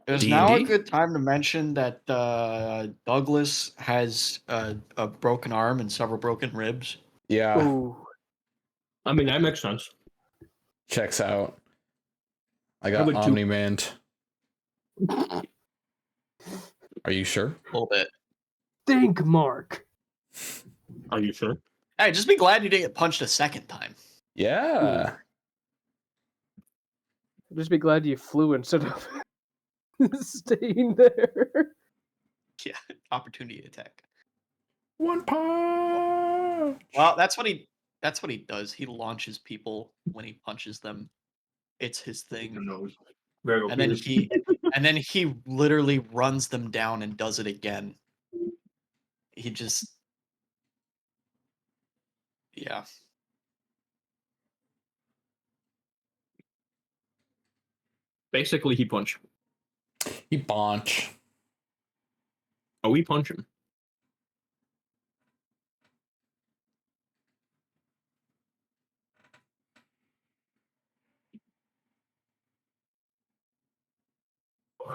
Is now a good time to mention that Douglas has a broken arm and several broken ribs? Yeah. Ooh. I mean, that makes sense. Checks out. I got Omni-Manned. Are you sure? A little bit. Think, Mark. Are you sure? Hey, just be glad you didn't get punched a second time. Yeah. Just be glad you flew instead of staying there. Yeah, opportunity attack. One punch. Well, that's what he does. He launches people when he punches them. It's his thing. And then he literally runs them down and does it again. He just yeah. Basically, he punch. He punch. Oh, we punch him.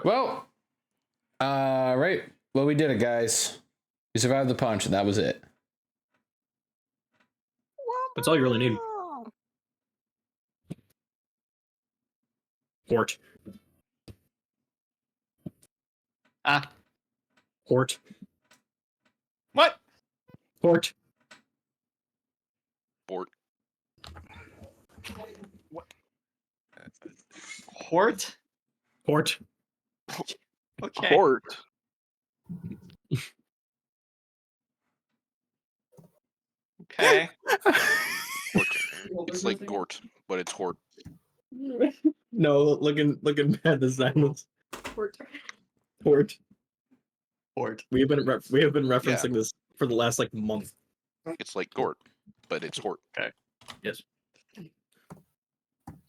Well, right. Well, we did it, guys. We survived the punch, and that was it. That's all you really need. Hort. Hort. What? Hort. Hort. What? Hort? Hort. Okay. Hort. Okay. Hort. It's like Gort, but it's Hort. No, looking bad. The silence. Hort. Hort. Hort. We have been referencing this for the last like month. It's like Gort, but it's Hort. Okay. Yes.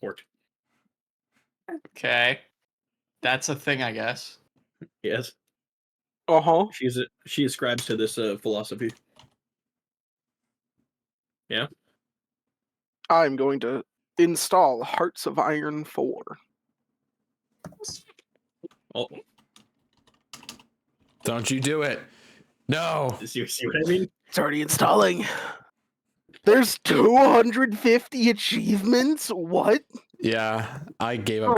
Hort. Okay. That's a thing, I guess. Yes. Uh-huh. She ascribes to this philosophy. Yeah. I'm going to install Hearts of Iron 4. Oh. Don't you do it. No. You see what I mean? It's already installing. There's 250 achievements? What? Yeah, I gave up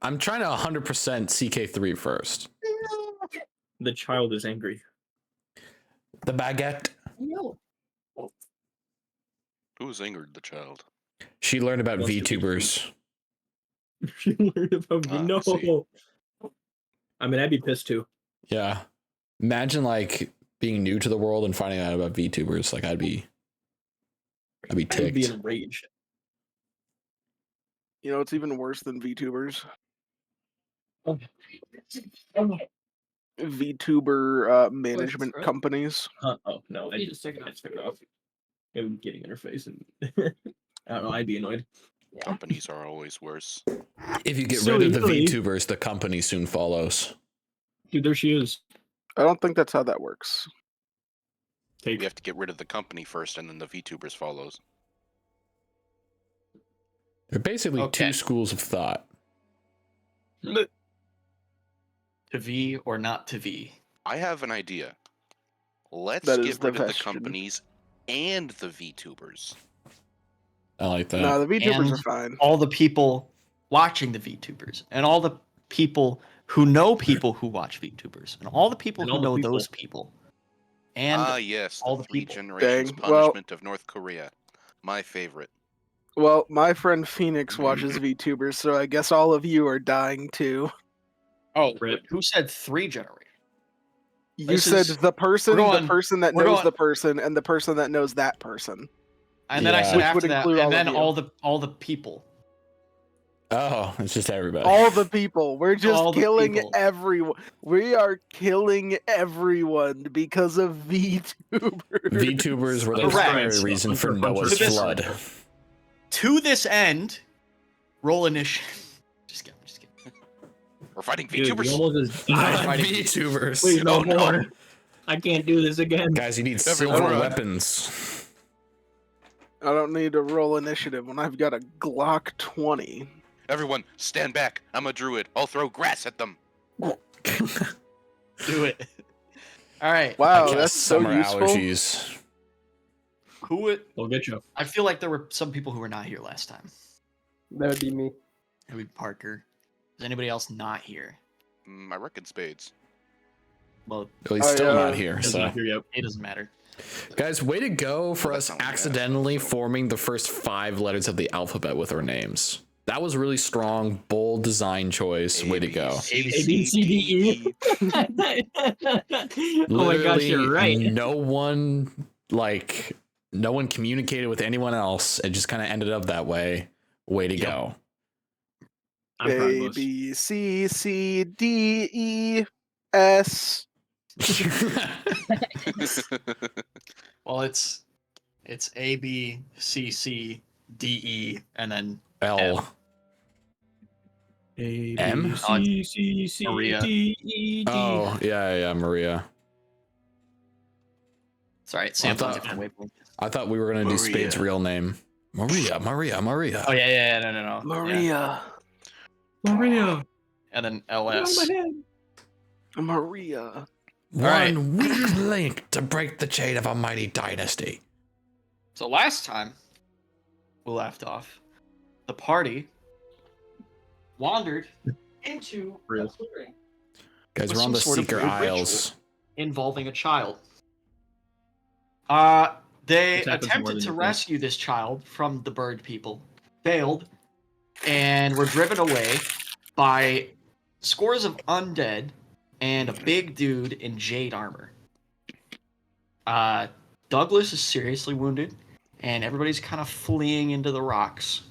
I'm trying to 100% CK3 first. The child is angry. The baguette. No. Who's angered the child? She learned about VTubers. She learned about me. No. I mean, I'd be pissed too. Yeah. Imagine like being new to the world and finding out about VTubers. Like I'd be ticked. I'd be enraged. You know, it's even worse than VTubers. VTuber management companies. Oh no! I just took it off. I'm getting in her face, and I don't know. I'd be annoyed. Companies are always worse. If you get rid of the VTubers, the company soon follows. Dude, there she is. I don't think that's how that works. You have to get rid of the company first, and then the VTubers follows. They're basically two schools of thought. To V or not to V? I have an idea. Let's That get is the rid of the question. companies and the VTubers. I like that. No, the VTubers And are fine. all the people watching the VTubers, and all the people who know people who watch VTubers, and all the people who know those people, and yes, all the the three people. generations Dang, well- punishment of North Korea. My favorite. Well, my friend Phoenix watches VTubers, so I guess all of you are dying too. Oh, who said 3 generations? You This said is- the person that we're knows going- the person, and the person that knows that person. And then I Yeah. said Which after would that, include and all then of you. all the people. Oh, it's just everybody. All the people. We're All just the killing people. everyone. We are killing everyone because of VTubers. VTubers were the Correct. primary reason for Noah's To this- flood. To this end, roll initiative. Just kidding. We're fighting Dude, VTubers. we almost just Not died. VTubers. Please, no Oh, no. more. I can't do this again. Guys, you need Everyone silver run. weapons. I don't need to roll initiative when I've got a Glock 20. Everyone, stand back. I'm a druid. I'll throw grass at them. Do it. All right. Wow, I that's guess so summer useful. allergies. Who would? They'll get you. I feel like there were some people who were not here last time. That would be me. It would be Parker. Is anybody else not here? I reckon spades. Well, Well, he's I, still not uh, here. Doesn't So, matter yet. it doesn't matter. guys, way to go for Well, us that's not what you asked, accidentally so- forming the first 5 letters of the alphabet with our names. That was really strong, bold design choice. Way to go. A, B, C, D, E. Oh my gosh, you're right. No one communicated with anyone else. It just kind of ended up that way. Way to go. I'm proud A of us. B C C D E S. Well, it's A B C C D E and then L. A, M? B, C, C, C, Maria. D, E, D. Oh, yeah, Maria. it's all right. Sam's on a thought- different wavelength. I thought we were going to do Maria. Spade's real name. Maria. Oh yeah, no. Yeah. Maria. Maria. And then Get out of LS. my head. Maria. right. One weak link to break the chain of a mighty dynasty. So last time we left off, the party wandered into a Real. clearing Guys, With we're on some the sort of Seeker weird Isles. involving a child. They This happens more attempted than to you think. rescue this child from the bird people, failed, and were driven away by scores of undead and a big dude in jade armor. Douglas is seriously wounded, and everybody's kind of fleeing into the rocks.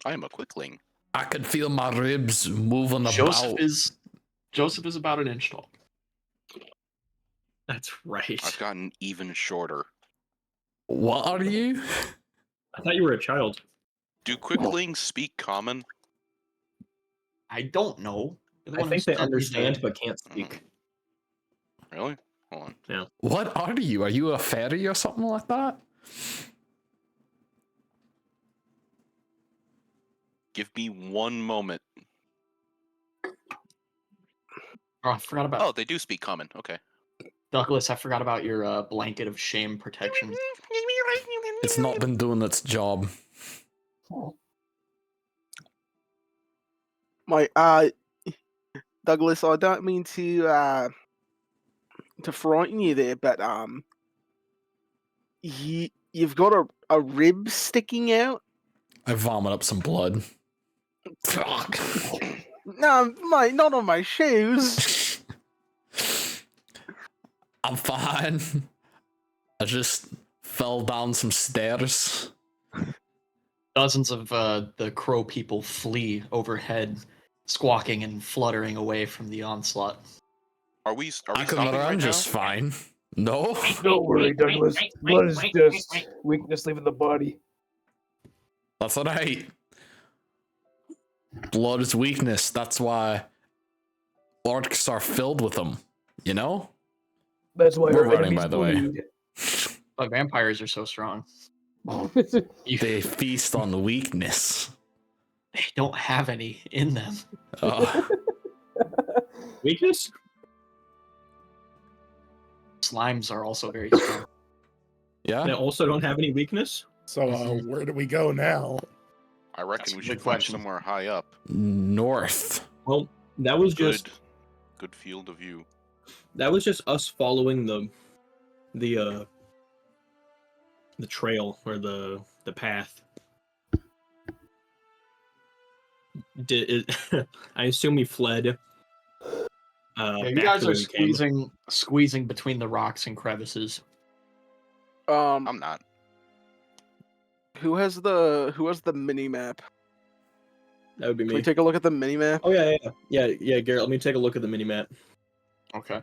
I am a quickling. I could feel my ribs moving Joseph about. is about an inch tall. That's right. I've gotten even shorter. What are you? I thought you were a child. Do quicklings speak common? I don't know. You're the I one think who they sent me understand the- but can't speak. Really? Hold on. What are you? Are you a fairy or something like that? Give me one moment. Oh, I forgot about Oh, they do speak common. Okay. Douglas. I forgot about your blanket of shame protection. It's not been doing its job. My Douglas, I don't mean to frighten you there, but you've got a rib sticking out. I vomit up some blood. Fuck. No, mate, not on my shoes. I'm fine. I just fell down some stairs. Dozens of the crow people flee overhead, squawking and fluttering away from the onslaught. Are we I can stopping run right just now? fine. No? Don't worry, Douglas. Blood is just weakness leaving the body. That's alright. Blood is weakness. That's why orcs are filled with them. You know? That's why We're our running, enemies by the way. bleed. But vampires are so strong. They feast on the weakness. They don't have any in them. Weakness? Slimes are also very strong. They Yeah? also don't have any weakness? So where do we go now? I That's reckon a we good should find question. somewhere high up. North. Well, that was just Good field of view. us following the trail or the path. I assume we fled. Yeah, you back guys to are where we came. squeezing between the rocks and crevices. I'm not. Who has the mini map? That would be Can me. we take a look at the mini map? Oh yeah, Garrett. Let me take a look at the mini map. Okay.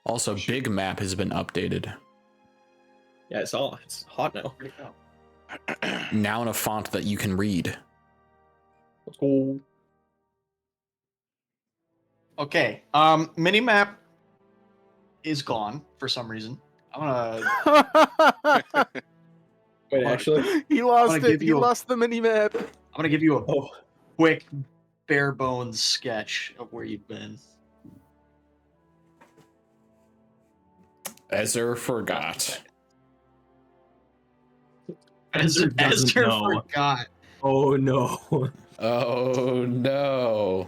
Also, Big Map has been updated. Yeah, it's hot now. Now in a font that you can read. Let's go. Okay. Minimap is gone for some reason. I'm gonna Wait, actually. He lost gonna it. give He you a- lost the mini map. I'm gonna give you a Oh, quick, bare bones sketch of where you've been. Ezra forgot. Ezra doesn't Ezra know. forgot. Oh no. Oh no.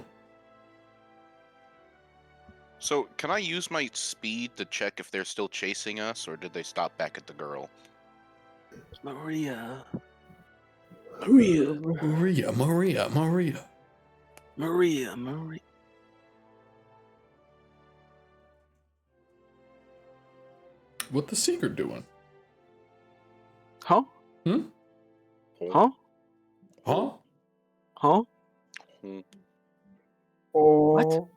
So, can I use my speed to check if they're still chasing us, or did they stop back at the girl? Maria. Maria, Maria. Maria. What the seeker doing? Huh? Hmm? Huh? Huh? Huh? Hmm. Oh.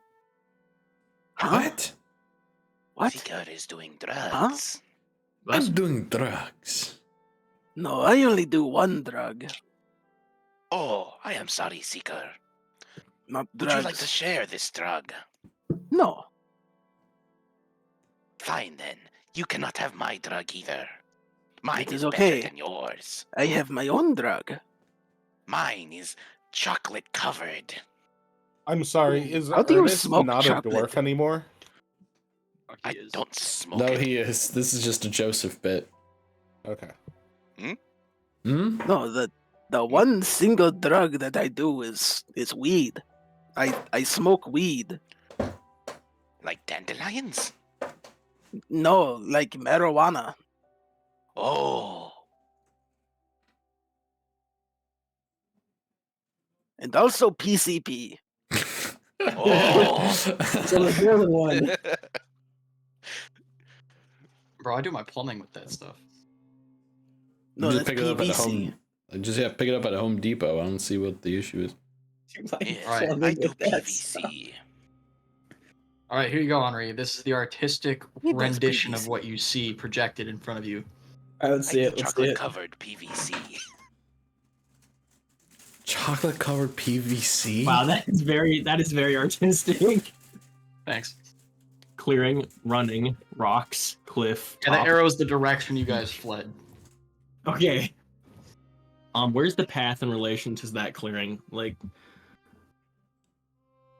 Huh? What? What? Seeker is doing drugs. I'm doing drugs. No, I only do one drug. Oh, I am sorry, Seeker. Not Would drugs. you like to share this drug? No. Fine then. You cannot have my drug either. Mine It is is okay. better than yours. I have my own drug. Mine is chocolate covered. I'm sorry, is How do you Ernest smoke not chocolate? a dwarf anymore? I don't smoke No, it. he is. This is just a Joseph bit. Okay. Hmm? No, the one single drug that I do is weed. I smoke weed. Like dandelions? No, like marijuana. Oh. And also PCP. Oh. So there's more than one. Bro, I do my plumbing with that stuff. No, just that's pick it up at PVC. home. Just pick it up at Home Depot. I don't see what the issue is. Yes, Right, I do PVC. All right, here you go, Henri. This is the artistic He does rendition of PVC. what you see projected in front of you. I would I see do it. Let's see chocolate it. covered PVC. Chocolate covered PVC. Wow, that is very artistic. Thanks. Clearing, running, rocks, cliff. Yeah, the top. arrow's the direction you guys fled. Okay. Where's the path in relation to that clearing? Like,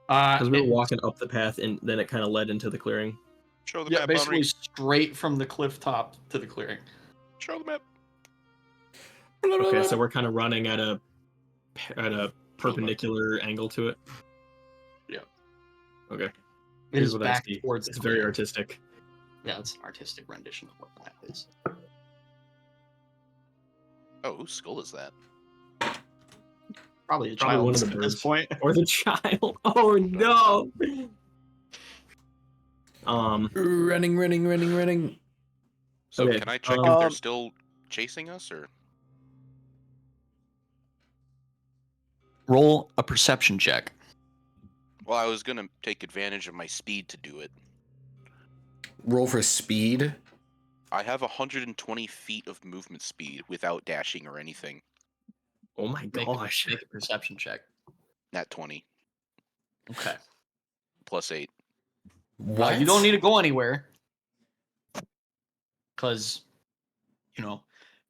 because we were walking up the path and then it kind of led into the clearing. Show the Yeah, map, basically Henry. straight from the cliff top to the clearing. Show the map. Okay, so we're kind of running at a perpendicular angle to it. Yeah. Okay. It Here's is what back I see. towards It's the very clearing. artistic. Yeah, it's an artistic rendition of what that is. Oh, whose skull is that? Probably a Probably one child's of the at this birds. point. Or the child. Oh no. Running. So Okay, can I check if they're um, still chasing us, or? Roll a perception check. Well, I was gonna take advantage of my speed to do it. Roll for speed. I have 120 feet of movement speed without dashing or anything. Oh my gosh. Make a perception check. Nat 20 Okay. plus 8. What? You don't need to go anywhere. Because,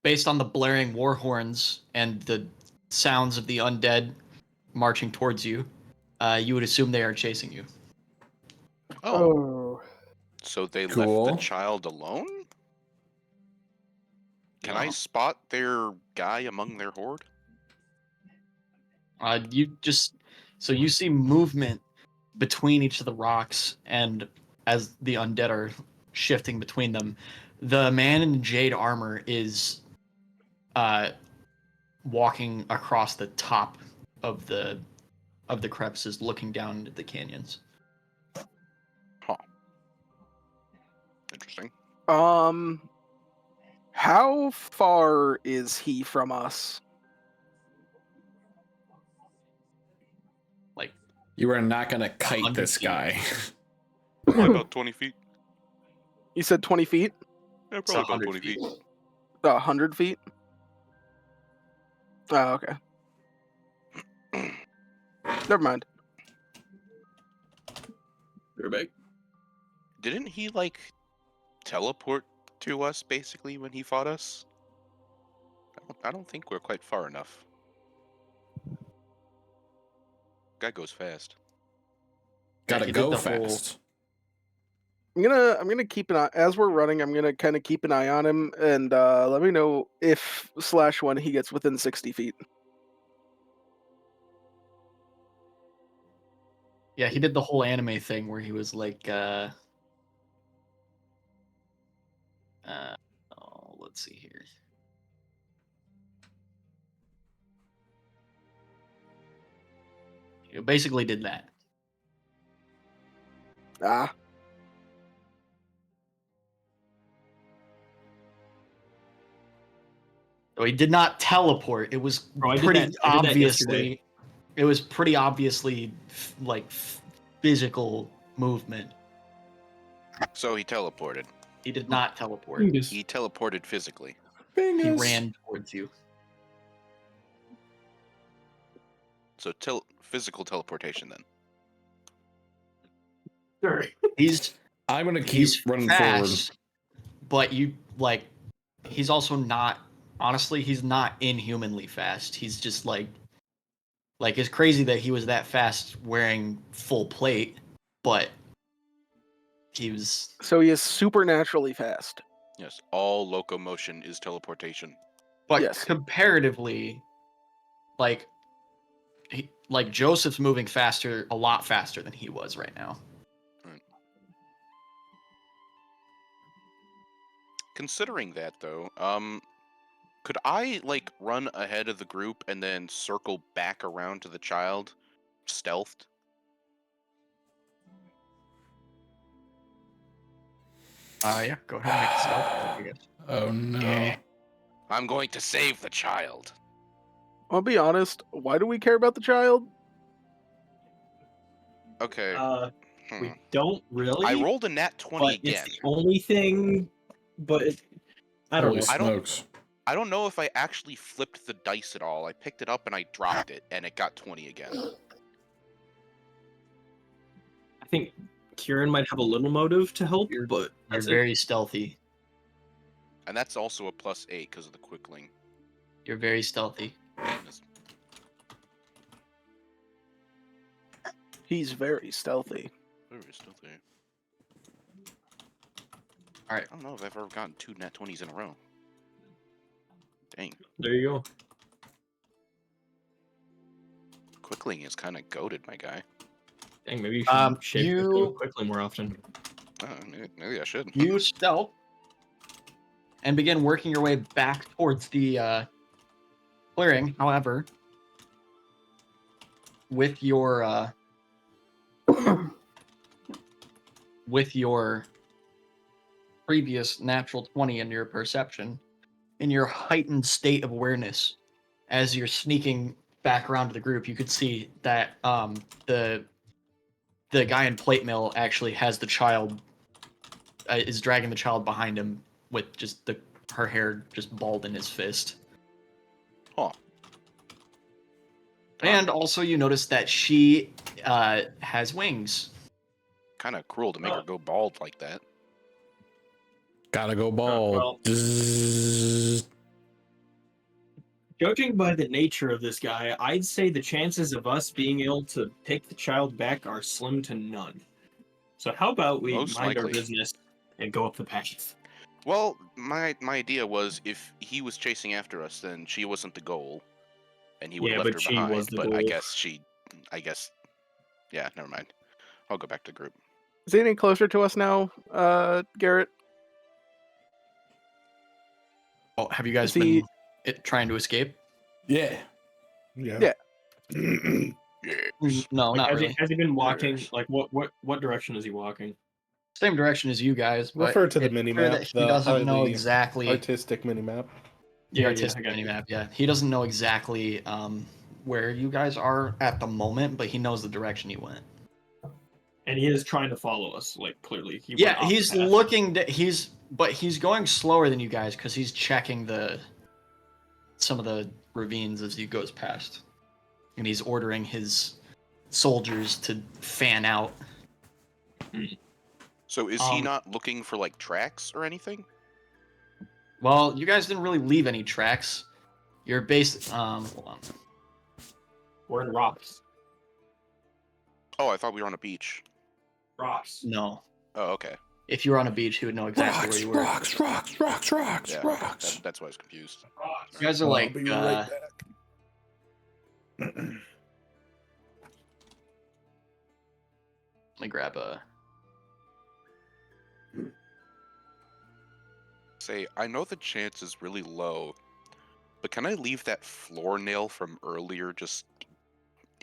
based on the blaring war horns and the sounds of the undead marching towards you, you would assume they are chasing you. Oh, Oh. so they Cool. left the child alone? Can I Yeah. spot their guy among their horde? So you see movement between each of the rocks, and as the undead are shifting between them, the man in jade armor is walking across the top of the crevices, looking down into the canyons. Huh. Interesting. How far is he from us? Like, You are not gonna kite 100 this feet. guy. Probably about 20 feet. You said 20 feet? Yeah, it's probably about 100 20 feet. 100 feet? Oh, okay. Never mind. You're back. Didn't he, like, teleport to us, basically, when he fought us? I don't think we're quite far enough. Guy goes fast. Gotta he did go the whole- fast. I'm gonna keep an eye as we're running. I'm gonna kind of keep an eye on him and let me know if /1 he gets within 60 feet. Yeah, he did the whole anime thing where he was like, let's see here. He basically did that. Ah, So he did not teleport. It was Oh, I did pretty that- I did that yesterday. obviously. It was pretty obviously physical movement. So he teleported. He did not teleport. He teleported physically. He Bingus. ran towards you. So physical teleportation then. Sure. I'm gonna keep He's running forward. fast, but he's also not. Honestly, he's not inhumanly fast. He's just like it's crazy that he was that fast wearing full plate, but he was. so he is supernaturally fast. Yes, all locomotion is teleportation. But Yes. comparatively, like Joseph's moving faster, a lot faster than he was right now. Considering that though, could I like run ahead of the group and then circle back around to the child, stealthed? Yeah, go ahead and make a stealth check, I guess. Oh no. Yeah. I'm going to save the child. I'll be honest. Why do we care about the child? Okay. We don't really. I rolled a nat 20 but again. it's the only thing. But I don't Holy know. smokes. I don't know if I actually flipped the dice at all. I picked it up and I dropped it, and it got 20 again. I think Kieran might have a little motive to help, You're- but You're that's it. very stealthy. And that's also a +8 because of the quickling. You're very stealthy. That's- He's very stealthy. Where is still there? All right. I don't know if I've ever gotten 2 nat 20s in a row. Dang. There you go. Quickling is kind of goated, my guy. Dang, maybe you should shape you- your code quickly more often. Maybe I should. You stealth and begin working your way back towards the clearing. However, with your previous natural 20 in your perception, in your heightened state of awareness, as you're sneaking back around to the group, you could see that the guy in plate mail actually has the child, is dragging the child behind him with just her hair just bald in his fist. Huh. And also you notice that she has wings. Kind of cruel to make her go bald like that. Gotta go bald. well. Zzz. Judging by the nature of this guy, I'd say the chances of us being able to pick the child back are slim to none. So how about we Most mind our likely. business and go up the path? Well, my idea was if he was chasing after us, then she wasn't the goal, and he would Yeah, have left but her she behind. was the But goal. I guess, yeah, never mind. I'll go back to the group. Is he any closer to us now, Garrett? Oh, have you guys Is he- been trying to escape? Yeah. Yeah. No, Like, not has really. Has he been walking? Yes. Like what direction is he walking? Same direction as you guys. But Refer to the it's mini clear map, that he the doesn't know highly exactly artistic minimap. the Yeah, artistic I got you. minimap. Yeah, he doesn't know exactly where you guys are at the moment, but he knows the direction he went. And he is trying to follow us. Like clearly, he Yeah, went off he's the path. looking. He's going slower than you guys because he's checking some of the ravines as he goes past, and he's ordering his soldiers to fan out. So is he not looking for like tracks or anything? Well, you guys didn't really leave any tracks. You're based. Hold on. We're in rocks. Oh, I thought we were on a beach. Rocks. No. Oh, okay. If you were on a beach, you would know exactly where you were. Yeah, that's why I was confused. You guys are like. I'll be right back. Let me grab a. Say, I know the chance is really low, but can I leave that floor nail from earlier just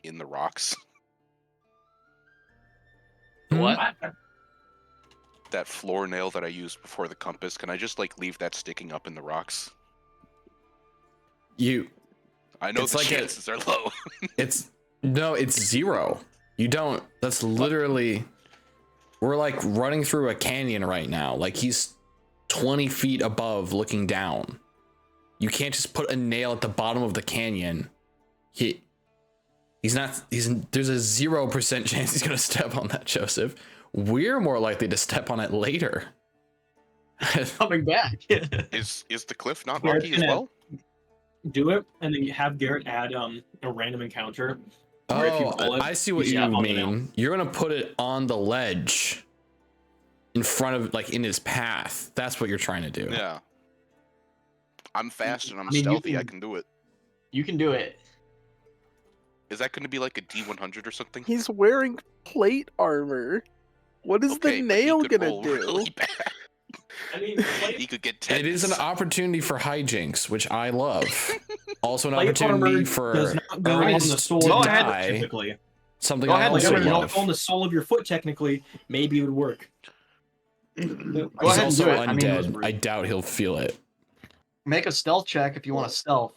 in the rocks? What? That floor nail that I used before the compass, can I just like leave that sticking up in the rocks? I know It's the like chances are low. It's 0. You don't. That's literally. We're like running through a canyon right now. Like he's 20 feet above, looking down. You can't just put a nail at the bottom of the canyon. He's not. There's a 0% chance he's gonna step on that, Joseph. We're more likely to step on it later. Coming back. Is the cliff not Garrett's rocky as gonna well? Do it, and then you have Garrett add a random encounter. Where if you roll it, I see what you step on the nail. mean. You're gonna put it on the ledge in front of, like, in his path. That's what you're trying to do. Yeah. I'm fast and I'm I mean, you stealthy. I can- can do it. You can do it. Is that going to be like a D100 or something? He's wearing plate armor. What is Okay, the but he nail could gonna roll do? really bad. I mean, He could get 10. It is an opportunity for hijinks, which I love. Also an plate opportunity armor for does not go on the Ernest sole to of your foot, die. typically. Something Go I ahead, Like, also if you don't love. go on the sole of your foot, technically, maybe it would work. Go He's ahead and also do it. I mean, undead. I doubt he'll feel it. make a stealth check if you want to stealth,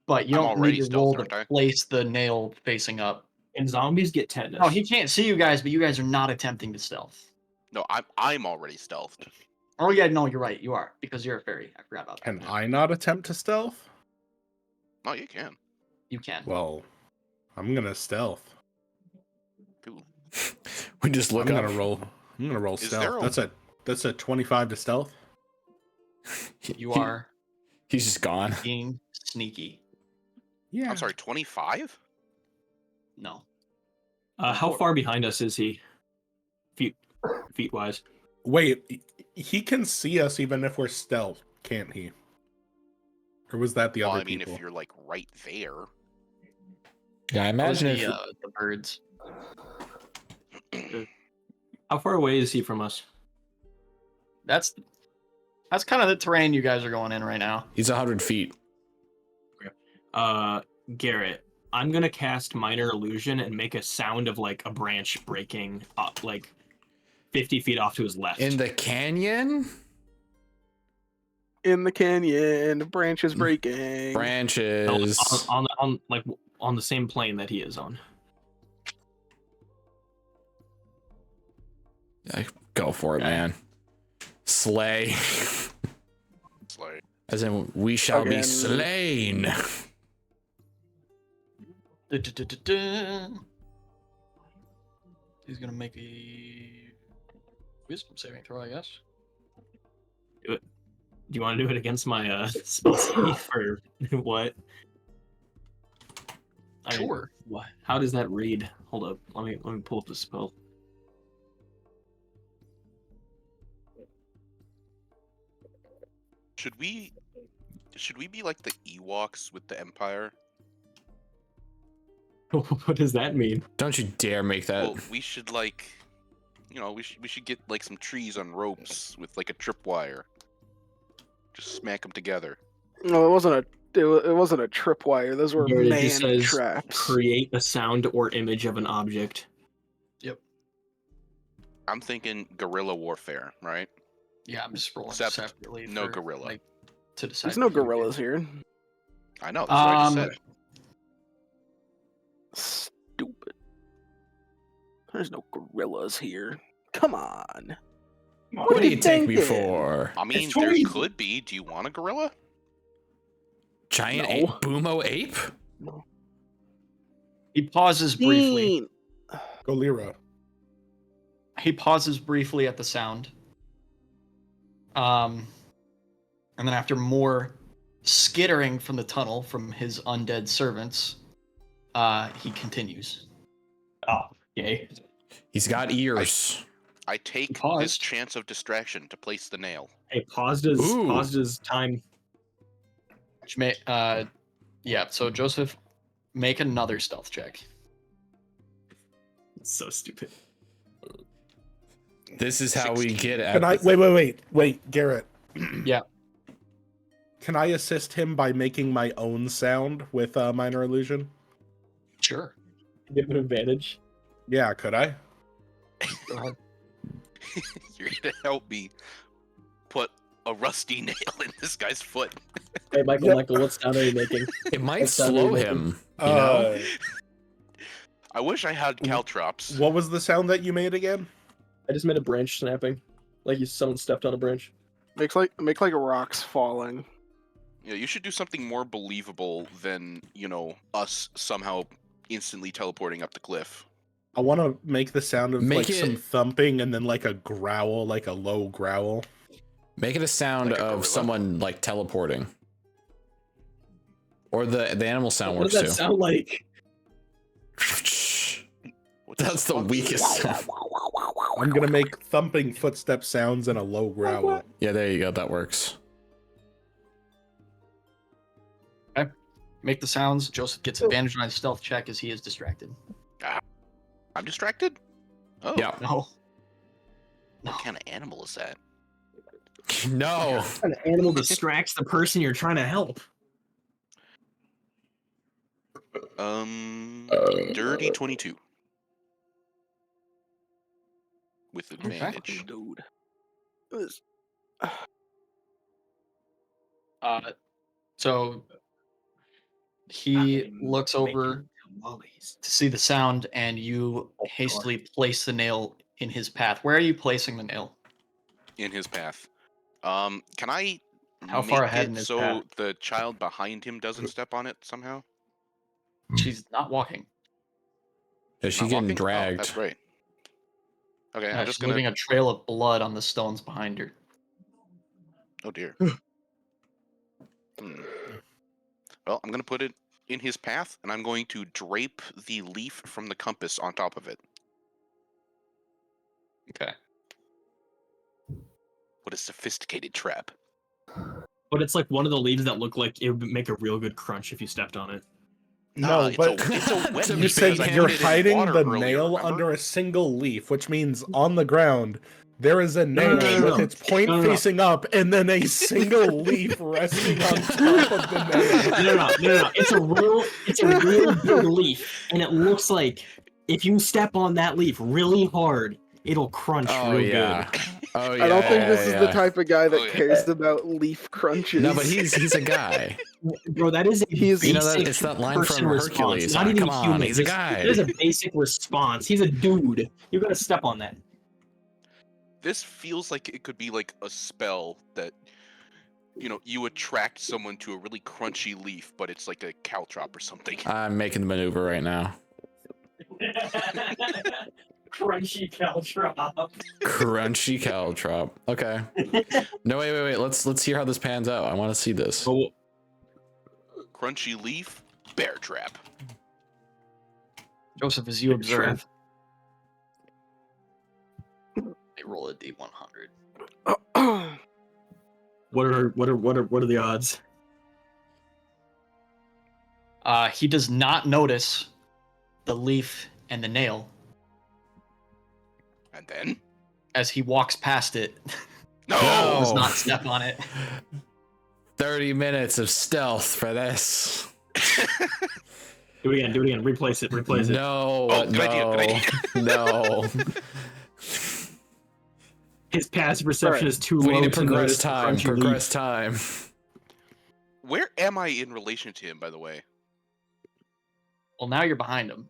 but you I'm don't already need to roll stealth, to aren't I? place the nail facing up. And zombies get tetanus. No, he can't see you guys, but you guys are not attempting to stealth. No, I'm already stealthed. Oh yeah, no, you're right. You are because you're a fairy. I forgot about that. Can I not attempt to stealth? No, you can. You can. Well, I'm gonna stealth. Ooh. We just look I'm up. gonna roll. I'm gonna roll Is there stealth. That's a 25 to stealth. You are He's just gone. being sneaky. Yeah. I'm sorry, 25? No. How far behind us is he? Feet wise. Wait, he can see us even if we're stealth, can't he? Or was that the Well, other I mean, people? if you're like right there. Yeah, I imagine if the birds. How far away is he from us? That's kind of the terrain you guys are going in right now. he's 100 feet. Garrett, I'm gonna cast Minor Illusion and make a sound of like a branch breaking up, like 50 feet off to his left. In the canyon? In the canyon, branches breaking. Branches. on the same plane that he is on. Yeah, go for it, man. Slay. Slay. As in, we shall be Again. slain. He's gonna make a wisdom saving throw, I guess. Do you want to do it against my spell save or what? Sure. What? How does that read? Hold up. Let me pull up the spell. Should we be like the Ewoks with the Empire? What does that mean? Don't you dare make that. Well, we should like, we should get like some trees on ropes with like a tripwire. Just smack them together. No, it wasn't a tripwire. Those were Garrett, it man just says traps. create a sound or image of an object. I'm thinking guerrilla warfare, right? Yeah, I'm just rolling Except separately. no for, gorilla. Like, to decide. There's no gorillas here. I know. That's what I just said. Stupid. There's no gorillas here. Come on. What do you take me thinking? for? I mean, It's there totally- could be. Do you want a gorilla? Giant No. ape? Boomo ape? He pauses briefly. Dean. Go Lyra. He pauses briefly at the sound. And then after more skittering from the tunnel from his undead servants, he continues. Oh, yay. He's got ears. I take this Paused. chance of distraction to place the nail. Hey, paused Ooh. his time. Yeah, so Joseph, make another stealth check. It's so stupid. This is how we get at. Can I wait, Garrett? Yeah. Can I assist him by making my own sound with minor illusion? Sure. Give an advantage. Yeah, could I? Go ahead. You're gonna help me put a rusty nail in this guy's foot. Hey, Michael, Yep. Michael, what sound are you making? It might That's not slow really him. You know? I wish I had caltrops. What was the sound that you made again? I just made a branch snapping. Like someone stepped on a branch. Make like rocks falling. Yeah, you should do something more believable than, us somehow instantly teleporting up the cliff. I want to make the sound of Make like some it- thumping and then like a growl, like a low growl. Make it a sound Like a of gorilla. someone like teleporting. Or the animal sound What works does that too. sound like? What That's the fuck? weakest sound. I'm gonna make thumping footstep sounds and a low growl. Yeah, there you go. That works. Make the sounds. Joseph gets advantage on his stealth check as he is distracted. I'm distracted? Oh, Yeah. No. what kind of animal is that? No. What kind of animal distracts the person you're trying to help? Dirty 22. With advantage. Dude. So he looks over to see the sound, and you hastily place the nail in his path. Where are you placing the nail? In his path. Can I How far make ahead it in his so path? the child behind him doesn't step on it somehow? She's not walking. Is she Not getting walking? Oh, dragged? that's great. Okay, I'm She's just gonna. leaving a trail of blood on the stones behind her. Oh dear. Well, I'm gonna put it in his path, and I'm going to drape the leaf from the compass on top of it. Okay. What a sophisticated trap. But it's like one of the leaves that look like it would make a real good crunch if you stepped on it. Nah, No, but it's a wet You you leaf said because I you're put it in hiding water the earlier, nail remember? under a single leaf, which means on the ground there is a nail no, with no. its point No, no, no. facing up and then a single leaf resting on top of the nail. No. It's a real big leaf, and it looks like if you step on that leaf really hard, it'll crunch Oh real yeah. good. Oh yeah. I don't think this yeah, is the yeah. type of guy that Oh, yeah. cares about leaf crunches. No, but he's a guy. Bro, that is a He's- basic You know that it's that line person from response. Hercules. Not even Come on, human. he's a just- guy. That is a basic response. He's a dude. You're gonna step on that. This feels like it could be like a spell that, you attract someone to a really crunchy leaf, but it's like a caltrop or something. I'm making the maneuver right now. Crunchy caltrop. Crunchy caltrop. Okay. No, wait. Let's hear how this pans out. I want to see this. Oh, Crunchy leaf, bear trap. Joseph, as you observe, they roll a d100. what are the odds? He does not notice the leaf and the nail And then? as he walks past it. No! Does Oh. not step on it. 30 minutes of stealth for this. Do it again. Replace it. No, Oh, good idea, no. His passive perception is too We low need to to notice progress the time. crunchy Progress leaf. time. Where am I in relation to him, by the way? Well, now you're behind him.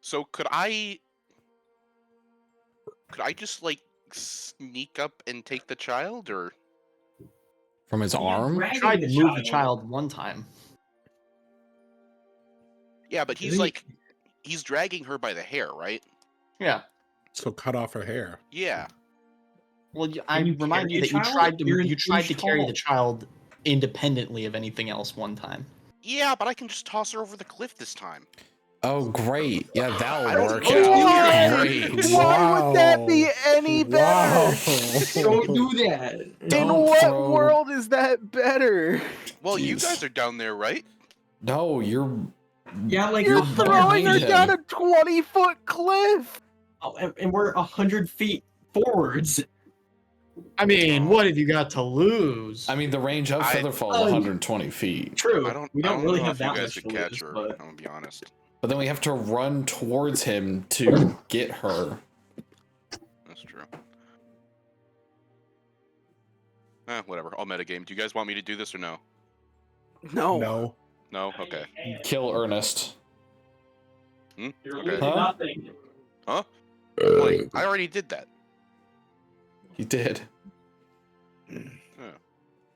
So could I just like sneak up and take the child, or From his arm? I tried to move the child one time. yeah, but he's dragging her by the hair, right? Yeah. So cut off her hair. Yeah. Well, I you remind you carry that a child? You're an you tried to inch carry tall. the child independently of anything else one time. Yeah, but I can just toss her over the cliff this time. Oh, great. Yeah, I that'll don't work need out. Why? Great. Why would that be any better? Don't do that. In Don't what throw- world is that better? Well, you Jeez. guys are down there, right? No, you're. Yeah, like You're You're throwing her behind down him. a 20-foot cliff. oh, and we're 100 feet forwards. I mean, what have you got to lose? I mean, the range of Featherfall is 120 feet. True. I We don't don't really know have if you that guys much could to catch lose, her. but I'm gonna be honest. But then we have to run towards him to get her. That's true. Whatever. I'll metagame. Do you guys want me to do this or no? No. No. No? Okay. Kill Ernest. Hmm? you're Okay. losing nothing. Huh? Wait, I already did that. He did. Oh.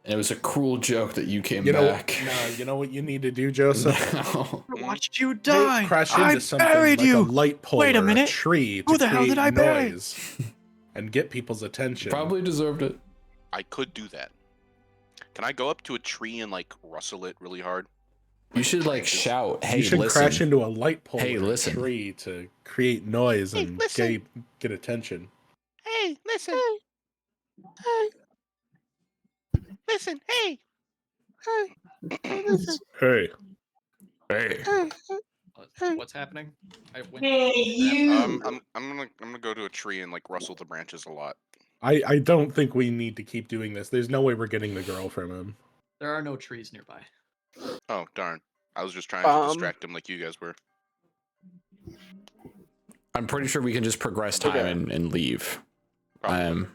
And it was a cruel joke that you came You know, back. no, you know what you need to do, Joseph? No. I watched you die. Crash I into something buried like you. a light pole Wait a or minute. tree to Who the hell create did I bury? noise and get people's attention. Probably deserved it. I could do that. Can I go up to a tree and like rustle it really hard? You should like branches? shout, "Hey, You should listen!" crash into a light pole Hey, or a listen. tree to create noise Hey, and listen. get attention. Hey, listen. Hey. Listen, hey. Hey, Hey. What's happening? I went Hey, you! I'm gonna go to a tree and like rustle the branches a lot. I don't think we need to keep doing this. There's no way we're getting the girl from him. There are no trees nearby. Oh darn! I was just trying to distract him like you guys were. I'm pretty sure we can just progress time Okay. and leave. Probably.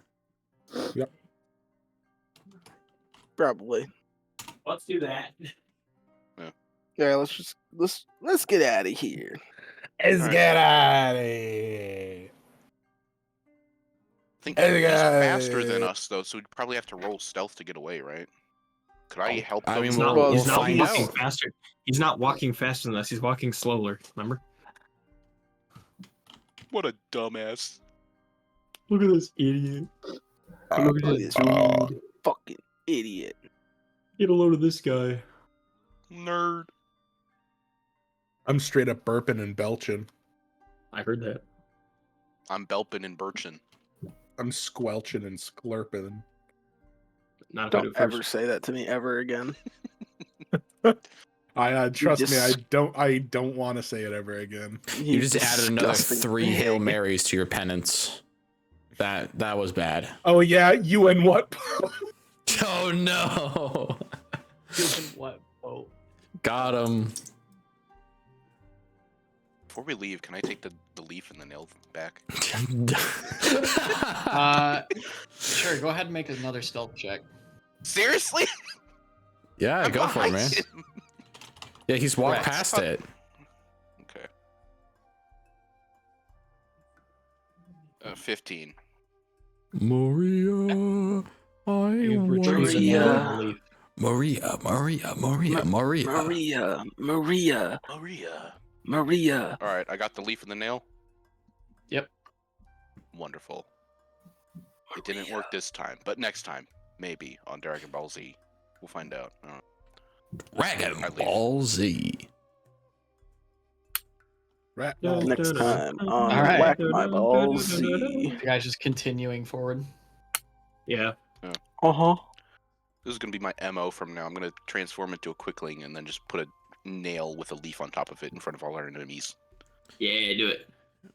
Probably. Let's do that. Yeah, let's get out of here. Let's Alright. get out of here. I think Hey, he's faster guys. than us though, so we'd probably have to roll stealth to get away, right? Could I help I them? mean, He's we'll- not, we'll he's not find walking out. faster. He's not walking faster than us. He's walking slower. Remember? What a dumbass! Look at this idiot. Look at this dude. Fucking idiot. Get a load of this guy. Nerd. I'm straight up burping and belching. I heard that. I'm Belpin and Birchin. I'm squelching and sklurping. Not if I do Don't it first. ever say that to me ever again. I trust me, just- I don't want to say it ever again. You just added another disgusting 3 Hail pig. Marys to your penance. That was bad. Oh yeah, you and what? Oh no! What? Oh. Got him. Before we leave, can I take the leaf and the nail back? Sure. Go ahead and make another stealth check. Seriously? Yeah, I'm go for it, behind man. him. Yeah, he's walked Correct. past it. Okay. 15. Maria, I You want retrieve the nail and the leaf. Maria. Maria. All right, I got the leaf and the nail. Yep. Wonderful. It didn't work this time, but next time, maybe on Dragon Ball Z, we'll find out. Dragon I leave. Ball Z. Rat. Next time on All right. Whack My Balls Z. The guy's just continuing forward. Yeah. Uh-huh. This is gonna be my MO from now. I'm gonna transform into a Quickling and then just put a nail with a leaf on top of it in front of all our enemies. Yeah, do it.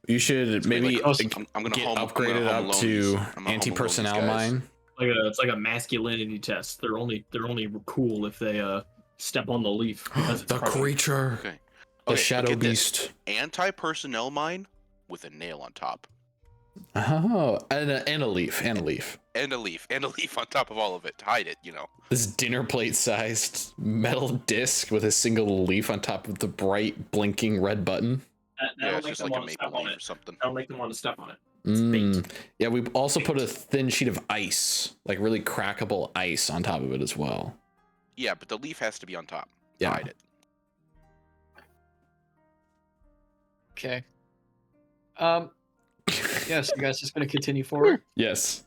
You should maybe I'm gonna get home, upgraded I'm gonna up home alone to these- I'm gonna home alone these anti-personnel guys. mine. It's like a masculinity test. They're only cool if they step on the leaf because it's The crushing. creature, Okay. the Okay, shadow get this. beast. Anti-personnel mine with a nail on top. Oh, and a leaf, And a leaf on top of all of it to hide it, you know. This dinner plate sized metal disc with a single leaf on top of the bright blinking red button. Yeah, That'll it's make just them like a want to step maple on leaf or it. something. That'll make them want to step on it. It's bait. Yeah, we also put a thin sheet of ice, like really crackable ice on top of it as well. Yeah, but the leaf has to be on top. Yeah. Hide it. Okay. Yes, you guys just gonna continue forward. Yes.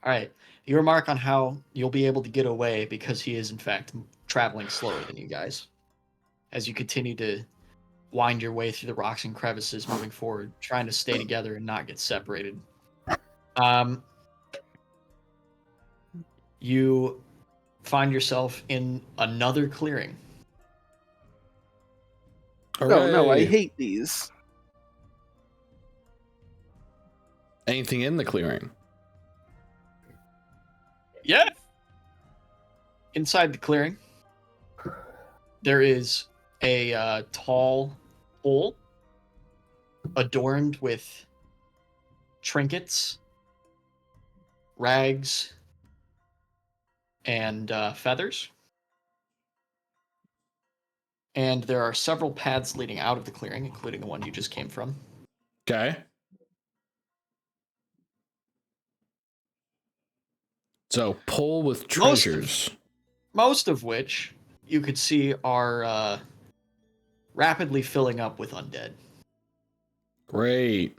All right. You remark on how you'll be able to get away because he is, in fact, traveling slower than you guys. As you continue to wind your way through the rocks and crevices moving forward, trying to stay together and not get separated. You find yourself in another clearing. Oh no, I Hooray. hate these. Anything in the clearing? Yeah. Inside the clearing, there is a tall pole adorned with trinkets, rags, and feathers. And there are several paths leading out of the clearing, including the one you just came from. Okay. So, pole with treasures. Most of which you could see are rapidly filling up with undead. Great.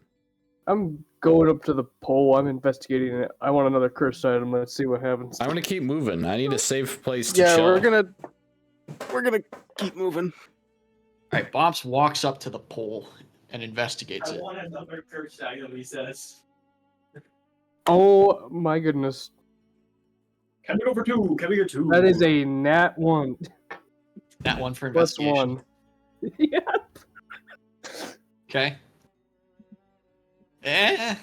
I'm going up to the pole. I'm investigating it. I want another cursed item. Let's see what happens. I'm gonna keep moving. I need a safe place to Yeah, chill. we're gonna keep moving. All right, Bumps walks up to the pole and investigates it. want another cursed item, he says. Oh my goodness. Coming over two. Come here too. That is a nat 1. That one for Plus investigation. 1. Yeah. Okay. The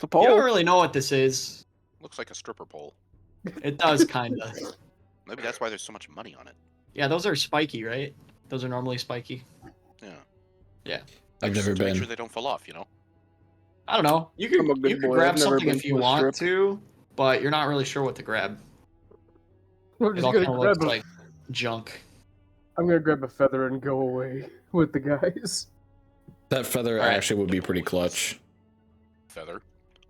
pole. You don't really know what this is. Looks like a stripper pole. It does, kind of. Maybe that's why there's so much money on it. Yeah, those are spiky, right? Those are normally spiky. Yeah. Yeah. I've never To make been. sure they don't fall off, you know? I don't know. You I'm a could good you could boy. grab I've never something been if you to a want strip. to, but you're not really sure what to grab. I'm It just all gonna kind of grab looks a, like junk. I'm gonna grab a feather and go away with the guys. That feather All right. actually would be pretty clutch. Feather.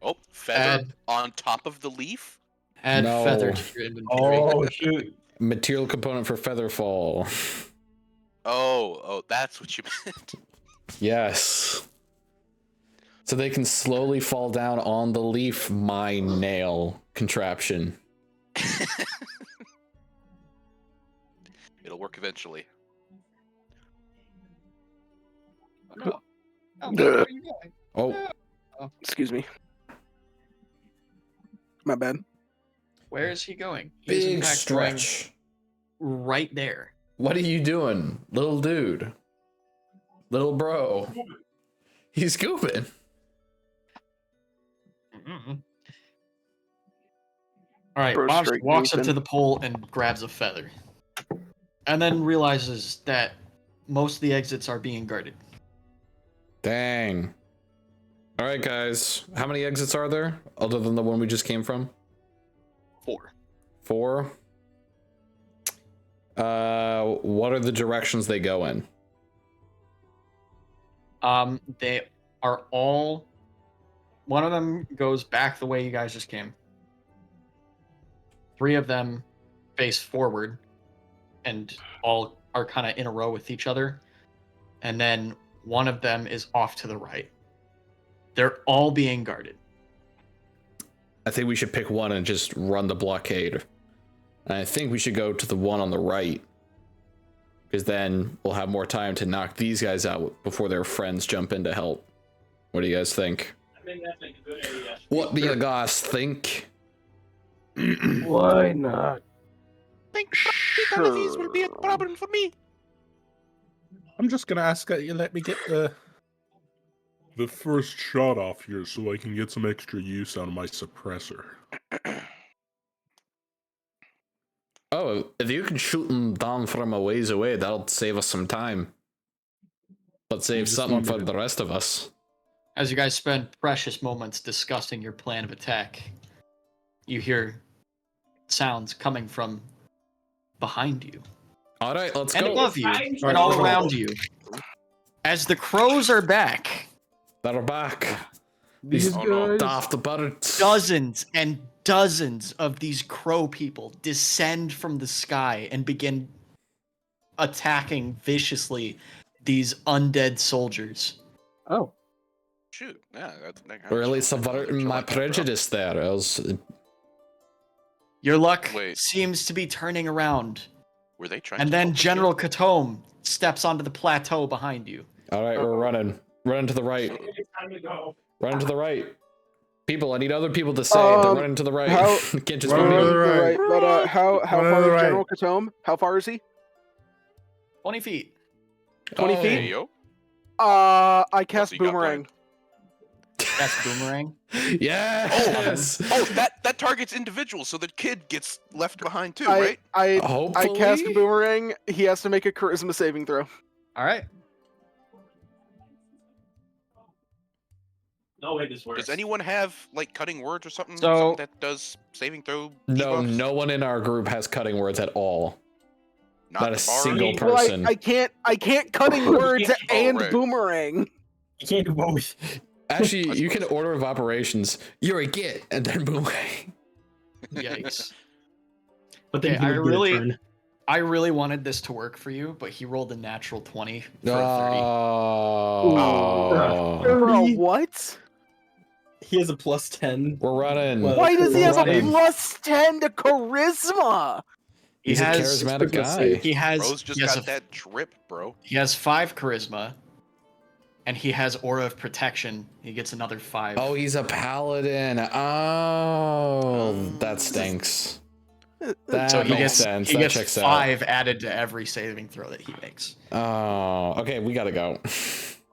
Oh, feather Add- on top of the leaf? Add No. feather to your inventory. Oh shoot! Material component for feather fall. Oh, that's what you meant. Yes. So they can slowly fall down on the leaf, my nail contraption. It'll work eventually. No. Oh, where are you going? Oh, Excuse me. My bad. Where is he going? He's in big fact going stretch. right there. What are you doing, little dude? Little bro. He's scooping. All right, Bro Bob straight walks up goofing. to the pole and grabs a feather, and then realizes that most of the exits are being guarded. Dang. All right, guys. How many exits are there other than the one we just came from? 4. 4. What are the directions they go in? They are all. One of them goes back the way you guys just came. 3 of them face forward, and all are kind of in a row with each other. And then one of them is off to the right. They're all being guarded. I think we should pick one and just run the blockade. And I think we should go to the one on the right, because then we'll have more time to knock these guys out before their friends jump in to help. What do you guys think? I think that's a good idea. What do you guys think? Why not? I think none of these will be a problem for me. I'm just gonna ask that you let me get the first shot off here so I can get some extra use out of my suppressor. Oh, if you can shoot them down from a ways away, that'll save us some time. But save just something need for to- the rest of us. As you guys spend precious moments discussing your plan of attack, you hear sounds coming from behind you All right, let's and go. above you Alright, and all we're around you. As the crows are back, They're back. These Oh, no. guys. Daft the birds. dozens and dozens of these crow people descend from the sky and begin attacking viciously these undead soldiers. Oh, shoot. Yeah, that's that Or at kinda least chill. I'd rather subverting chill my like that, bro. prejudice there. Else, Your luck Wait. seems to be turning around. Were they trying And to then help us General yet? Katome steps onto the plateau behind you. all right, we're running. Running to the right. It's time to go. Running to the right. People, I need other people to say it. They're running to the right. how- Can't just Run be to me. the right. But how Run to far the is right. General Katome? How far is he? 20 feet. 20 Oh. feet? Hey, yo. I cast he got boomerang. That's boomerang. Yes. Oh, that targets individuals, so the kid gets left behind too, I right? I Hopefully. I cast boomerang. He has to make a charisma saving throw. All right. No way this works. Does anyone have like cutting words or something? So- Something that does saving throw? No, debuffs? no one in our group has cutting words at all. Not a the bard? single Well, person. I can't cutting words Oh, and right. boomerang. You can't do both. Actually, I you can suppose. order of operations. You're a git, and then boomerang. Yikes. But then Okay, he I would get a really- turn. I really wanted this to work for you, but he rolled a natural 20 for a 30. Oh. Bro, what? He has a +10. We're running. Well, Why does he have a running. +10 to charisma? He He's a has charismatic guy. he has Bro's just he has got a- that drip, bro. he has 5 charisma, and he has aura of protection. He gets another 5. Oh, he's a paladin. Oh, that stinks. That so he makes gets sense. he That gets checks out. 5 added to every saving throw that he makes. Oh, okay, we gotta go.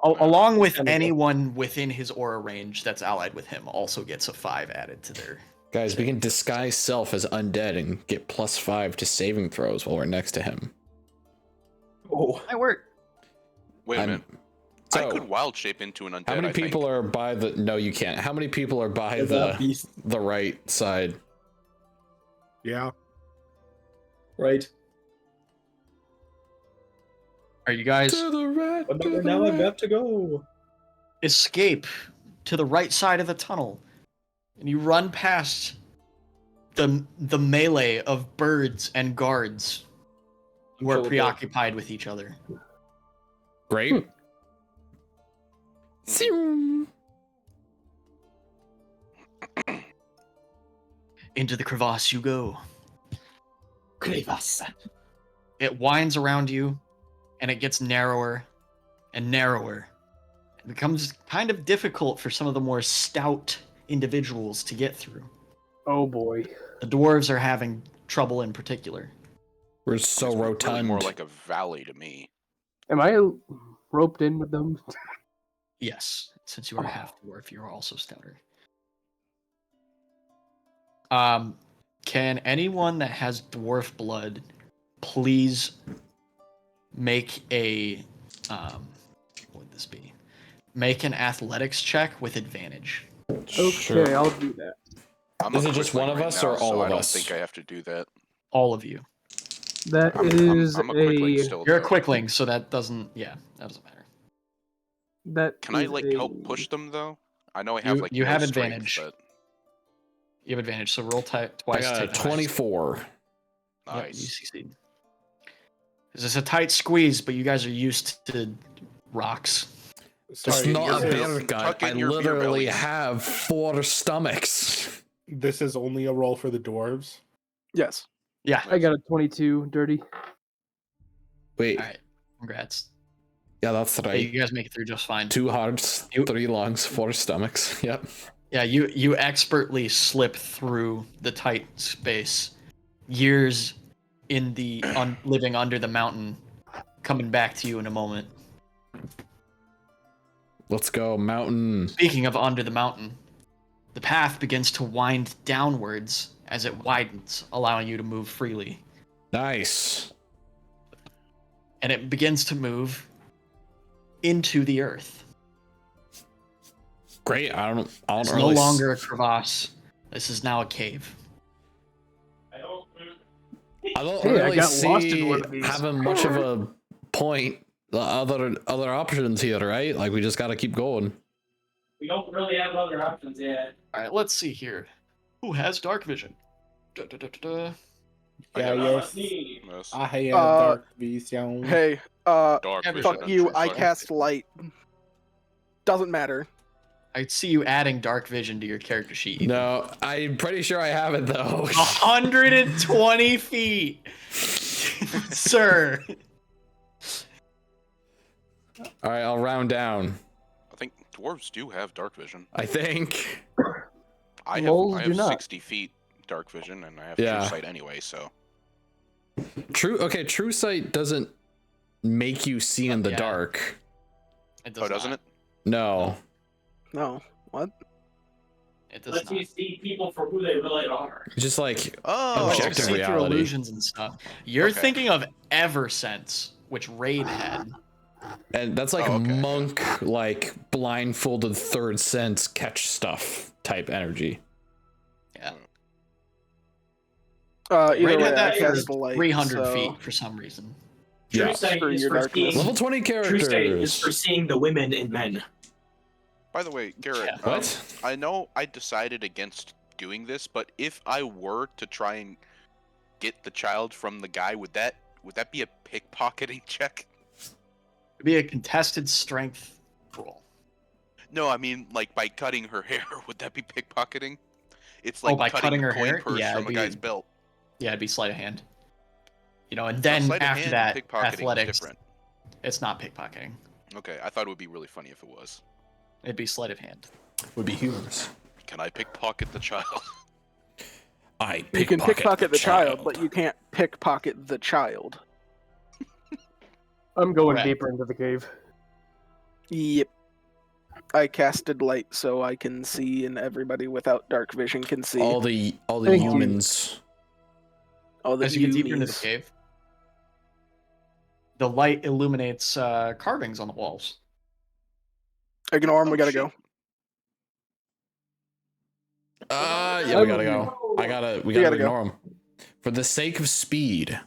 Along with Kinda anyone within his aura range that's allied with him also gets a 5 added to their. Guys, we can disguise self as undead and get +5 to saving throws while we're next to him. Oh, Might work. Wait a I'm- minute. So, I could wild shape into an undead. how many I think. people are by the? No, you can't. How many people are by is that beast the right side? Yeah. right? Are you guys To the right. But to the now I'm right. about to go. escape to the right side of the tunnel, and you run past the melee of birds and guards who are Sure. preoccupied with each other. Great. Zoom. Into the crevasse you go. Crevasse. It winds around you, and it gets narrower and narrower. It becomes kind of difficult for some of the more stout individuals to get through. Oh boy. The dwarves are having trouble in particular. We're so It's really rotund. more like a valley to me. Am I roped in with them? Yes, since you are half dwarf, you're also stouter. Can anyone that has dwarf blood please make a what would this be? Make an athletics check with advantage. Okay, I'll do that. I'm Is a it just quickling one of right us now, or all so of I don't us? think I have to do that. All of you. That I'm is a quickling a still. You're a though. quickling, so that doesn't that doesn't matter. that. Can I is like a- help push them though? I know I have like You no have strength, advantage. but You have advantage, so roll I twice. got a take twice. 24. Yep, you nice. succeed. This is a tight squeeze, but you guys are used to rocks. It's Sorry, not a you're- beer gut. tuck I in your beer literally bellies. have 4 stomachs. this is only a roll for the dwarves. Yes. Yeah. I got a 22 dirty. Wait, All right. Congrats. yeah, that's Yeah, right. you guys make it through just fine. 2 hearts, You- 3 lungs, 4 stomachs. Yep. Yeah, you expertly slip through the tight space. Years in the living under the mountain, coming back to you in a moment. Let's go, mountain. Speaking of under the mountain, the path begins to wind downwards as it widens, allowing you to move freely. Nice. And it begins to move into the earth. Great. I don't It's really no longer a crevasse. This is now a cave. I don't Hey, I really got lost in see one of these. having much of a point. The other options here, right? Like we just got to keep going. We don't really have other options yet. All right, let's see here. Who has dark vision? Da-da-da-da-da. I Yeah, got yes. Yes. I have Uh, dark vision. Hey, Yeah, Dark vision. fuck I'm you. sure, I sorry. cast light. Doesn't matter. I see you adding dark vision to your character sheet. Ethan. No, I'm pretty sure I have it though. 120 feet, sir. All right, I'll round down. I think dwarves do have dark vision. I think. I Moles do have not. 60 feet dark vision, and I have Yeah. true sight anyway. So True sight doesn't make you see in the Yeah. dark. It does doesn't not. it? No. No. What? It does Lets not. you see people for who they really are. It's just like Oh, Lets you objective see through reality. illusions and stuff. You're Okay. thinking of Eversense, which Raid had. and that's like Oh, okay. monk, like blindfolded third sense catch stuff type energy. Yeah. Either Raid way, had I that cast for light, 300 so- feet for some reason. True Yeah. sight Screw is your for darkness. seeing. Level 20 True sight is for characters. seeing the women in men. by the way, Garrett. Yeah. What? I know I decided against doing this, but if I were to try and get the child from the guy, would that be a pickpocketing check? It'd be a contested strength roll. No, I mean like by cutting her hair. Would that be pickpocketing? It's like by cutting the her coin hair? purse Yeah, from it'd a guy's be- belt. Yeah, it'd be sleight of hand. You know, and So then sleight of after hand that, and pickpocketing is athletics. different. It's not pickpocketing. Okay, I thought it would be really funny if it was. It'd be sleight of hand. Would be humorous. Can I pickpocket the child? I You can pickpocket the child, but you can't pickpocket the child. I'm going Correct. deeper into the cave. Yep. I casted light so I can see, and everybody without dark vision can see. all the Thank you. humans. All the As you get deeper into the Unis. cave, the light illuminates carvings on the walls. Ignore him, we Oh, gotta shit. go. Yeah, we gotta go. We gotta gotta go. ignore them. For the sake of speed.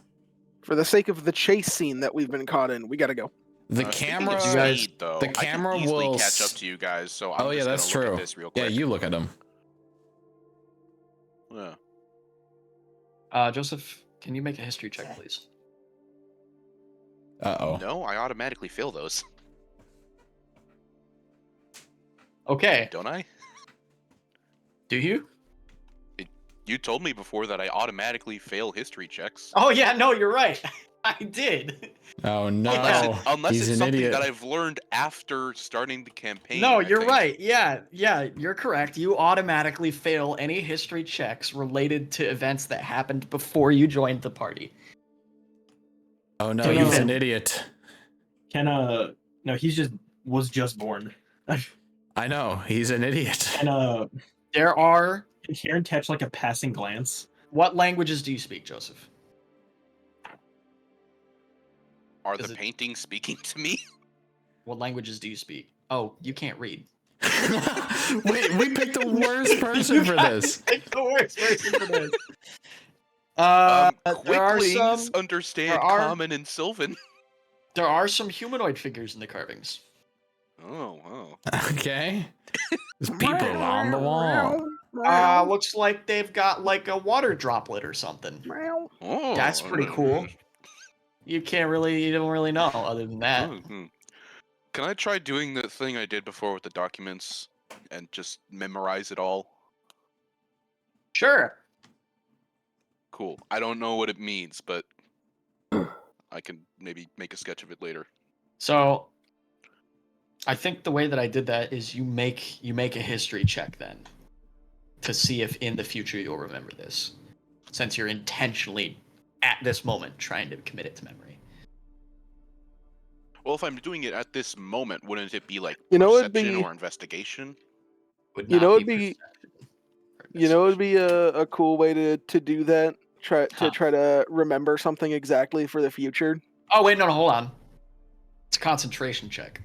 For the sake of the chase scene that we've been caught in, we gotta go. The Speaking camera. of You guys- speed, though, the I camera can easily will catch up s- to you guys. So I'm Oh yeah, just that's gonna look true. at this real Yeah, quick. you look at them. Yeah. Joseph, can you make a history check, please? Uh-oh. No, I automatically fail those, Okay. don't I? Do you? You told me before that I automatically fail history checks. Oh yeah, no, you're right. I did. Oh no. Unless He's it's an something idiot. that I've learned after starting the campaign. No, I you're think. right. Yeah, you're correct. You automatically fail any history checks related to events that happened before you joined the party. Oh no, So he's you- an idiot. Can no, he's just born. I know, he's an idiot. Can There are. can Karen catch like a passing glance? What languages do you speak, Joseph? Are Is the it- paintings speaking to me? What languages do you speak? Oh, you can't read. Wait, we picked the worst person for this. Pick the worst person for this. There are Quicklings some. understand there are- Common and Sylvan. There are some humanoid figures in the carvings. Oh. Okay. There's people on the wall. Looks like they've got like a water droplet or something. Oh. That's pretty cool. You don't really know other than that. Mhm. Can I try doing the thing I did before with the documents and just memorize it all? Sure. Cool. I don't know what it means, but I can maybe make a sketch of it later. So I think the way that I did that is you make a history check then to see if in the future you'll remember this, since you're intentionally at this moment trying to commit it to memory. Well, if I'm doing it at this moment, wouldn't it be like You know, it'd perception be- or investigation? Would You not know, it'd be- perception or You know, it'd investigation. be a cool way to do that. Try Huh. to remember something exactly for the future. Oh wait, no, hold on. It's a concentration check.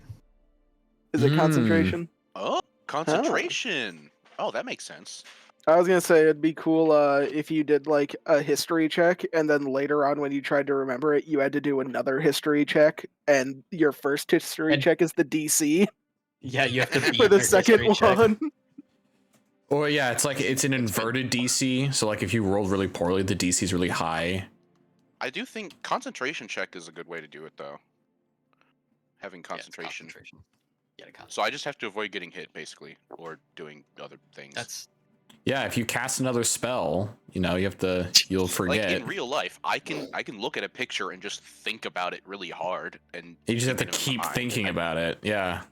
Is it Hmm. concentration? Oh, concentration. Oh, that makes sense. I was gonna say it'd be cool if you did like a history check, and then later on when you tried to remember it, you had to do another history check, and your first history And- check is the DC Yeah, you have to beat for the your second history check. one. Or yeah, it's an inverted DC. So like if you rolled really poorly, the DC is really high. I do think concentration check is a good way to do it, though. Having Yeah, it's concentration. Get a con. So I just have to avoid getting hit, basically, or doing other things. That's Yeah, if you cast another spell, you'll forget. Like in real life, I can look at a picture and just think about it really hard, and You just have to keep it in keep mind. thinking about it. Yeah.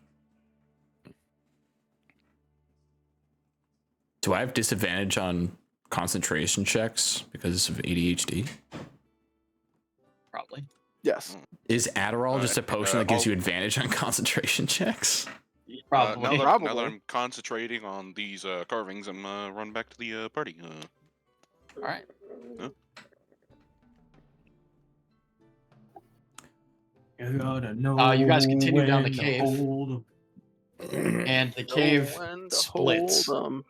Do I have disadvantage on concentration checks because of ADHD? probably. Yes. Is Adderall just a potion that gives I'll- you advantage on concentration checks? Probably. Now that Probably. I'm concentrating on these carvings, I'm run back to the party. All right. You gotta know. You guys continue down the when to cave. hold 'em. And the cave When to splits. hold 'em.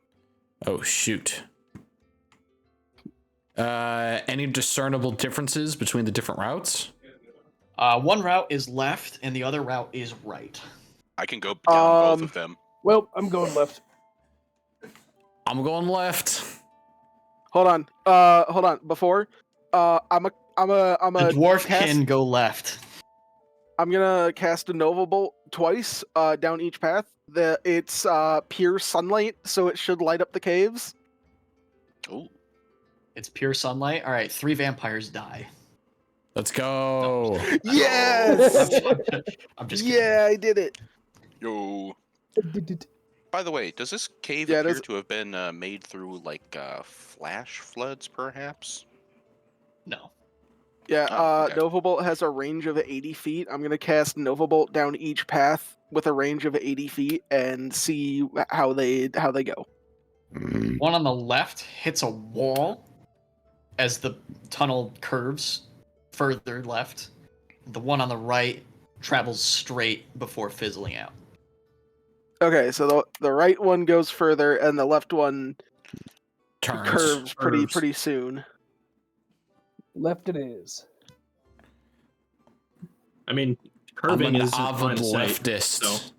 Oh, shoot. Any discernible differences between the different routes? One route is left, and the other route is right. I can go down both of them. Well, I'm going left. I'm going left. Hold on. Before, I'm The a dwarf cast- can go left. I'm gonna cast a Nova Bolt twice, down each path. It's pure sunlight, so it should light up the caves. Oh, It's pure sunlight. All right, 3 vampires die. Let's go. Yes! I'm just kidding. Yeah, I did it. yo. By the way, does this cave Yeah, appear does- to have been made through like flash floods, perhaps? No. Yeah, Oh, okay. Nova Bolt has a range of 80 feet. I'm gonna cast Nova Bolt down each path with a range of 80 feet and see how they go. One on the left hits a wall as the tunnel curves further left. The one on the right travels straight before fizzling out. Okay, so the right one goes further, and the left one Turns. curves Curves. pretty soon. Left it is. I mean, I'm curving an is avid line of sight, leftist. so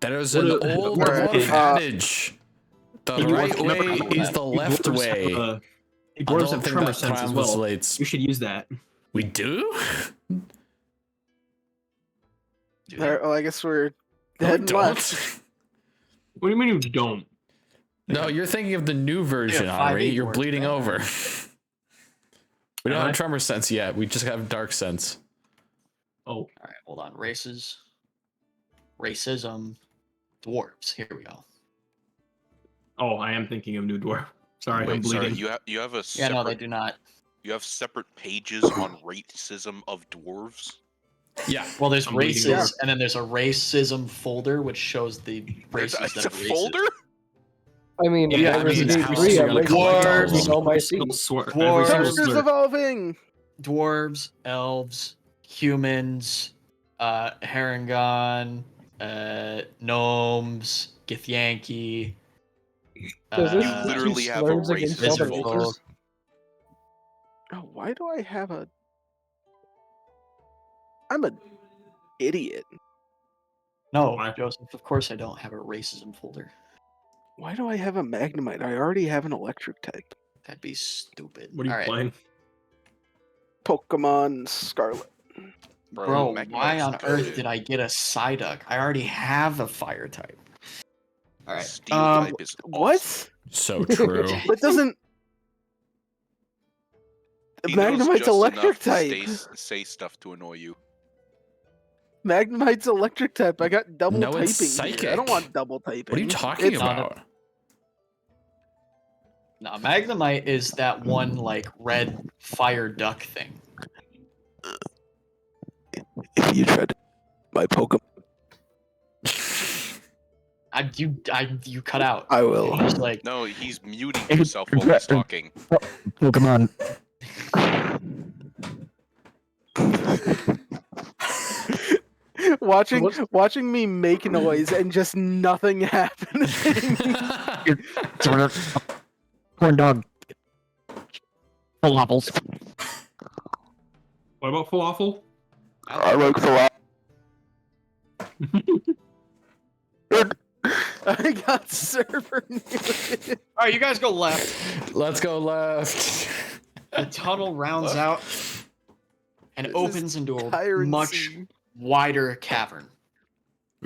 That is What an a- old Alright, dwarf adage. The Hey, right dwarves never way have is that. the Hey, left dwarves way. have, I dwarves don't have think tremor that sense as well. translates. You should use that. We do? Do All right, that. well, I guess we're No, we heading don't. left. What do you mean you don't? No, you're thinking of the new version, Yeah, Henri. 5e You're dwarves, bleeding man. over. We don't Am I? have tremor sense yet. We just have dark sense. Oh, All right, hold on. Racism. Dwarves. Here we go. oh, I am thinking of New Dwarf. Sorry, I'm Wait, bleeding. sorry. You have a Yeah, separate. no, they do not. You have separate pages on racism of dwarves. Yeah. Well, there's I'm bleeding races, over. and then there's a racism folder which shows the There's races a that are racist. folder. I mean, Yeah, if I mean, Resident how Evil 3, else are I'm you like, gonna collect all of dwarves, them? all my Every single feet. every Dwarves. single Characters slur. evolving. Dwarves, elves, humans, Harangon, gnomes, Githyanki. Does this You teach literally have a slurs against racist other folder. races? Oh, why do I have a? I'm an idiot. No, Why? Joseph, of course I don't have a racism folder. Why do I have a Magnemite? I already have an electric type. That'd be stupid. What are you All right. playing? Pokemon Scarlet. Bro, Magnemite's why on earth good. did I get a Psyduck? I already have a fire type. All right. Steel type is awesome. What? So true. That doesn't. He knows Magnemite's just electric enough to type. say stuff to annoy you. Magnemite's electric type. I got double No, typing. it's here. I psychic. don't want double typing. What are you talking It's- about? No, Magnemite is that one like red fire duck thing. If you tried to my Pokemon, You cut out. I will. You're just like No, he's muting himself while he's talking. Pokemon. watching me make noise and just nothing happening. Corn dog. Falafels. What about falafel? I like falafel. I got server muted. all right, you guys go left. Let's go left. The tunnel rounds out and This is opens into a Tyrant much Sea. wider cavern.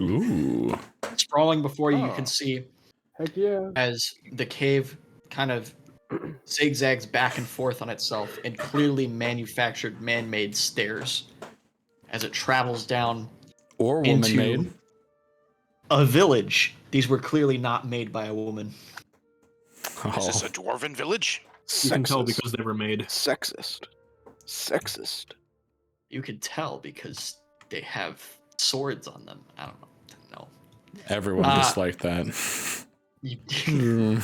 Ooh. Sprawling before you, you can Oh. see Heck yeah. as the cave kind of zigzags back and forth on itself in clearly manufactured man-made stairs as it travels down Or into woman-made. a village. These were clearly not made by a woman. Is this Oh. a dwarven village? You can tell Sexist. because they were made. Sexist. You could tell because they have swords on them. I don't know. Everyone disliked that. You, Hmm.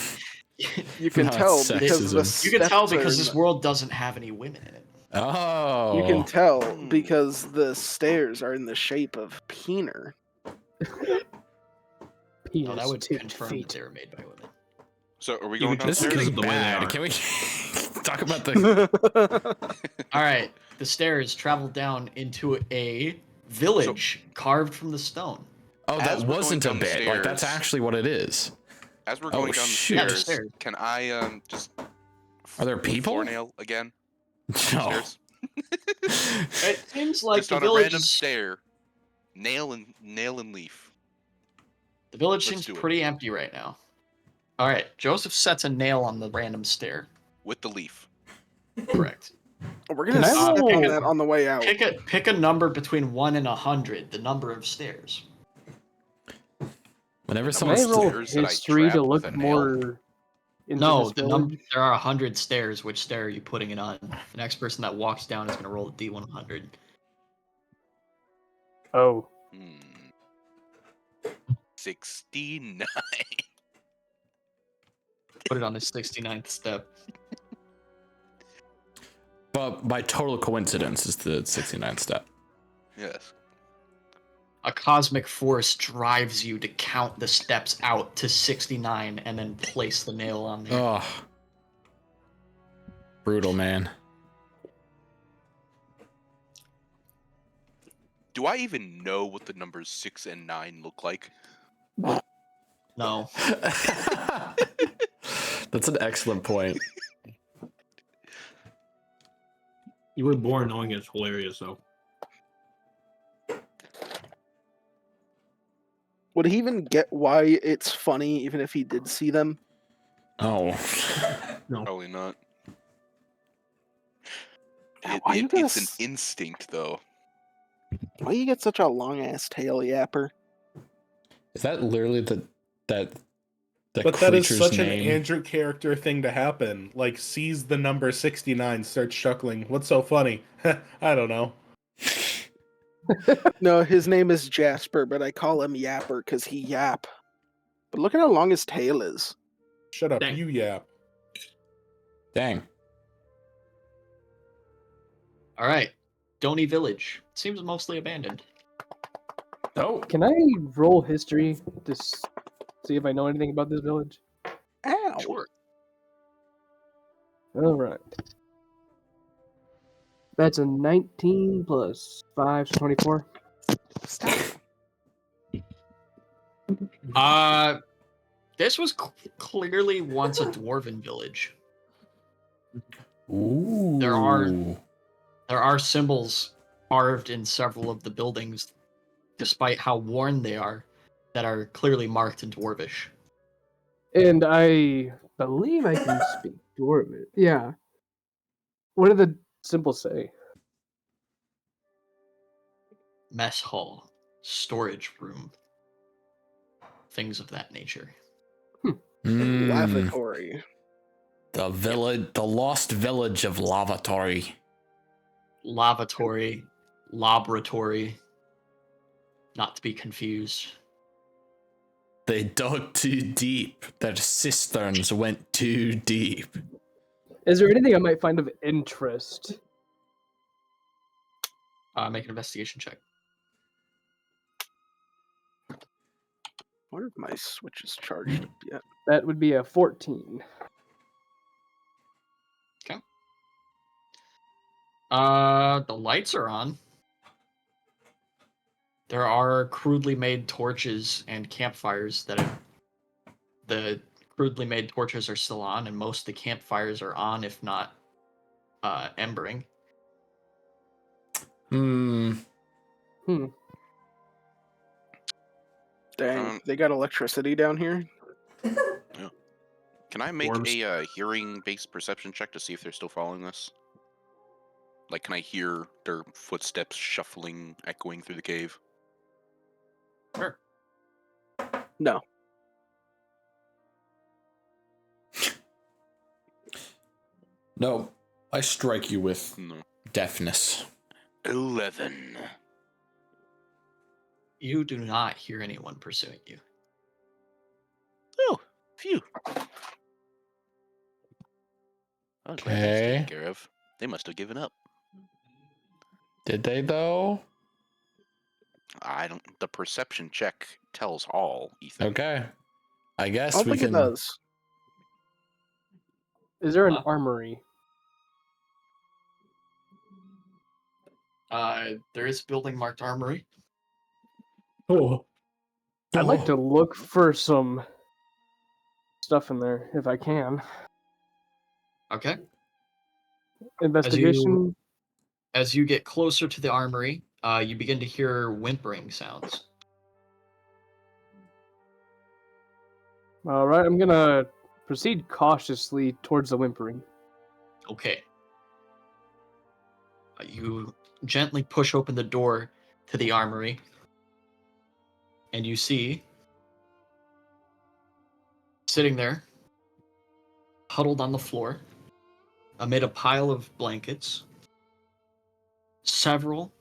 You can Not tell because the sexism. you can tell steps are because in this world doesn't have any women in it. Oh. You can tell because the stairs are in the shape of peener. Penis No, that would tipped confirm that feet. they were made by women. So are we You going can This is downstairs? getting the way they bad. are. Can we talk about the? All right, the stairs travel down into a village carved from the stone. Oh, that As we're wasn't a going down the bit. Like that's stairs- actually what it is. As we're Oh, going down the shoot. Yeah, the stairs, stairs. can I just Are there people? floor nail again? No. Stairs? It seems like Just the on a village random is, stair. Nail and leaf the village Let's seems do it. pretty empty right now. All right, Joseph sets a nail on the random stair. with the leaf. Correct. We're gonna Can I step roll- on that on the way out. Pick a number between 1 and 100. The number of stairs. Whenever Can I someone's roll stairs that I history to trapped with look a nail? more into No, this the village? there are 100 stairs. Which stair are you putting it on? The next person that walks down is going to roll a D100. Oh, 69. Put it on the 69th step. But by total coincidence is the 69th step. Yes. A cosmic force drives you to count the steps out to 69 and then place the nail on there. Oh. Brutal, man. Do I even know what the numbers 6 and 9 look like? No. That's an excellent point. You were born knowing it's hilarious, though. Would he even get why it's funny even if he did see them? Oh. No. Probably not. Why you gotta It's an s- instinct, though. Why you get such a long ass tail, Yapper? Is that literally the But that is creature's such name? an Andrew character thing to happen. Like, sees the number 69, starts chuckling. What's so funny? I don't know. No, his name is Jasper, but I call him Yapper because he yap. But look at how long his tail is. Shut up, Dang. you yap. Dang. All right. Donny Village. Seems mostly abandoned. Oh. can I roll history to see if I know anything about this village? Ow! Sure. All right. That's a 19 plus 5, so 24. This was clearly once a dwarven village. Ooh. There are symbols carved in several of the buildings, despite how worn they are, that are clearly marked in dwarvish. And I believe I can speak Dwarven. Yeah. What do the symbols say? Mess hall, storage room, things of that nature. Mm, Lavatory. the lost village of Lavatory. Lavatory, laboratory, not to be confused. They dug too deep. Their cisterns went too deep. Is there anything I might find of interest? Make an investigation check. I wonder if my Switch is charged up yet. That would be a 14. The lights are on. There are crudely made torches and campfires the crudely made torches are still on, and most of the campfires are on, if not embering. Hmm. Dang, they got electricity down here. Can I make Worms. a hearing-based perception check to see if they're still following this? Like, can I hear their footsteps shuffling, echoing through the cave? Sure. No. No, I strike you with No. deafness. 11. You do not hear anyone pursuing you. Oh, phew. Oh, glad that's Okay. taken care of. They must have given up. Did they though? I don't. The perception check tells all, Ethan. Okay. I I guess don't we think can. it does. Is there an Huh? armory? There is a building marked armory. Oh. I'd like Oh. to look for some stuff in there if I can. Okay. Investigation. As you get closer to the armory, you begin to hear whimpering sounds. All right, I'm gonna proceed cautiously towards the whimpering. Okay. You gently push open the door to the armory, and you see, sitting there, huddled on the floor, amid a pile of blankets, several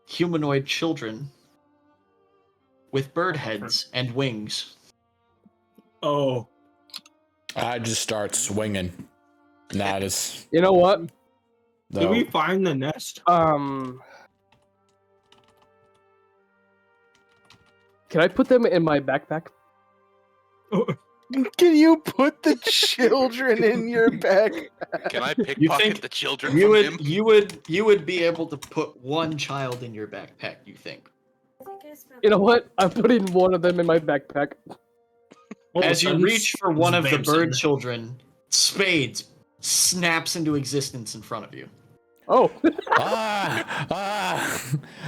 humanoid children with bird heads and wings. Oh, I just start swinging. That is. You know what? did No. we find the nest? Can I put them in my backpack? Can you put the children in your bag? Can I think pickpocket the children You from him? you would be able to put one child in your backpack, you think. You know what? I'm putting one of them in my backpack. As you reach for one of the bird Vamson. children, Spades snaps into existence in front of you. Oh. Ah! Ah!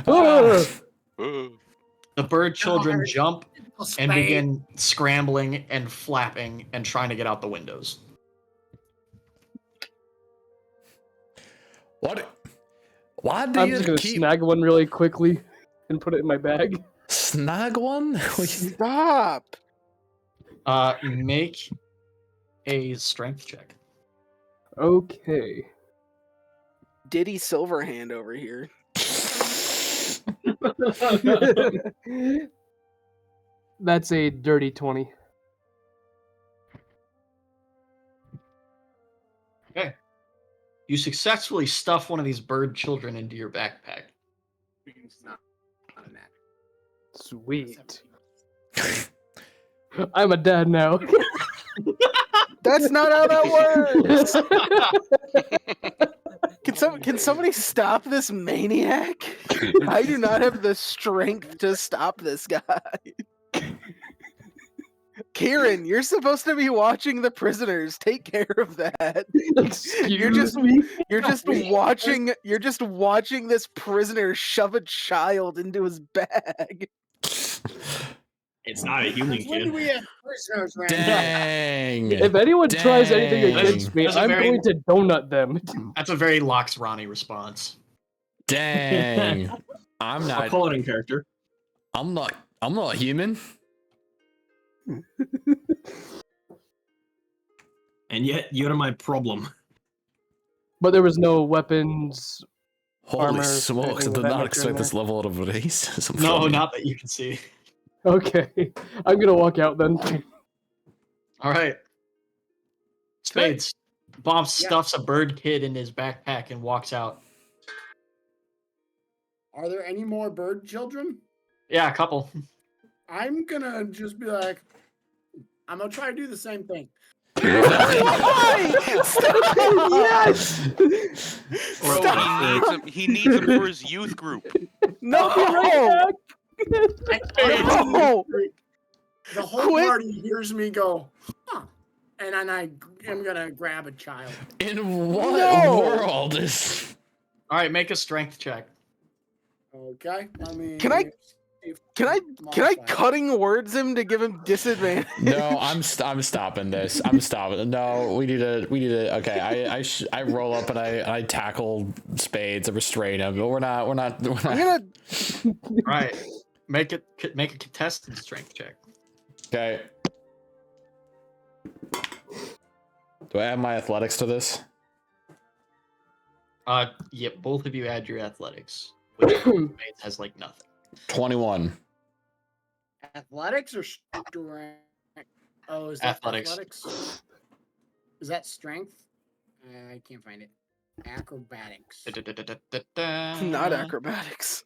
Ah! The bird children jump and Spade. begin scrambling and flapping and trying to get out the windows. What? Why do I'm you just gonna keep snag one really quickly and put it in my bag. snag one? Stop. Make a strength check. Okay. Diddy Silverhand over here. That's a dirty 20. Okay. You successfully stuff one of these bird children into your backpack. Sweet. I'm a dad now. That's not how that works. Can somebody stop this maniac? I do not have the strength to stop this guy. Kieran, you're supposed to be watching the prisoners. Take care of that. You're just watching this prisoner shove a child into his bag. It's not a human When do kid. we have prisoners around here? Dang. If anyone tries anything Dang. against me, That's a I'm very- going to donut them. That's a very Lox Ronnie response. Dang. I'm I'll not. call it in character. I'm not human. And yet, you're my problem. But there was no weapons. Holy Armor, smokes! I anything did of that not nature expect in this level of racism. No, from you. not that you can see. Okay. I'm gonna walk out then. All right. Spades. Bob Yeah. stuffs a bird kid in his backpack and walks out. Are there any more bird children? Yeah, a couple. I'm gonna just be like, I'm gonna try to do the same thing. Yes! Bro, he needs him for his youth group. No! No! The whole Quit. party hears me go, huh? And then I am gonna grab a child. In what No. world is? All right, make a strength check. Okay. I mean, Can I cutting words him to give him disadvantage? No, I'm stopping this. I'm stopping. No, we need to. Okay, I roll up and I tackle Spades and restrain him. But we're not. I'm gonna. All right, make a contested strength check. Okay. Do I add my athletics to this? Yeah, both of you add your athletics, which Spades has like nothing. 21. Athletics or strength? Oh, is that athletics? Is that strength? I can't find it. Acrobatics. Not acrobatics.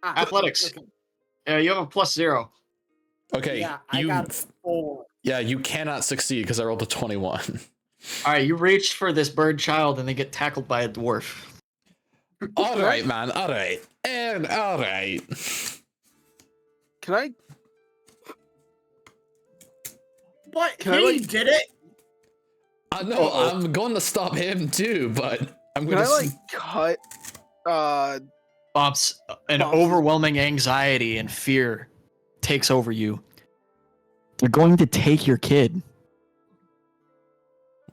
Athletics. Okay. Yeah, you have a +0. Okay. Yeah, I got 4. Yeah, you cannot succeed because I rolled a 21. All right, you reach for this bird child and they get tackled by a dwarf. All right, man. All right. And all right. Can I? But Can I, he like- did it. I know I'm going to stop him too, but I'm Can going I to like cut? Bumps, an overwhelming anxiety and fear takes over you. They're going to take your kid.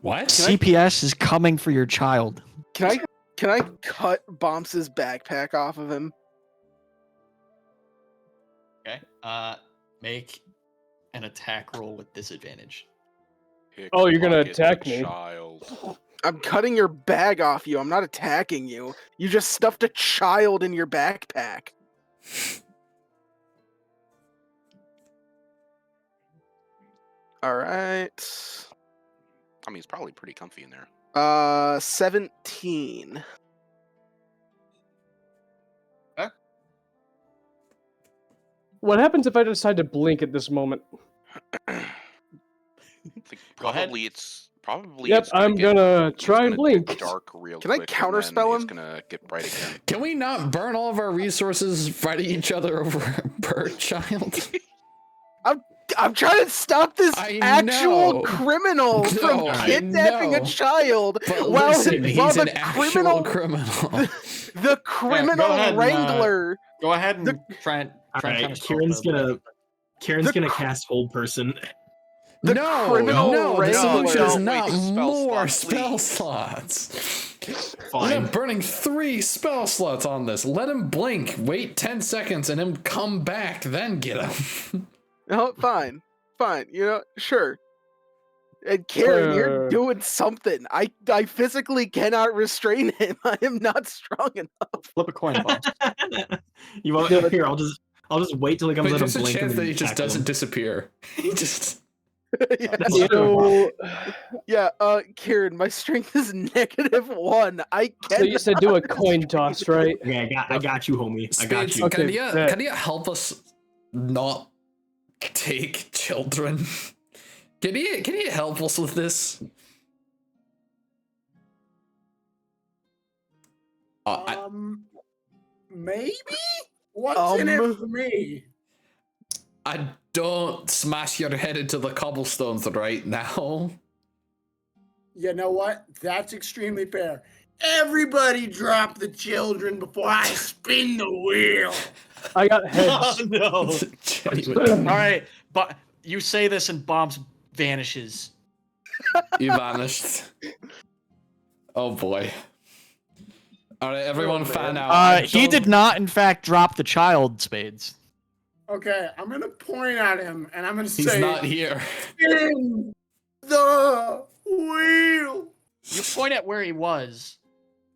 What? CPS is coming for your child. Can I cut Bomps's backpack off of him? Okay. Make an attack roll with disadvantage. Oh, you're gonna Pickpocket attack the me. Child. I'm cutting your bag off you. I'm not attacking you. You just stuffed a child in your backpack. All right. I mean, it's probably pretty comfy in there. 17. What happens if I decide to blink at this moment? I think Go ahead. probably. Yep, it's gonna I'm get- gonna it's try and gonna get blink. Dark real Can I quick, and counterspell then It's him? gonna get bright again. Can we not burn all of our resources fighting each other over a bird child? I'm trying to stop this I actual know. criminal No, from I kidnapping know. a child But while, listen, while he's the an actual criminal. the criminal ahead and, wrangler. Go ahead and try and All right, kind of Kieran's gonna cast Hold Person. The no, criminal no, the wrangler. solution is Don't not waste a spell more slot, spell please. slots. Fine. I'm burning 3 spell slots on this. Let him blink, wait 10 seconds, and him come back, then get him. No, fine. You know, sure. And Karen, you're Uh. doing something. I physically cannot restrain him. I am not strong enough. flip a coin, Bumps. You want here? I'll just wait till he comes But out there's of a blink. chance and that he just tackle doesn't him. disappear. He just... Yeah. That's true. So, Kieran, my strength is -1. I so you cannot. said do a coin toss, right? Okay, I got you, homie. I got Spades, you. Okay, can you help us not take children? Can you help us with this? Maybe. What's in it for me? I don't smash your head into the cobblestones right now. You know what? That's extremely fair. Everybody drop the children before I spin the wheel. I got Oh heads. no! Genuine. All right, but you say this and Bombs vanishes. You vanished. Oh boy. All right, everyone, fan out. I He don't- did not, in fact, drop the child, Spades. Okay, I'm gonna point at him and I'm gonna He's say, not here. "Spin the wheel." You point at where he was.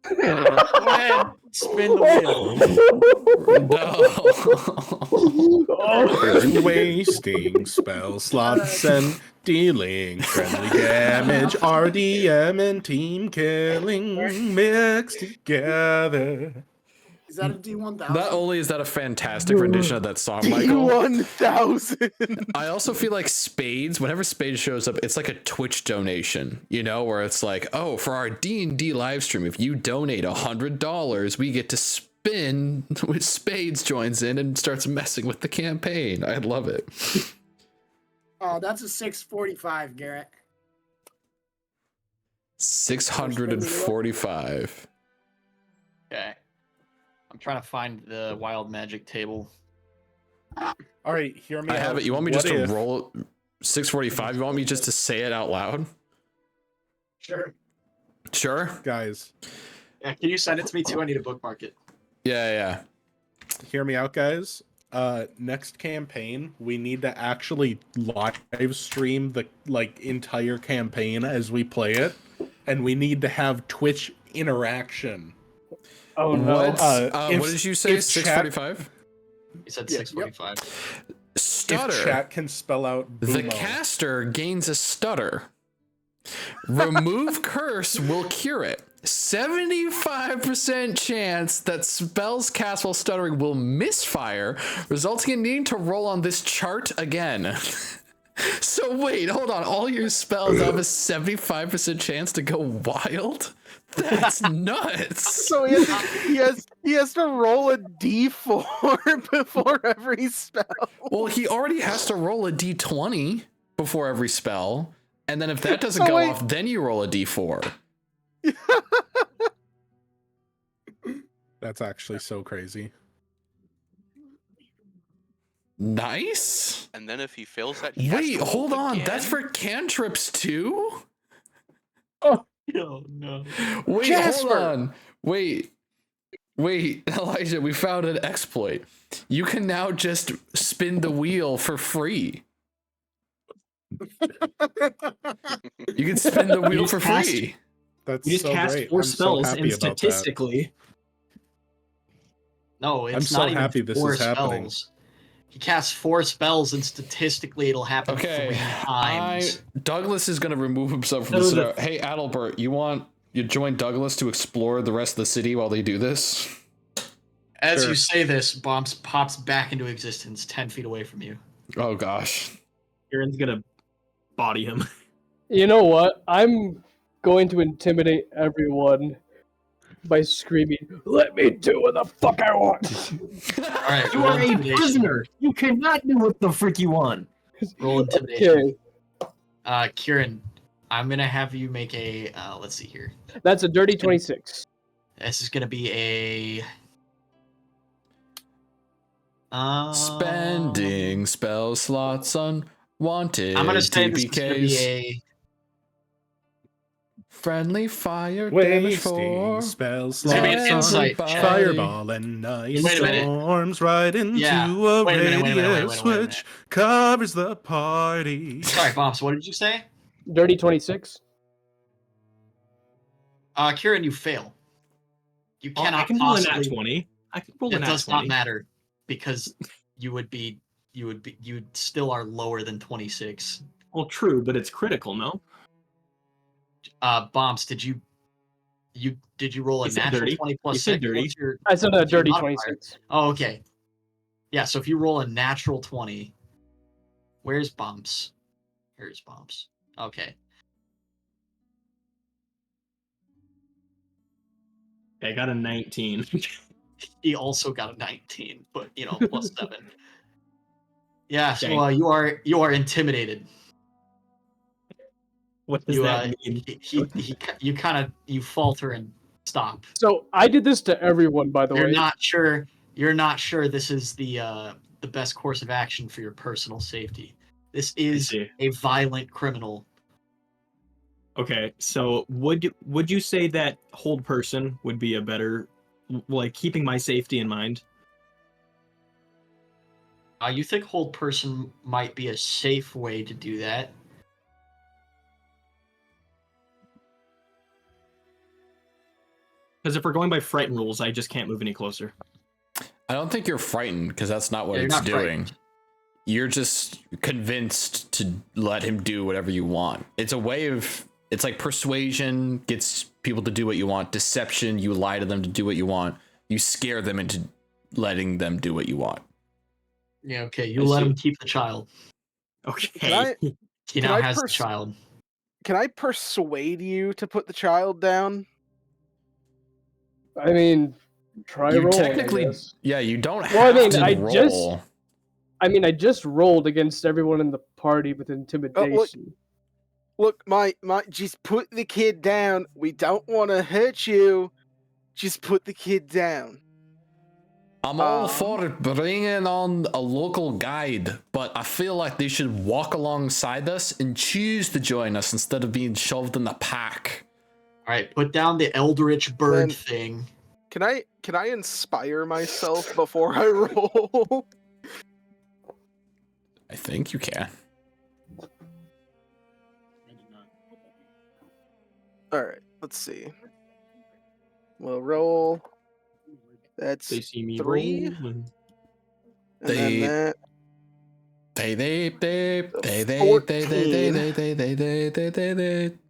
Go ahead, spin the wheel. No. Wasting spell slots and dealing friendly damage, RDM and team killing mixed together. Is that a D1000? Not only is that a fantastic rendition of that song, Michael, D1000. I also feel like Spades, whenever Spades shows up, it's like a Twitch donation, you know, where it's like, oh, for our D&D live stream, if you donate $100, we get to spin with Spades joins in and starts messing with the campaign. I love it. Oh, that's a 645, Garrett. 645. Okay. I'm trying to find the wild magic table. All right, hear me I out. have it. You want me What just to if- roll 645? You want me just to say it out loud? Sure. Sure. guys? Yeah, can you send it to me too? I need to bookmark it. Yeah. Hear me out, guys. Next campaign, we need to actually live stream the entire campaign as we play it, and we need to have Twitch interaction. Oh no. What did you say? 645? You said Yeah, 645. Stutter. If chat can spell out The Boomo. caster gains a stutter. Remove curse will cure it. 75% chance that spells cast while stuttering will misfire, resulting in needing to roll on this chart again. So wait, hold on. All your spells have a 75% chance to go wild? That's nuts. So he has to roll a d4 before every spell. Well, he already has to roll a d20 before every spell. And then if that doesn't Oh, go wait. off, then you roll a d4. That's actually so crazy. Nice. And then if he fails that, he has Wait, to roll hold on. again? That's for cantrips too? Oh no. Wait, Jasper! hold on. Wait, Elijah, we found an exploit. You can now just spin the wheel for free. You can spin the wheel for free. That's You just so cast great. 4 I'm so spells, happy and about that. statistically, No, it's I'm so not even happy this 4 is happening. spells. He casts 4 spells, and statistically, it'll happen Okay, 3 times. Douglas is going to remove himself from No, the the- scenario. Hey, Adalbert, you join Douglas to explore the rest of the city while they do this? As Sure. you say this, Bombs pops back into existence 10 feet away from you. Oh gosh. Aaron's gonna body him. You know what? I'm going to intimidate everyone by screaming, "Let me do what the fuck I want!" All right, You roll are a intimidation. prisoner. You cannot do what the frick you want. Roll intimidation. Okay, Kieran, I'm gonna have you make a. Let's see here. that's a dirty 26. This is gonna be a. Spending spell slots on wanted I'm gonna say this is gonna be TPKs. a. Friendly fire damage for Wasting spells, It's gonna be an slots on insight check. fireball and ice Wait a minute. storms right into Yeah. a Wait a minute, wait a minute, radius wait a minute. which covers the party. Sorry, Bombs. What did you say? Dirty 26. Kieran, you fail. You I cannot can roll in possibly. that 20. I can roll in It that does 20. not matter because you still are lower than 26. Well, true, but it's critical, no? Bombs, did you roll a You said natural dirty. 20 plus You said 6? dirty. What's your, I said a what's your dirty modifier? 26. Oh, okay. Yeah, so if you roll a natural 20, where's Bombs? Here's Bombs. Okay. I got a 19. He also got a 19, but plus 7. Yeah, so Okay. you are intimidated. What does You that mean? you falter and stop. So I did this to everyone, by the You're way. not sure this is the best course of action for your personal safety. This is see. a violent criminal. Okay, so would you say that hold person would be a better, like, keeping my safety in mind? You think hold person might be a safe way to do that? Because if we're going by frightened rules, I just can't move any closer. I don't think you're frightened because that's not what You're it's not doing. frightened. You're just convinced to let him do whatever you want. It's a way of, it's like persuasion gets people to do what you want. Deception, you lie to them to do what you want. You scare them into letting them do what you want. Yeah, okay. You I let see. him keep the child. Okay. He Can now I has the child. Can I persuade you to put the child down? I mean, try You rolling. technically, I guess. yeah, you don't Well, I have mean, to I roll. I just rolled against everyone in the party with intimidation. Look, just put the kid down. We don't want to hurt you. Just put the kid down. I'm all for bringing on a local guide, but I feel like they should walk alongside us and choose to join us instead of being shoved in the pack. All right, put down the eldritch bird thing. Can I inspire myself before I roll? I think you can. All right, let's see. We'll roll. That's They see me 3. roll, and- And then that.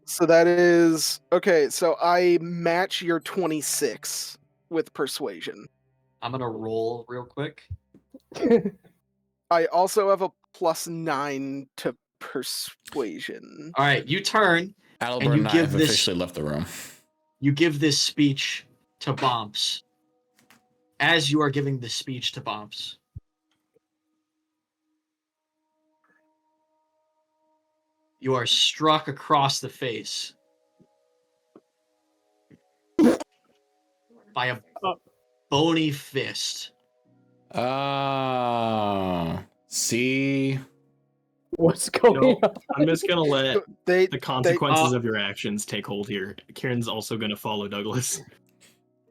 So that is okay. So I match your 26 with persuasion. I'm gonna roll real quick. I also have a +9 to persuasion. All right, you turn. Adalbert and I have officially left the room. You give this speech to Bomps. As you are giving this speech to Bomps, you are struck across the face by a bony fist. See? What's going on? I'm just gonna let the consequences of your actions take hold here. Kieran's also gonna follow Douglas.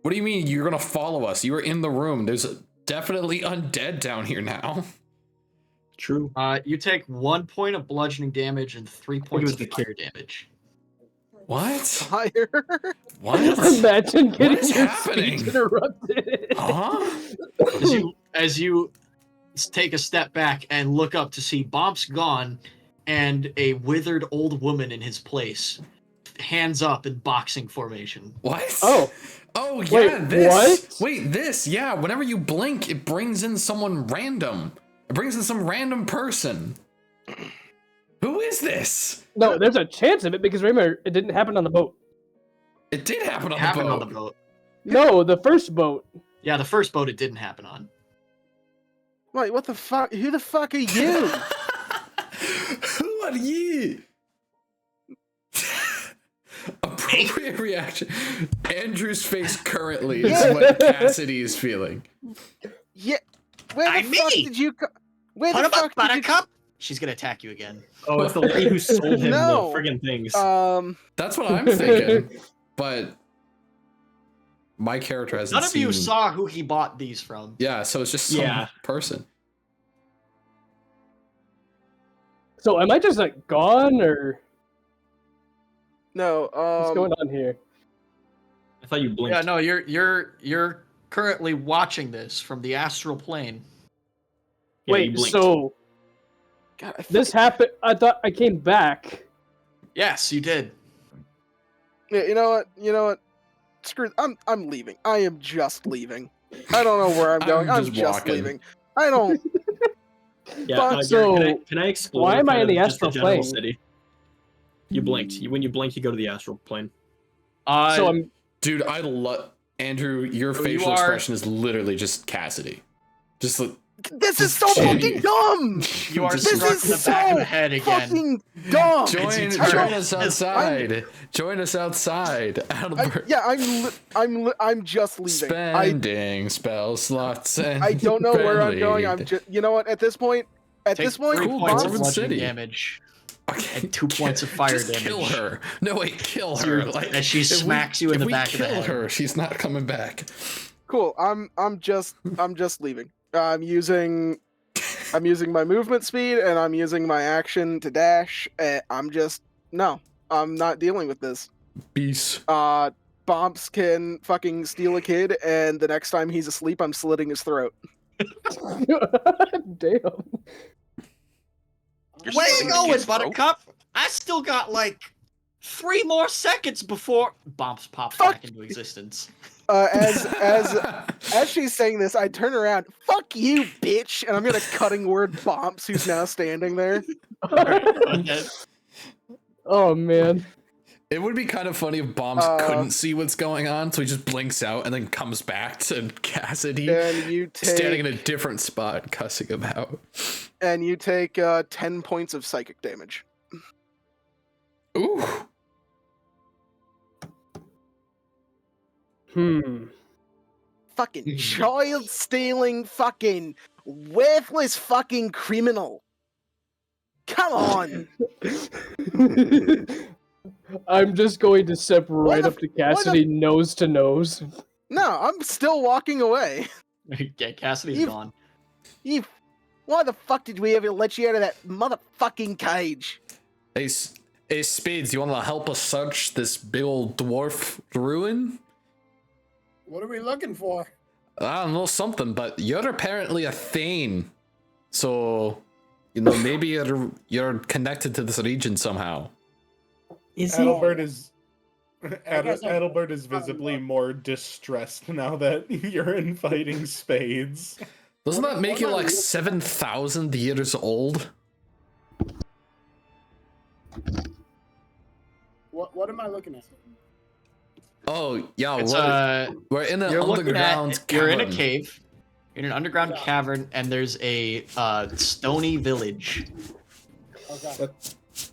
What do you mean you're gonna follow us? You were in the room. There's definitely undead down here now. True. You take 1 point of bludgeoning damage and 3 points of fire damage. What? Fire? What? Imagine getting What is your happening? speech interrupted. Huh? As you take a step back and look up to see Bomps gone and a withered old woman in his place, hands up in boxing formation. What? Oh yeah, Wait, this. what? Wait, this. Yeah, whenever you blink, it brings in someone random. It brings in some random person. Who is this? No, there's a chance of it because remember, it didn't happen on the boat. It did happen on Happened the boat. on the boat. No, the first boat. Yeah, the first boat it didn't happen on. Wait, what the fuck? Who the fuck are you? Who are you? Appropriate reaction. Andrew's face currently is what Cassidy is feeling. Yeah. Where the fuck did you come? Where Put the him up, fuck did you Buttercup! She's gonna attack you again. Oh, it's the lady who sold him No. the friggin' things. That's what I'm thinking. But my character hasn't None of you seen- saw who he bought these from. Yeah, so it's just some person. So am I just like gone or No, what's going on here? I thought you blinked. Yeah, no, you're currently watching this from the astral plane. Yeah, you Wait, blinked. so God, this happened. I thought I came back. Yes, you did. Yeah, you know what? Screw. I'm leaving. I am just leaving. I don't know where I'm going. I'm just just walking. leaving. I don't. Yeah, Fuck, so can I explore? why am I kind in the of just astral general plane? city? You blinked. When you blink, you go to the astral plane. So I'm Dude, I love Andrew. Your So facial you are- expression is literally just Cassidy. Just like, This is so fucking dumb. You are This struck is in the back of so the head again. Fucking dumb. join turn. us outside. Join us outside. Albert. I'm just leaving. Spending spell slots. And I don't know where I'm going. I'm lead. just. You know what? At this point, Take 3 cool, points Dwarven of bludgeoning City. damage Okay, and 2 points of fire just damage. kill her. No, wait, kill So her. you're- Like, as she if smacks you in if the we back of the kill head. her, she's not coming back. cool. I'm just leaving. I'm using my movement speed and I'm using my action to dash. I'm not dealing with this. Peace. Bomps can fucking steal a kid, and the next time he's asleep, I'm slitting his throat. damn. You're Where you slitting going, his throat? Buttercup? I still got like 3 more seconds before Bomps pops Fuck. back into existence. As she's saying this, I turn around. Fuck you, bitch! And I'm gonna cutting word Bomps, who's now standing there. Oh man. It would be kind of funny if Bombs couldn't see what's going on, so he just blinks out and then comes back to Cassidy And you standing in a take different spot, cussing him out. 10 points of psychic damage. Ooh. Fucking child stealing, fucking worthless fucking criminal. Come on. I'm just going to step right the up to f- why the- Cassidy, nose to nose. No, I'm still walking away. Yeah, Cassidy's You- gone. Why the fuck did we ever let you out of that motherfucking cage? Hey, Spades, you want to help us search this big old dwarf ruin? What are we looking for? I don't know, something, but you're apparently a Thane. So, you know, maybe you're connected to this region somehow. Is he? Adelbert is guess I'm- Adelbert is visibly more distressed now that you're inviting Spades. Doesn't that make you what am I like looking- 7,000 years old? What am I looking at? Oh, yeah, It's we're in an you're looking underground at cavern. you're in a cave. You're in an underground Yeah. cavern, and there's a stony village. Okay.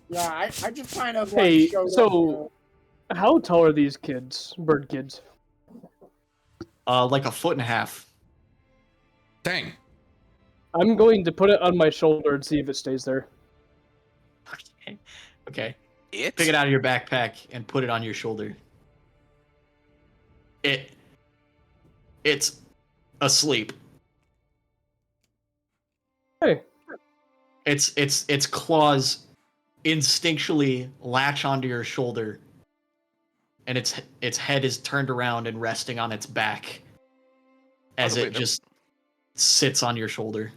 Yeah, I just kind of Hey, like showed so- up, How tall are these kids? Bird kids. Like 1.5 feet. Dang. I'm going to put it on my shoulder and see if it stays there. Okay. Okay. It? Pick it out of your backpack and put it on your shoulder. It's asleep. Hey. Its claws instinctually latch onto your shoulder, and its head is turned around and resting on its back as By the it way, just sits on your shoulder.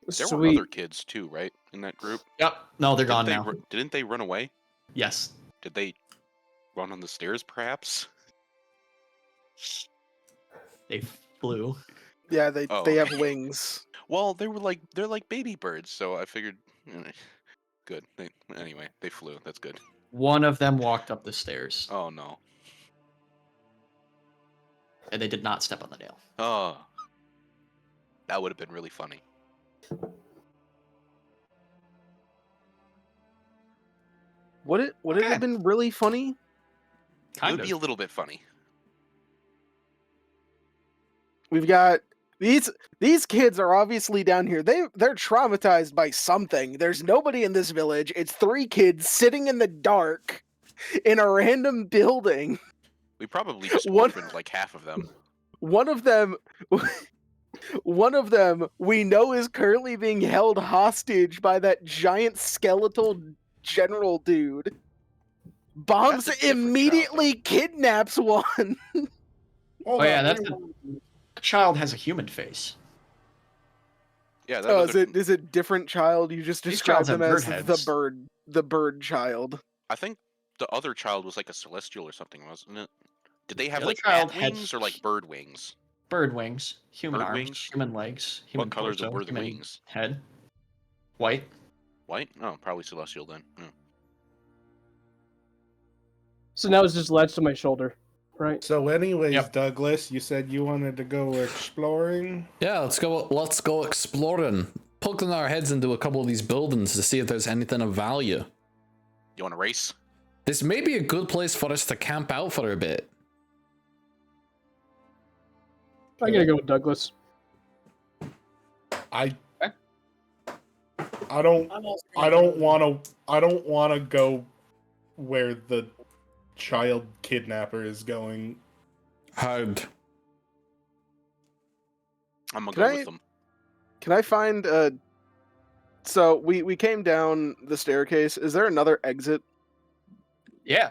There were Sweet. other kids too, right? In that group? Yep. No, they're gone Didn't now. Didn't they run away? Yes. Did they run on the stairs, perhaps? They flew. Yeah, they Oh, have okay. wings. Well, they're like baby birds, so I figured. Good. Anyway, they flew. That's good. One of them walked up the stairs, Oh no. and they did not step on the nail. Oh. That would have been really funny. Would it Okay. have been really funny? It Kind would of. be a little bit funny. We've got these kids are obviously down here. They're traumatized by something. There's nobody in this village. It's 3 kids sitting in the dark in a random building. We probably just What- orphaned like half of them. One of them we know is currently being held hostage by that giant skeletal general dude. Bombs That's a different immediately kidnaps one. hold Oh yeah, on, that's wait, the child has a human face. Yeah, that Oh, other- is it different child? You just These described childs have them as bird the heads. bird child. I think the other child was like a celestial or something, wasn't it? Did they have other like child bat had wings or like bird wings? Bird wings, human Bird arms, wings? human legs, human What colors torso, were the human wings? head. White. White? Oh, probably celestial then. Hmm. So now it's just latched to my shoulder, right? So, anyways, Yep. Douglas, you said you wanted to go exploring. Yeah, let's go exploring. Poking our heads into a couple of these buildings to see if there's anything of value. You want to race? This may be a good place for us to camp out for a bit. I'm gonna go with Douglas. I Okay. I don't I'm also I don't want to go where the child kidnapper is going. Hard. I'm gonna Can go I- with them. Can I find so we came down the staircase. Is there another exit? Yeah.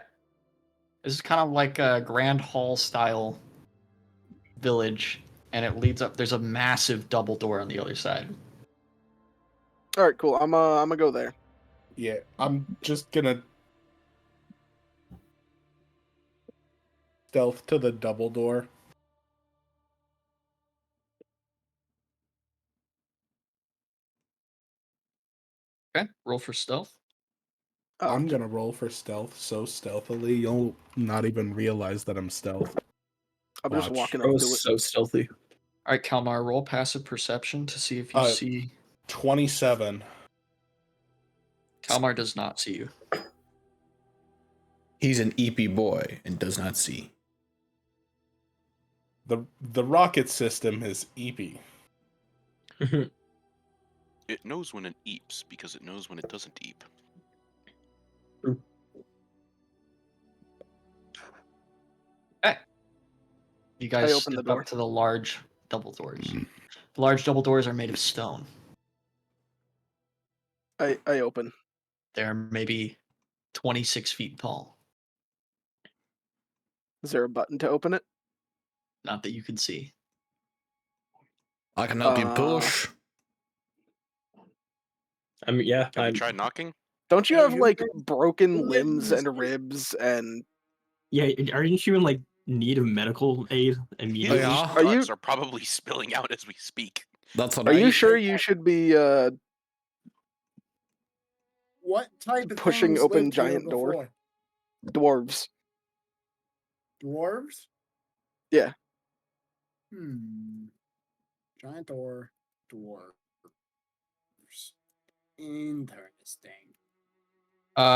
This is kind of like a grand hall style village, and it leads up. There's a massive double door on the other side. All right, cool. I'm gonna go there. Yeah, I'm just gonna stealth to the double door. Okay, roll for stealth. Oh, I'm gonna roll for stealth so stealthily you'll not even realize that I'm stealth. I'm just watch. walking I up to was it. so stealthy. All right, Kalmar, roll passive perception to see if you see. 27. Kalmar does not see you. He's an EP boy and does not see. The rocket system is EP. It knows when it eeps because it knows when it doesn't eep. You I guys opened the step door. up to the large double doors. The large double doors are made of stone. I open. They're maybe 26 feet tall. Is there a button to open it? Not that you can see. I can help you push. I mean, yeah. Have you tried knocking? Don't you Hey, have who like made- broken who made limbs this and thing? ribs and Yeah, aren't you in like need of medical aid immediately? Yeah. Are you- Guts are probably spilling out as we speak. That's what are I you eat. sure you should be What type of pushing things open lived here giant door? before? dwarves? Dwarves? Yeah. Giant door, dwarves. Interesting.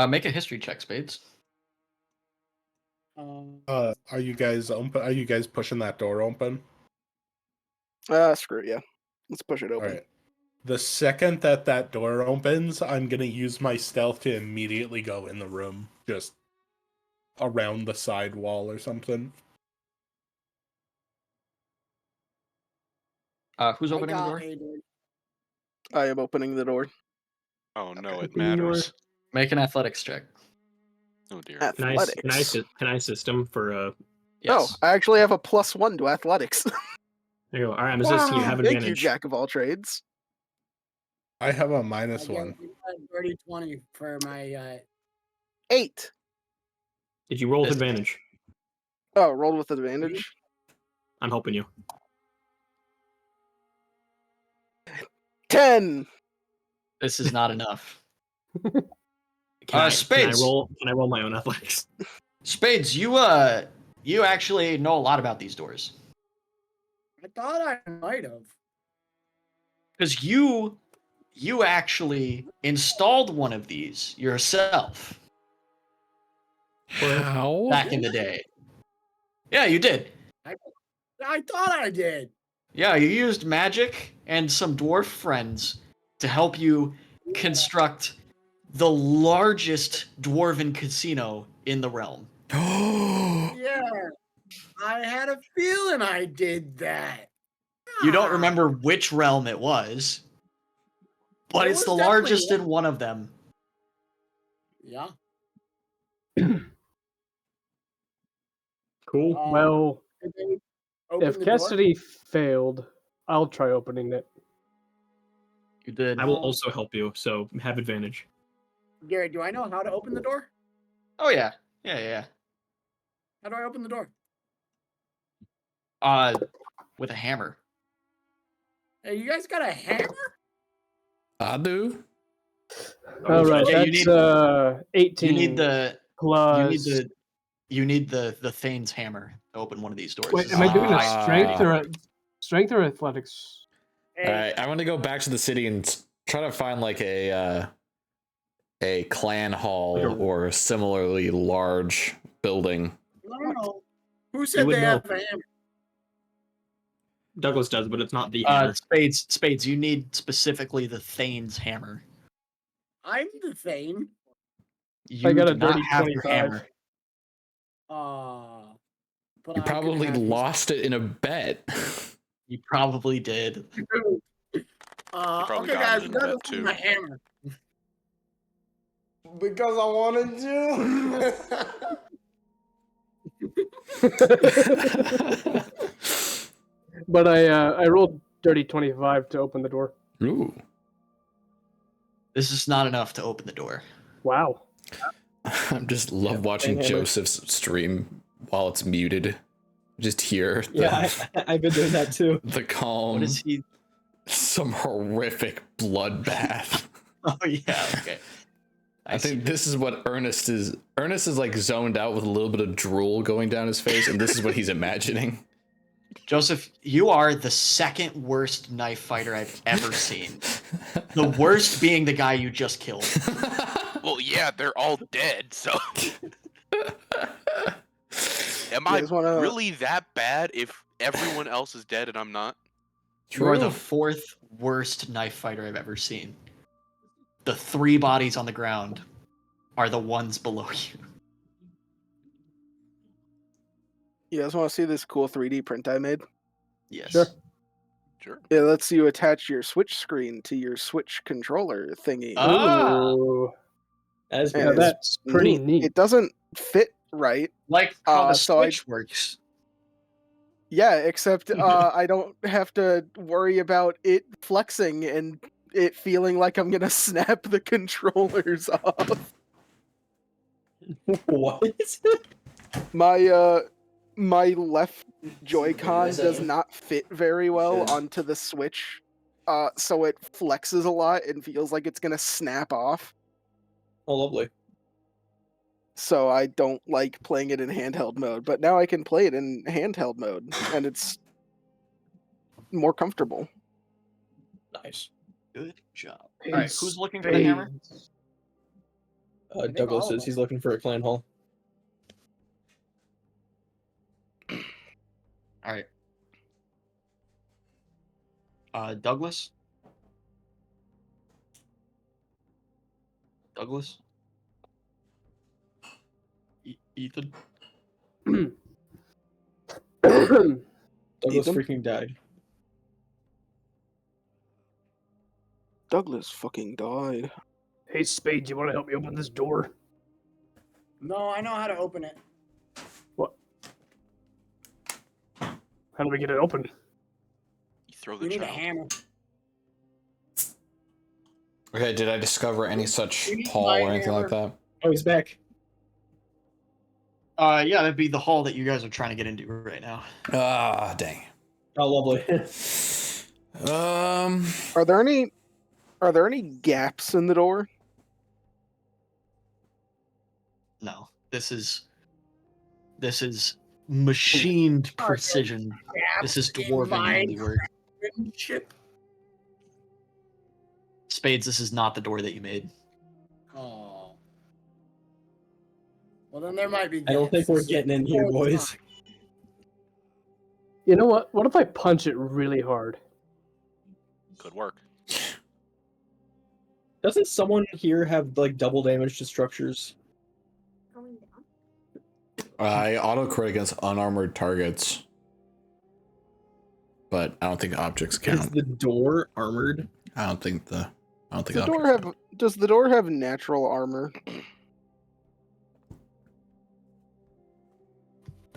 Make a history check, Spades. Are you guys open? Are you guys pushing that door open? Screw it, yeah. Let's push it All open. right. The second that door opens, I'm gonna use my stealth to immediately go in the room, just around the side wall or something. Who's I opening the got door? a door. I am opening the door. Oh no, Okay. it matters. Make an athletics check. Oh dear. Athletics. Can I system for Yes. Oh, I actually have a +1 to athletics. There you go. All right, I'm assisting you. Wow, Have Thank you, advantage. Jack of all trades. I have a I -1. get a dirty 20 for my 8. Did you roll with This- advantage? Oh, rolled with advantage. I'm helping you. 10. This is not enough. Can I Spades. roll? Can I roll my own athletics? Spades, you actually know a lot about these doors. I thought I might have. Because you actually installed one of these yourself How? back in the day. Yeah, you did. I thought I did. Yeah, you used magic and some dwarf friends to help you construct the largest dwarven casino in the realm. Yeah. I had a feeling I did that. You don't Ah, remember which realm it was, but It it's was the definitely largest one. in one of them. Yeah. Cool. Well, Did they open if the door? Cassidy failed, I'll try opening it. You did. I will also help you, so have advantage. Gary, do I know how to open the door? Oh yeah. Yeah. How do I open the door? With a hammer. Hey, you guys got a hammer? I do. All right, Yeah, you that's need- 18 You need the plus. you need the Thane's hammer to open one of these doors. Wait, This am I is doing a high strength or athletics? Hey, All right, I want to go back to the city and try to find like a clan hall or a similarly large building. no. Who said would they know. have a hammer? Douglas does, but it's not the hammer. Spades, you need specifically the Thane's hammer. I'm the Thane. You I got do a not dirty have your 25. hammer. But You I could probably have his- lost it in a bet. You probably did. probably Okay, got guys, it in you gotta bed, open too. my hammer. Because I wanted to. But I rolled dirty 25 to open the door. Ooh. This is not enough to open the door. Wow. I just love watching hammer. Joseph's stream while it's muted. Just hear I've been doing that too. the calm, What is he? some horrific bloodbath. Oh yeah. Okay. I think this is what Ernest is. Ernest is like zoned out with a little bit of drool going down his face, and this is what he's imagining. Joseph, you are the second worst knife fighter I've ever seen. The worst being the guy you just killed. Well, yeah, they're all dead, so Am You I guys wanna- really that bad if everyone else is dead and I'm not? You are the fourth worst knife fighter I've ever seen. The 3 bodies on the ground are the ones below you. You guys want to see this cool 3D print I made? Yes. Sure. Sure. It lets you attach your Switch screen to your Switch controller thingy. Ah! Ooh. As And Now it's that's pretty neat. It doesn't fit right. Like how the so Switch works. Yeah, except I don't have to worry about it flexing and it feeling like I'm gonna snap the controllers off. what? My left Joy-Con does not fit very well onto the Switch, so it flexes a lot and feels like it's gonna snap off. Oh, lovely. So I don't like playing it in handheld mode, but now I can play it in handheld mode, and it's more comfortable. Nice. Good job. All right, who's looking for the hammer? Douglas is. He's looking for a clan hall. All right. Douglas? Douglas? Ethan? Douglas Ethan? freaking died. Douglas fucking died. Hey, Spade, do you want to help me open this door? No, I know how to open it. What? How do we get it open? You throw We the need a child. hammer. Okay, did I discover any such We need hall my or anything like that? Oh, he's back. Yeah, that'd be the hall that you guys are trying to get into right now. Ah, dang. Oh, lovely. Are there any gaps in the door? Oh, Oh, No. This is machined precision. This is dwarven handiwork. Ship. Spades, this is not the door that you made. Oh. Well, then there might be. I don't think gaps. we're getting in here, Oh, boys. fine. You know what? What if I punch it really hard? Could work. Doesn't someone here have like double damage to structures? I auto-crit against unarmored targets. But I don't think objects Is count. the door armored? I don't think Does objects the door count. does the door have natural armor?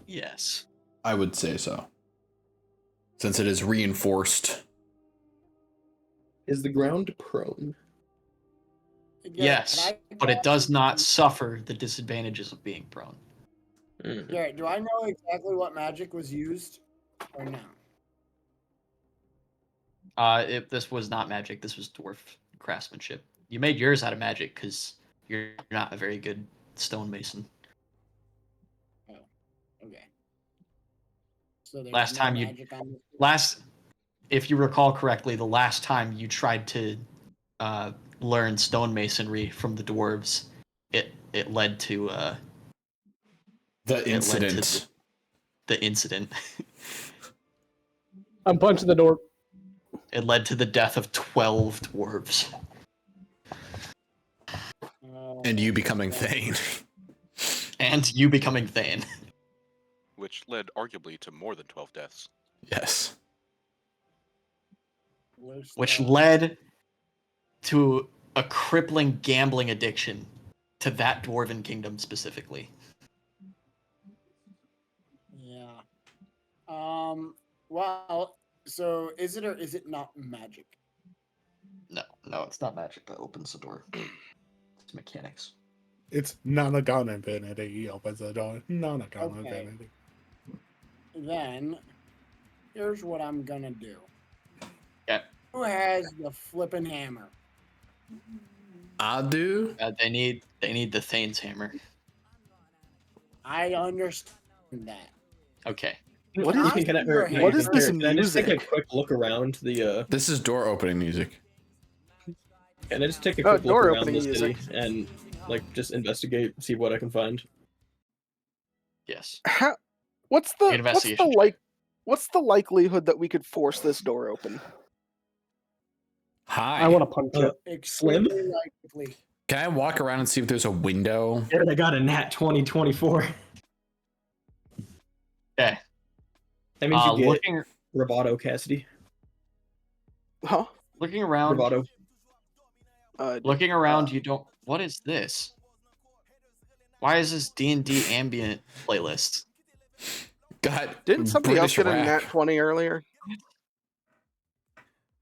Yes. I would say so. Since it is reinforced. Is the ground prone? Yeah, Yes, can I but it does not suffer the disadvantages of being prone. Yeah, do I know exactly what magic was used or no? This was not magic. This was dwarf craftsmanship. You made yours out of magic because you're not a very good stonemason. Okay. So there's Last no time you- magic on this? If you recall correctly, the last time you tried to learn stonemasonry from the dwarves, it led to The incident. the incident. I'm punching the door. It led to the death of 12 dwarves. And you becoming Thane. And you becoming Thane. Which led arguably to more than 12 deaths. Yes. Which led to a crippling gambling addiction to that dwarven kingdom specifically. Yeah. Well, so is it or is it not magic? No, it's not magic that opens the door. It's mechanics. It's non-gun infinity opens the door. Non-gun Okay. infinity. Then, here's what I'm gonna do. Yeah. Who has the flippin' hammer? I do. They need the Thane's hammer. I understand that. Okay. What Can is- I Can I- see your or- what hammer? is this Can I just take a music? quick look around the This is door opening music. Can I just take a Oh, quick look door around opening the city music. and like just investigate, see what I can find? Yes. What's Make an the investigation check. what's the likelihood that we could force this door open? Hi. I want to punch it. Slim? Extremely likely. Can I walk around and see if there's a window? Yeah, I got a nat 2024. Okay. That means you get looking bravado, Cassidy. Huh? looking around. Bravado. Looking around, you don't. What is this? Why is this D&D ambient playlist? Didn't somebody else get a nat 20 earlier?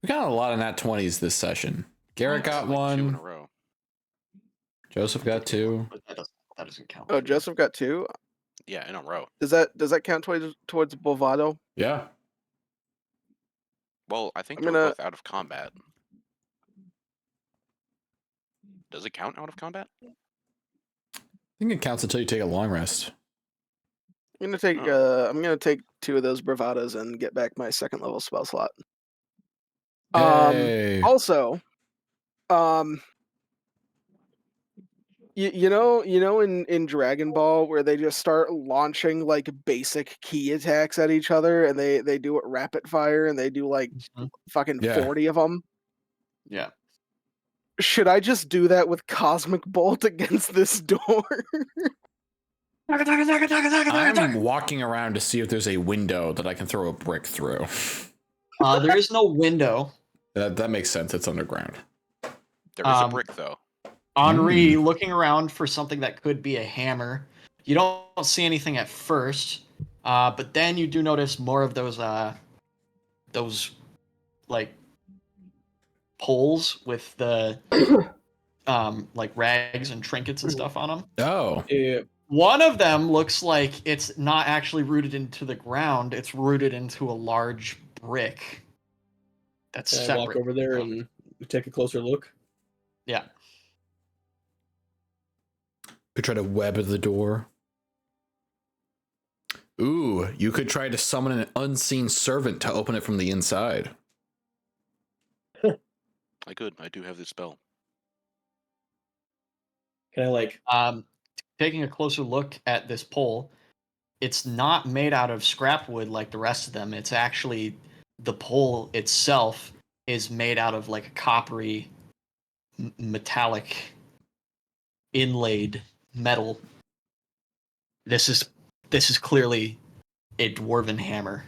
We got a lot of nat 20s this session. Garrett got Like 2 in a one. row. Joseph got 2. But that doesn't count. Oh, Joseph got 2. Yeah, in a row. Does that count towards bravado? Yeah. Well, I think I'm they're gonna- both out of combat. Does it count out of combat? I think it counts until you take a long rest. I'm gonna take 2 of those bravados and get back my second level spell slot. Yay. Also, you know in Dragon Ball where they just start launching like basic key attacks at each other and they do it rapid fire and they do like fucking 40 of them. Yeah. Should I just do that with Cosmic Bolt against this door? I'm walking around to see if there's a window that I can throw a brick through. There is no window. That makes sense. It's underground. There is a brick, though. Henri, looking around for something that could be a hammer. You don't see anything at first, but then you do notice more of those like poles with the like rags and trinkets and stuff on them. Oh. Yeah. One of them looks like it's not actually rooted into the ground. It's rooted into a large brick. That's Can I separate. walk over there and take a closer look? Yeah. Could try to web the door. Ooh, you could try to summon an unseen servant to open it from the inside. I could. I do have this spell. Can I like taking a closer look at this pole, it's not made out of scrap wood like the rest of them. It's actually the pole itself is made out of like a coppery metallic inlaid metal. This is clearly a dwarven hammer.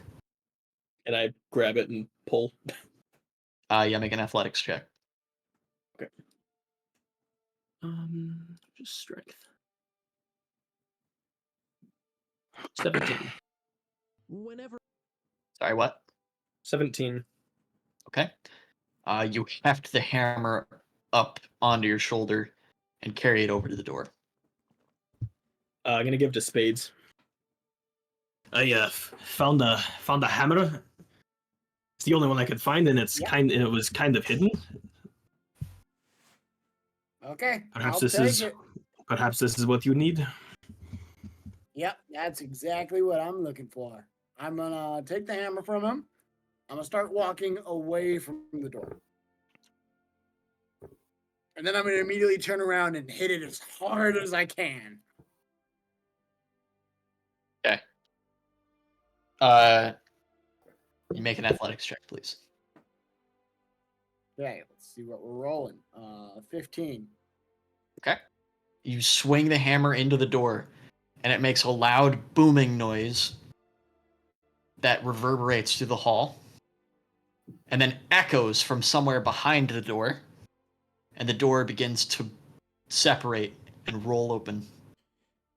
and I grab it and pull? Yeah, make an athletics check. Okay. Just strength. 17. Sorry, what? 17. Okay. You heft the hammer up onto your shoulder and carry it over to the door. I'm gonna give it to Spades. I found a hammer. It's the only one I could find, and it was kind of hidden. Okay, Perhaps I'll this take is it. perhaps this is what you need. Yep, that's exactly what I'm looking for. I'm gonna take the hammer from him. I'm gonna start walking away from the door. And then I'm gonna immediately turn around and hit it as hard as I can. Okay. You make an athletics check, please. Okay, let's see what we're rolling. 15. Okay. You swing the hammer into the door, and it makes a loud booming noise that reverberates through the hall, and then echoes from somewhere behind the door, and the door begins to separate and roll open.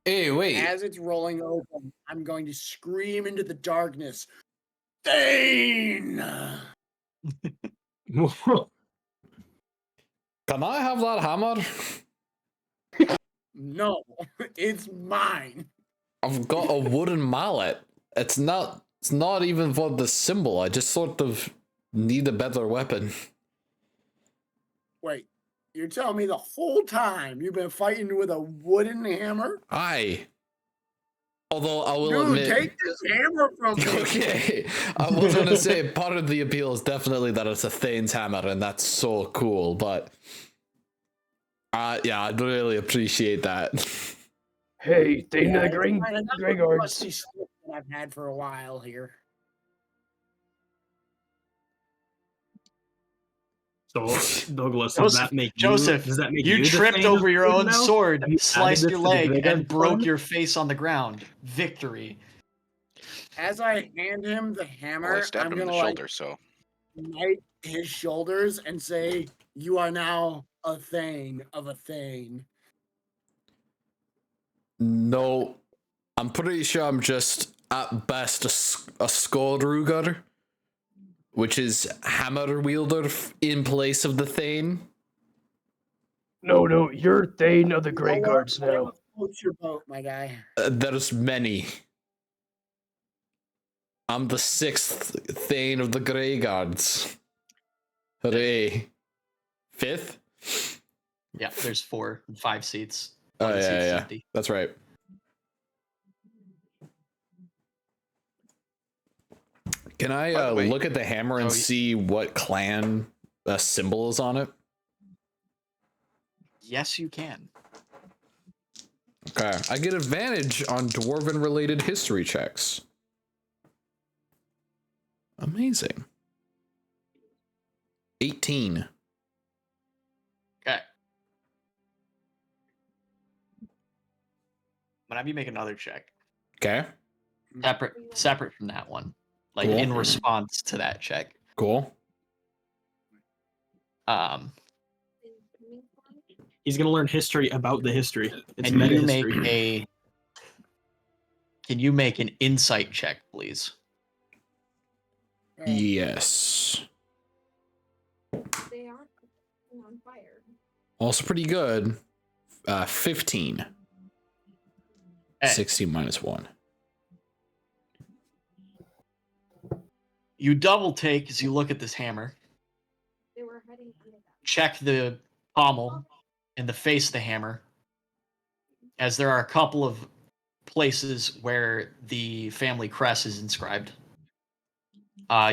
Hey, wait. As it's rolling open, I'm going to scream into the darkness, Thane! Can I have that hammer? No, it's mine. I've got a wooden mallet. It's not even for the symbol. I just sort of need a better weapon. Wait, you're telling me the whole time you've been fighting with a wooden hammer? Aye. Although I will Dude, admit, take this hammer from me. okay, I was gonna say part of the appeal is definitely that it's a Thane's hammer, and that's so cool. But yeah, I'd really appreciate that. Hey, Thane of the it's Grey fine. That's Grey the Guards. rusty stick that I've had for a while here. So Douglas, Joseph, does that make you you the tripped Thane of over your Grey own now? sword, Have you added sliced this your to the leg, Grey and Guard broke fund? your face on the ground. Victory. As I hand him the Well, I hammer, stabbed I'm him in gonna the like shoulder, so knight his shoulders and say, "You are now a Thane of a Thane." No, I'm pretty sure I'm just at best a Skullruger, which is hammer wielder in place of the Thane. No, you're Thane of the You know Grey what? Guards Whatever now. floats your boat, my guy. There's many. I'm the 6th Thane of the Grey Guards. Hooray. 5th? Yeah, there's 5 seats. Oh, One of the seats is yeah. empty. That's right. Can I By the way- look at the hammer and see what clan symbol is on it? Yes, you can. Okay. I get advantage on dwarven related history checks. Amazing. 18. Okay. But have you make another check. Okay. Separate from that one. Like Cool. in response to that check. Cool. He's gonna learn history about the history. It's And meta you history. make Can you make an insight check, please? Yes. They aren't on fire. Also pretty good. 15. Okay. 16 minus 1. You double take as you look at this hammer. They were hiding under that. Check the pommel and the face of the hammer, as there are a couple of places where the family crest is inscribed.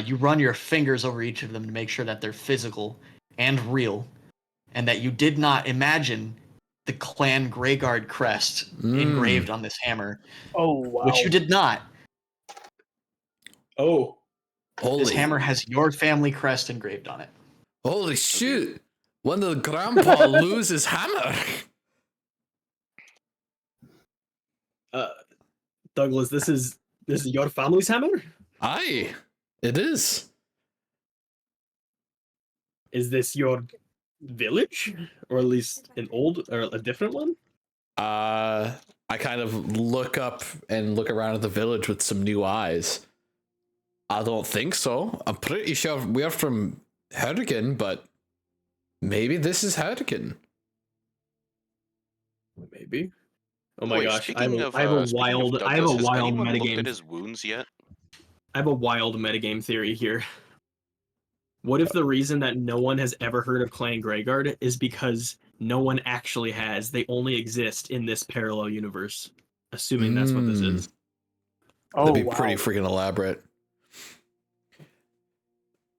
You run your fingers over each of them to make sure that they're physical and real, and that you did not imagine the clan Greyguard crest engraved on this hammer. Oh, wow. Which you did not. Oh. This hammer has your family crest engraved on it. Holy shit. When the grandpa loses hammer. Douglas, this is your family's hammer? Aye, it is. Is this your village? Or at least an old or a different one? I kind of look up and look around at the village with some new eyes. I don't think so. I'm pretty sure we are from Hurricane, but maybe this is Hurricane. Maybe. Oh my Wait, gosh! I speaking have a of wild Douglas, has anyone looked metagame. at his wounds yet? I have a wild metagame theory here. What if the reason that no one has ever heard of Clan Greyguard is because no one actually has? They only exist in this parallel universe. Assuming that's what this is. That'd be pretty freaking elaborate.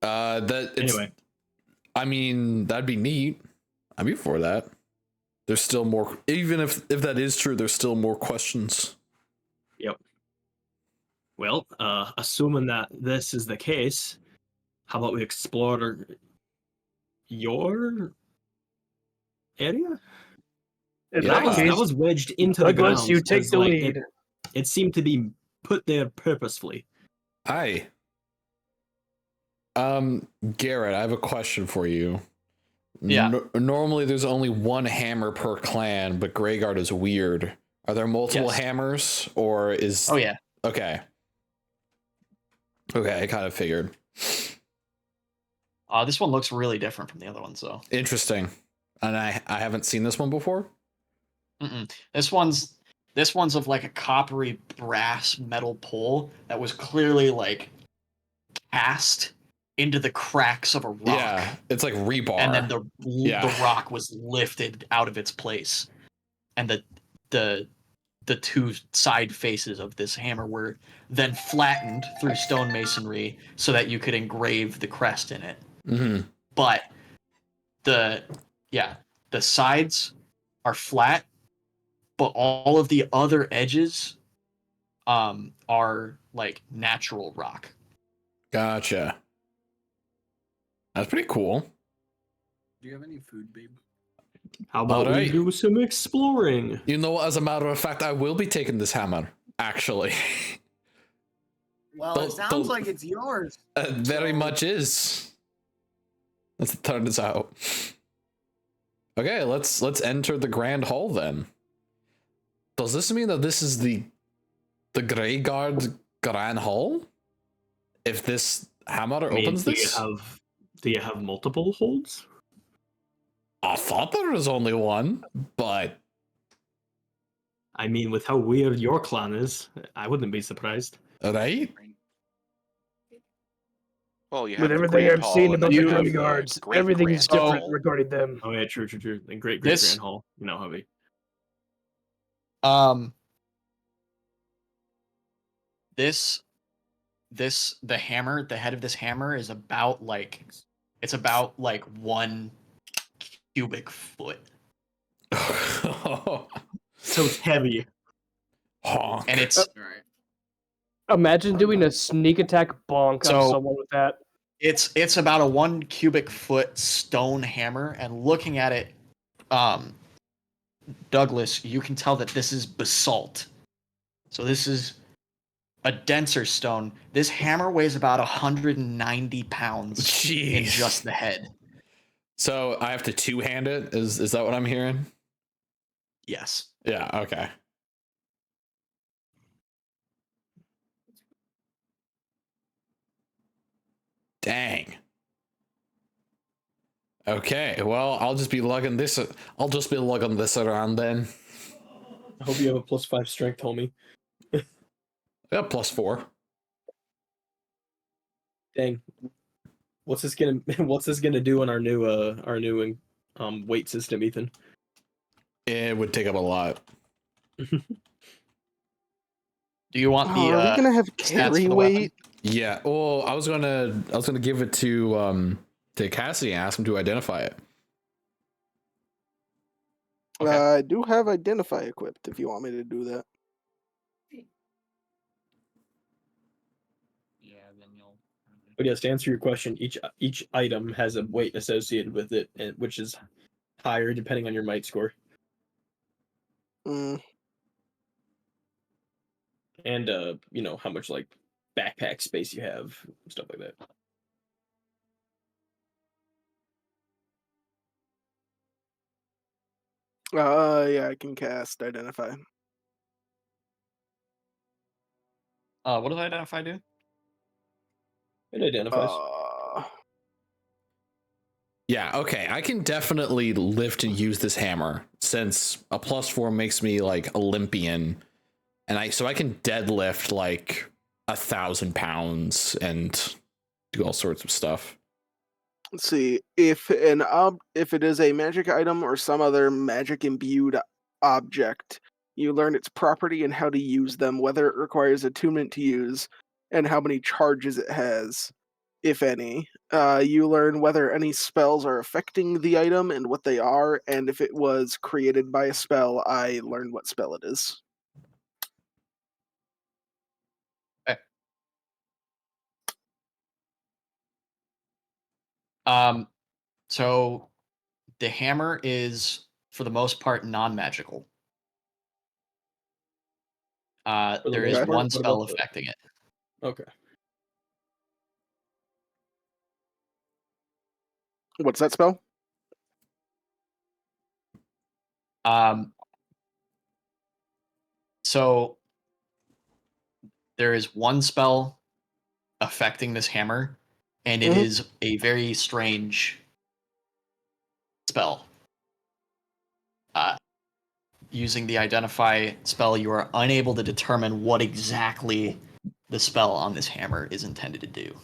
Anyway. I mean, that'd be neat. I'd be for that. There's still more, even if that is true, there's still more questions. Yep. Well, assuming that this is the case, how about we explore your area? Yeah. That was wedged into the Douglas, ground. you take the lead. It seemed to be put there purposefully. Aye. Garrett, I have a question for you. Yeah. Normally there's only one hammer per clan, but Greyguard is weird. Are there multiple hammers, or is... Oh, yeah. Okay. Okay, I kind of figured. This one looks really different from the other ones, though. Interesting. And I haven't seen this one before? This one's of like a coppery brass metal pole that was clearly like cast into the cracks of a rock. Yeah, it's like rebar. And then the rock was lifted out of its place. And the two side faces of this hammer were then flattened through stonemasonry so that you could engrave the crest in it. Mm-hmm. But the sides are flat but all of the other edges are like natural rock. Gotcha. That's pretty cool. Do you have any food, babe? How about we do some exploring? You know, as a matter of fact, I will be taking this hammer, actually. Well, it sounds like it's yours. Very much is. Let's turn this out. Okay, let's enter the Grand Hall then. Does this mean that this is the Greyguard Grand Hall? If this hammer opens this? Do you have multiple holds? I thought there was only one, but I mean, with how weird your clan is, I wouldn't be surprised. Right? Well, you have With the everything Grand I've Hall, seen and about then the you have Greyguards, Great everything's Grand different Hall. regarding them. Oh yeah, true. And Great This- Grand Hall, you know, hubby. The hammer, the head of this hammer is about like, it's about like 1 cubic foot. So it's heavy. Honk. And it's Imagine doing a sneak attack bonk on someone with that. it's about a 1 cubic foot stone hammer, and looking at it, Douglas, you can tell that this is basalt. So this is a denser stone. This hammer weighs about 190 pounds in Jeez. just the head. So I have to two-hand it? Is that what I'm hearing? Yes. Yeah, okay. Dang. Okay, well, I'll just be lugging this around then. I hope you have a +5 strength, homie. Yeah, +4. Dang. What's this gonna do on our new weight system, Ethan? It would take up a lot. Do you want the are we gonna have stats carry for the weight? weapon? Yeah. Well, I was gonna give it to Cassidy and ask him to identify it. Okay. I do have identify equipped. If you want me to do that. Yeah, then you'll. But yes, to answer your question, each item has a weight associated with it, which is higher depending on your might score. Mm. And you know, how much like backpack space you have, stuff like that. Yeah, I can cast identify. What does identify do? It identifies. Yeah, okay. I can definitely lift and use this hammer since a +4 makes me like Olympian, and I can deadlift like 1,000 pounds and do all sorts of stuff. Let's see if it is a magic item or some other magic imbued object. You learn its property and how to use them, whether it requires attunement to use, and how many charges it has, if any. You learn whether any spells are affecting the item and what they are, and if it was created by a spell, I learned what spell it is. So the hammer is for the most part non-magical. There is most part, one what spell about the- affecting it. Okay. What's that spell? So there is one spell affecting this hammer, and it is a very strange spell. Using the identify spell, you are unable to determine what exactly the spell on this hammer is intended to do.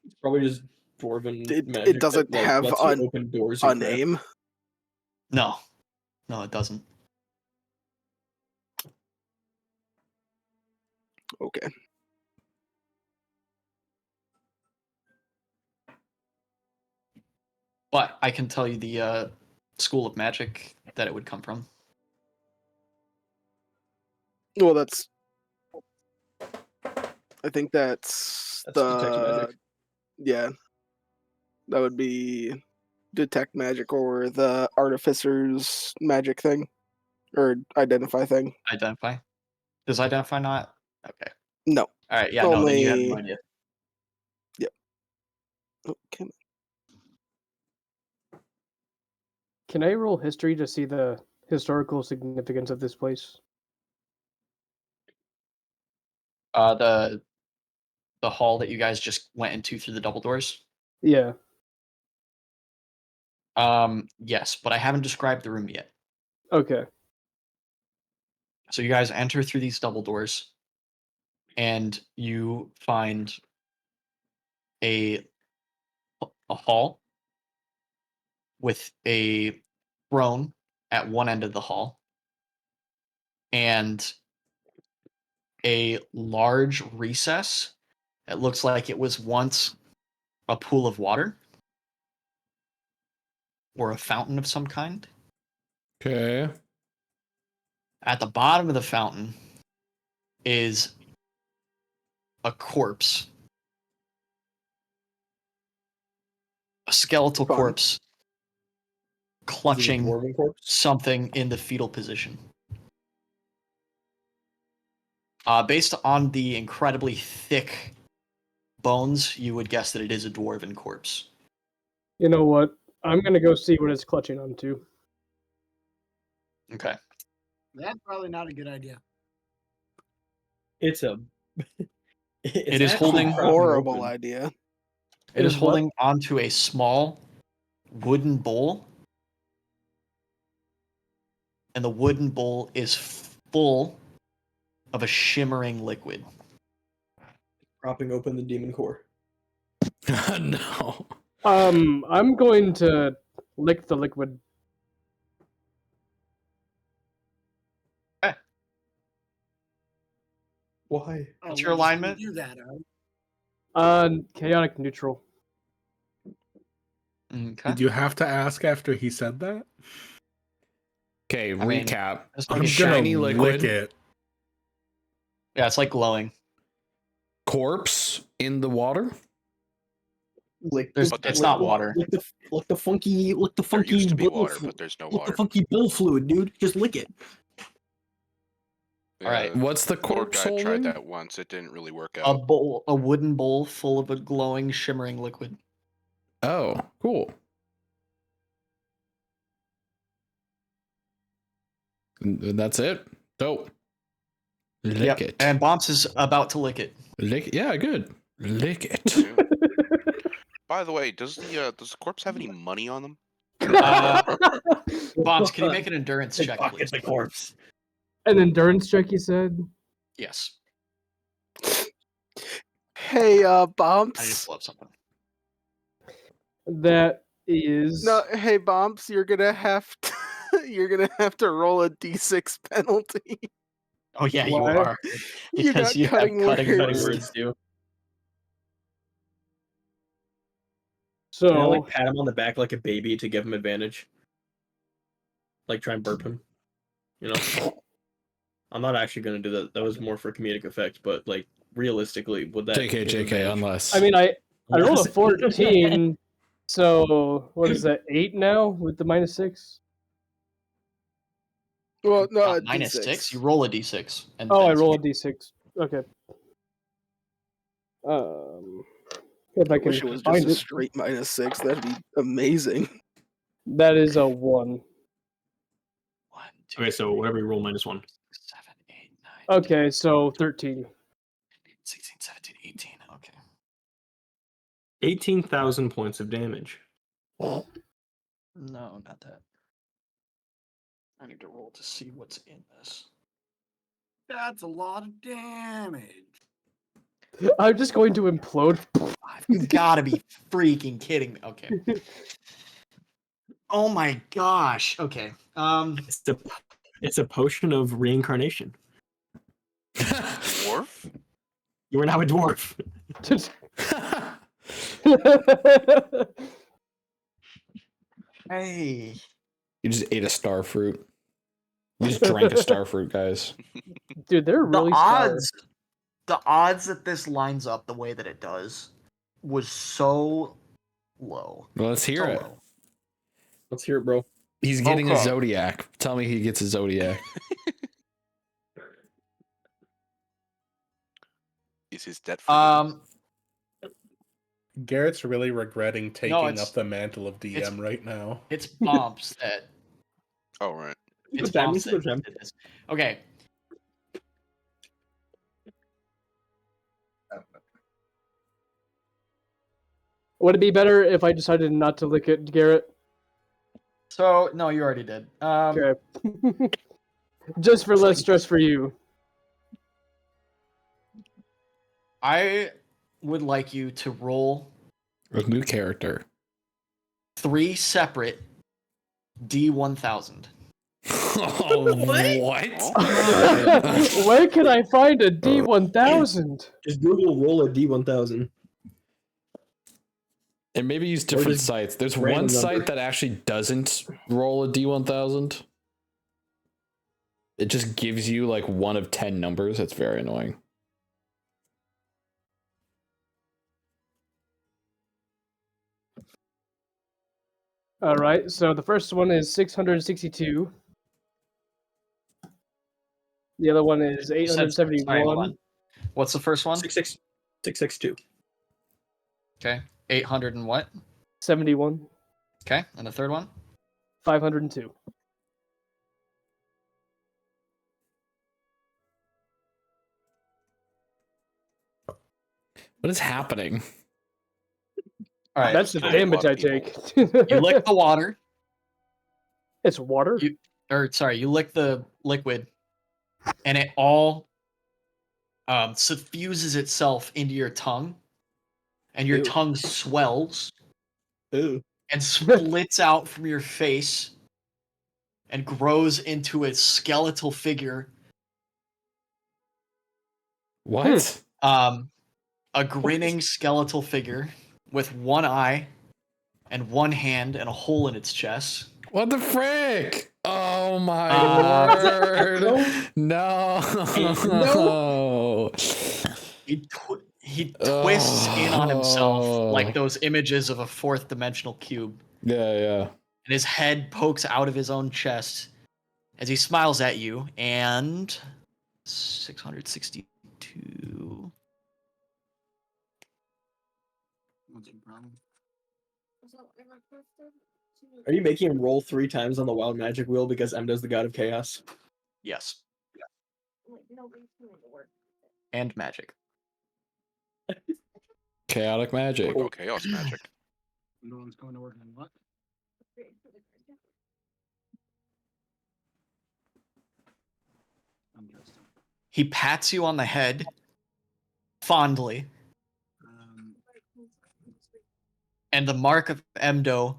It's probably just dwarven It magic doesn't that, like, have lets you open doors a and crap. name. No, it doesn't. Okay. But I can tell you the school of magic that it would come from. Well, that's. I think that's detect magic. Yeah, that would be detect magic or the artificer's magic thing, or identify thing. Identify. Does identify not? Okay. No. All right. Yeah. No. Then you have no Only. idea. Yep. Okay. Can I roll history to see the historical significance of this place? The hall that you guys just went into through the double doors. Yeah. Yes, but I haven't described the room yet. Okay. So you guys enter through these double doors, and you find a hall with a throne at one end of the hall, and a large recess. It looks like it was once a pool of water or a fountain of some kind. Okay. At the bottom of the fountain is a corpse, a skeletal Fun. corpse, clutching Dwarven corpse? something in the fetal position. Based on the incredibly thick bones, you would guess that it is a dwarven corpse. You know what? I'm gonna go see what it's clutching onto. Okay. That's probably not a good idea. It's a. It is actually holding- propping Horrible open. idea. It is is what? holding onto a small wooden bowl, and the wooden bowl is full of a shimmering liquid. Propping open the demon core. No. I'm going to lick the liquid. Why? What's Oh, your we shouldn't alignment? Do that, Chaotic neutral. Okay. Did you have to ask after he said that? Okay, mean, recap. It's I'm like gonna shiny liquid. lick it. yeah, it's like glowing. Corpse in the water? Like There's- But it's there's not no water. Like the funky, There used to be bull water, fluid. but there's no Like the water. funky bull fluid, dude. Just lick it. All right. What's the Lord corpse guy tried holding? that once. It didn't really work A out. bowl, a wooden bowl full of a glowing, shimmering liquid. Oh, cool. And that's it? Dope. Lick it. And Bomps is about to lick it. Lick. Yeah, good. Lick it. Too. By the way, does the corpse have any money on them? Bomps, can you make an endurance check, Fuck, please? it's a corpse. An endurance check, you said? Yes. Hey, I just Bumps. love something. That is. No, hey, Bumps. You're gonna have to. You're gonna have to roll a d6 penalty. Oh yeah, you Why? are. You got Because you have cutting cutting words. words. Can I So, like pat him on the back like a baby to give him advantage? Like try and burp him? You know? I'm not actually gonna do that. That was more for comedic effect, but like realistically, would that JK, give JK, advantage? unless. I mean, I rolled a 14. So, what is that? 8 now with the -6? Well, no, a Minus d6. 6. You roll a d6. And Oh, then I it's- roll a d6. Okay. If I I can wish it was find just a it. straight -6. That'd be amazing. That is a 1. 1, 2, Okay, so whatever you roll -1. 7, 8, 9, Okay, so 13. 16, 17, 18. Okay. 18,000 points of damage. No, not that. I need to roll to see what's in this. That's a lot of damage. I'm just going to implode. You gotta be freaking kidding me. Okay. Oh my gosh. Okay. It's a potion of reincarnation. Dwarf? You are now a dwarf. Hey. You just ate a star fruit. You just drank a star fruit, guys. Dude, they're really the odds that this lines up the way that it does was so low. Well, let's hear it. Low. Let's hear it, bro. He's getting a Okay. Zodiac. Tell me he gets a Zodiac. Is his debt forgiven? Garrett's really regretting taking it's- up the mantle of DM it's- right now. It's Bomps that Oh, right. it's Gem, Bomps that gem. did this. Okay. Would it be better if I decided not to lick it, Garrett? So no, you already did. Okay. Just for less stress for you. I would like you to roll A new character. 3 separate D1000. What? Where can I find a D1000? Just Google roll a D1000. And maybe use different just sites. There's random one site number. that actually doesn't roll a D1000. It just gives you like 1 of 10 numbers. It's very annoying. All right, so the first one is 662. The other one is Sorry, hold 871. on. What's the first one? 662. Okay. 800 and what? 71. Okay. And the third one? 502. What is happening? All right. That's the so a damage lot I of take. You lick the water. It's water? You lick the liquid, and it all suffuses itself into your tongue, and your Ew. tongue swells Ooh. and splits out from your face and grows into a skeletal figure. What? A grinning skeletal figure with one eye and one hand and a hole in its chest. What the frick? Oh my Uh, word. No. He twists in on himself Oh. like those images of a 4th dimensional cube. Yeah. And his head pokes out of his own chest as he smiles at you, and 662. Are you making him roll 3 times on the wild magic wheel because Emdo's the god of chaos? Yes. Nobody's coming to work. And magic. Chaotic magic. What about chaos magic? No one's going to work on what? I'm just He pats you on the head fondly, and the mark of Emdo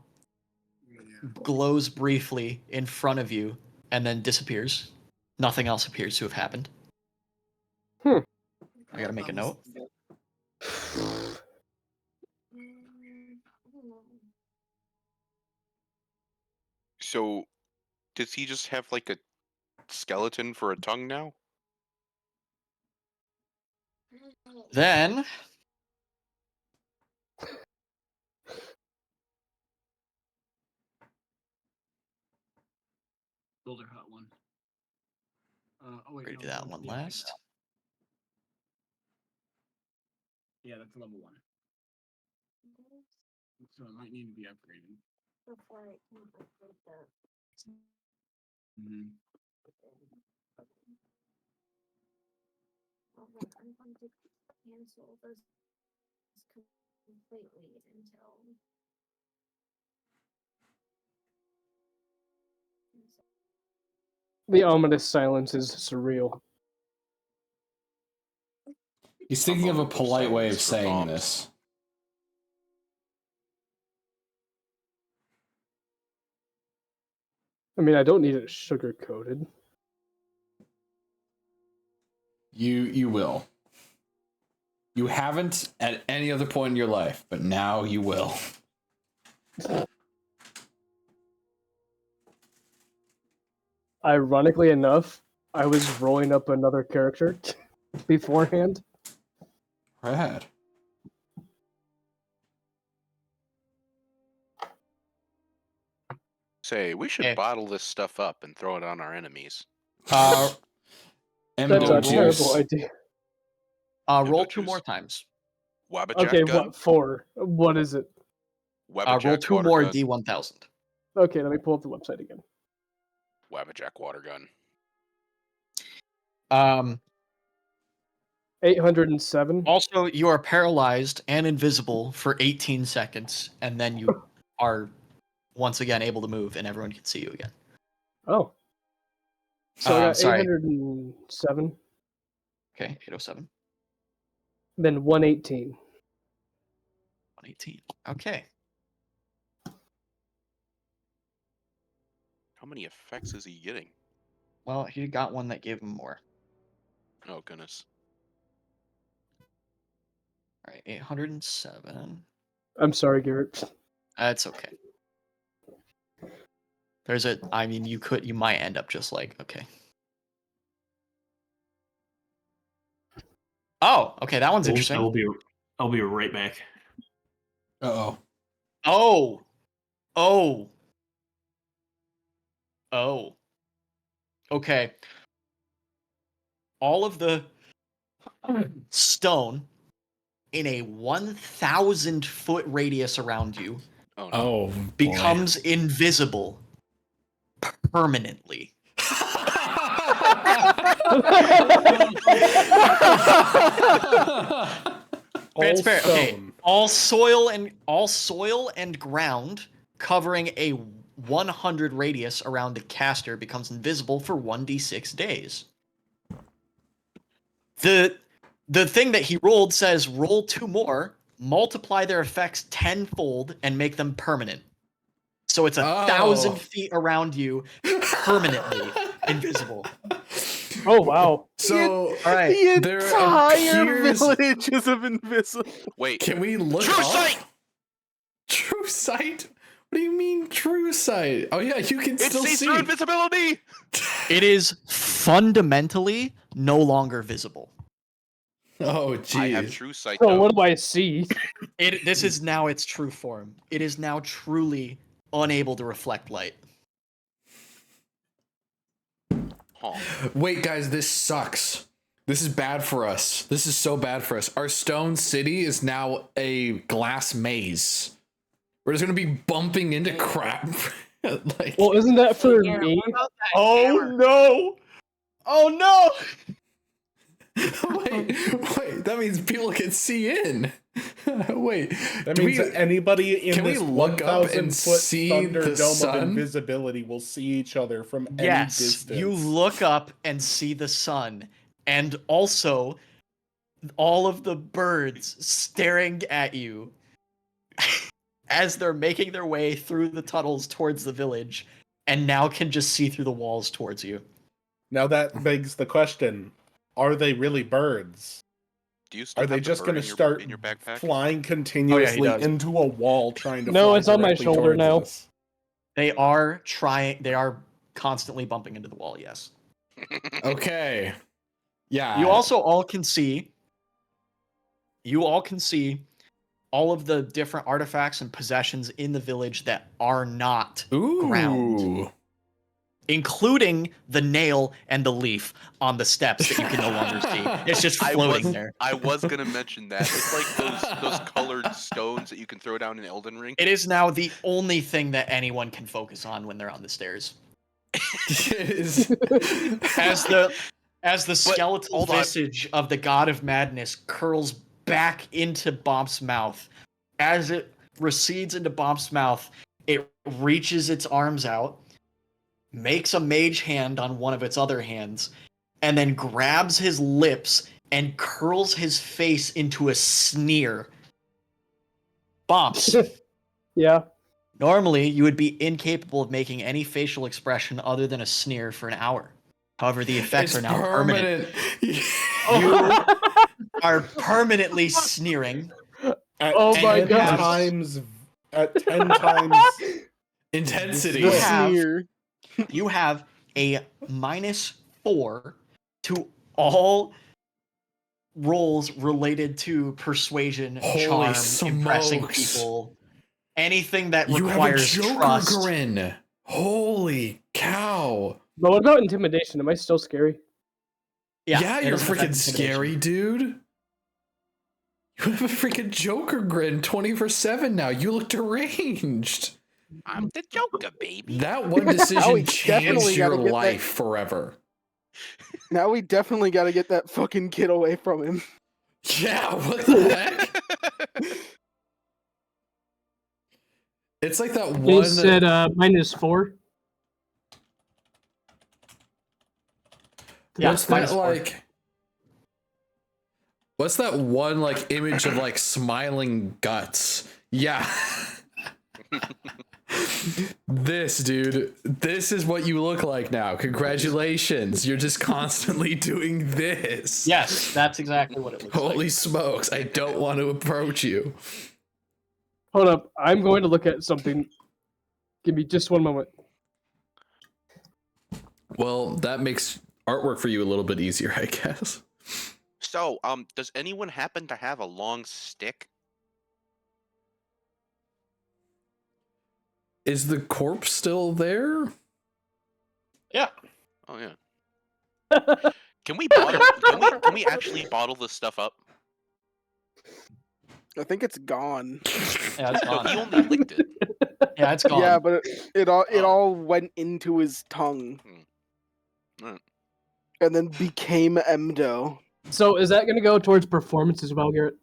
glows briefly in front of you and then disappears. Nothing else appears to have happened. Hmm. I gotta make a note. So, does he just have like a skeleton for a tongue now? Then Builder Hut one. we're gonna do that one last. Yeah, that's level 1. So it might need to be upgraded. Before I can upgrade the Mm-hmm. I'm going to cancel those completely until The ominous silence is surreal. He's thinking of a polite way of saying this. I mean, I don't need it sugar coated. You will. You haven't at any other point in your life, but now you will. Ironically enough, I was rolling up another character beforehand. Rad. Say, we should Okay. bottle this stuff up and throw it on our enemies. That's a Embo terrible juice. idea. Roll Embo 2 more juice. times. Wabbajack Okay, gun. what for? What is it? Wabbajack Roll 2 water more gun. D1000. Okay, let me pull up the website again. Wabbajack water gun. 807. Also, you are paralyzed and invisible for 18 seconds, and then you are once again able to move, and everyone can see you again. Oh. So I got sorry. 807, Okay, 807, then 118. 118. Okay. How many effects is he getting? Well, he got one that gave him more. Oh goodness. All right, 807. I'm sorry, Garrett. That's okay. I mean, you might end up just like, okay. Oh, okay, that one's interesting. I'll be right back. Uh-oh. Oh. Oh. Oh. Okay. All of the stone in a 1,000-foot radius around you Oh no. Oh, becomes invisible permanently. Transparent. Okay. All soil and ground covering a 100 radius around the caster becomes invisible for 1d6 days. The thing that he rolled says roll 2 more, multiply their effects tenfold, and make them permanent. So it's 1,000 feet around you, permanently invisible. Oh wow! So all right, the there entire appears... village is invisible. Wait, can we look True up? sight! True sight? What do you mean true sight? Oh yeah, you can It still sees see. through invisibility. It is fundamentally no longer visible. Oh I have geez. true sight. So though. what do I see? This is now its true form. It is now truly unable to reflect light. Huh. Wait, guys, this sucks. This is bad for us. This is so bad for us. Our stone city is now a glass maze. We're just gonna be bumping into crap. Like, Well, isn't that for me? Oh no! Oh no! wait, that means people can see in. Wait, That means that anybody in can we this look up and 1,000-foot see the Thunderdome of sun? invisibility will see each other from any Yes, distance. you look up and see the sun, and also all of the birds staring at you as they're making their way through the tunnels towards the village, and now can just see through the walls towards you. Now that begs the question, are they really birds? Do you still Are they have the just bird going to in your- start in your backpack? flying continuously does. into a wall trying to No, fly it's on my directly shoulder towards now. us? They are constantly bumping into the wall, yes. Okay. Yeah. You also all can see all of the different artifacts and possessions in the village that are not ground, including the nail and the leaf on the steps that you can no longer see. It's just floating there. I was gonna mention that. It's like those colored stones that you can throw down in Elden Ring. It is now the only thing that anyone can focus on when they're on the stairs. As the skeletal visage of the god of madness curls back into Bomp's mouth, as it recedes into Bomp's mouth, it reaches its arms out, makes a mage hand on one of its other hands, and then grabs his lips and curls his face into a sneer. Bomps. Yeah. Normally, you would be incapable of making any facial expression other than a sneer for an hour. However, the effects are now permanent. You are permanently sneering. At Oh my 10 gosh. times, at 10 times intensity. the sneer. You have a minus 4 to all roles related to persuasion, Holy charm, impressing smokes. people, anything that You have a requires Joker trust. grin. Holy cow. But what about intimidation? Am I still scary? Yeah, it you're doesn't affect freaking intimidation. scary, dude. You have a freaking Joker grin 24/7 now. You look deranged. I'm the Joker, baby. That one Now decision we changed definitely your gotta get that- life forever. Now we definitely got to get that fucking kid away from him. Yeah, what the heck? It's like that They one. said -4. What's that -4. like? What's that one like image of like smiling guts? Yeah. This dude, this is what you look like now. Congratulations. You're just constantly doing this. Yes, that's exactly what it looks Holy like. smokes, I don't want to approach you. Hold up, I'm going to look at something. Give me just one moment. Well, that makes artwork for you a little bit easier, I guess. So, does anyone happen to have a long stick? Is the corpse still there? Yeah. Oh yeah. Can we bottle? Can we actually bottle this stuff up? I think it's gone. Yeah, it's No, gone. he only licked it. Yeah, it's gone. Yeah, but it Oh. all went into his tongue. Alright. And then became Emdo. So is that going to go towards performance as well, Garrett?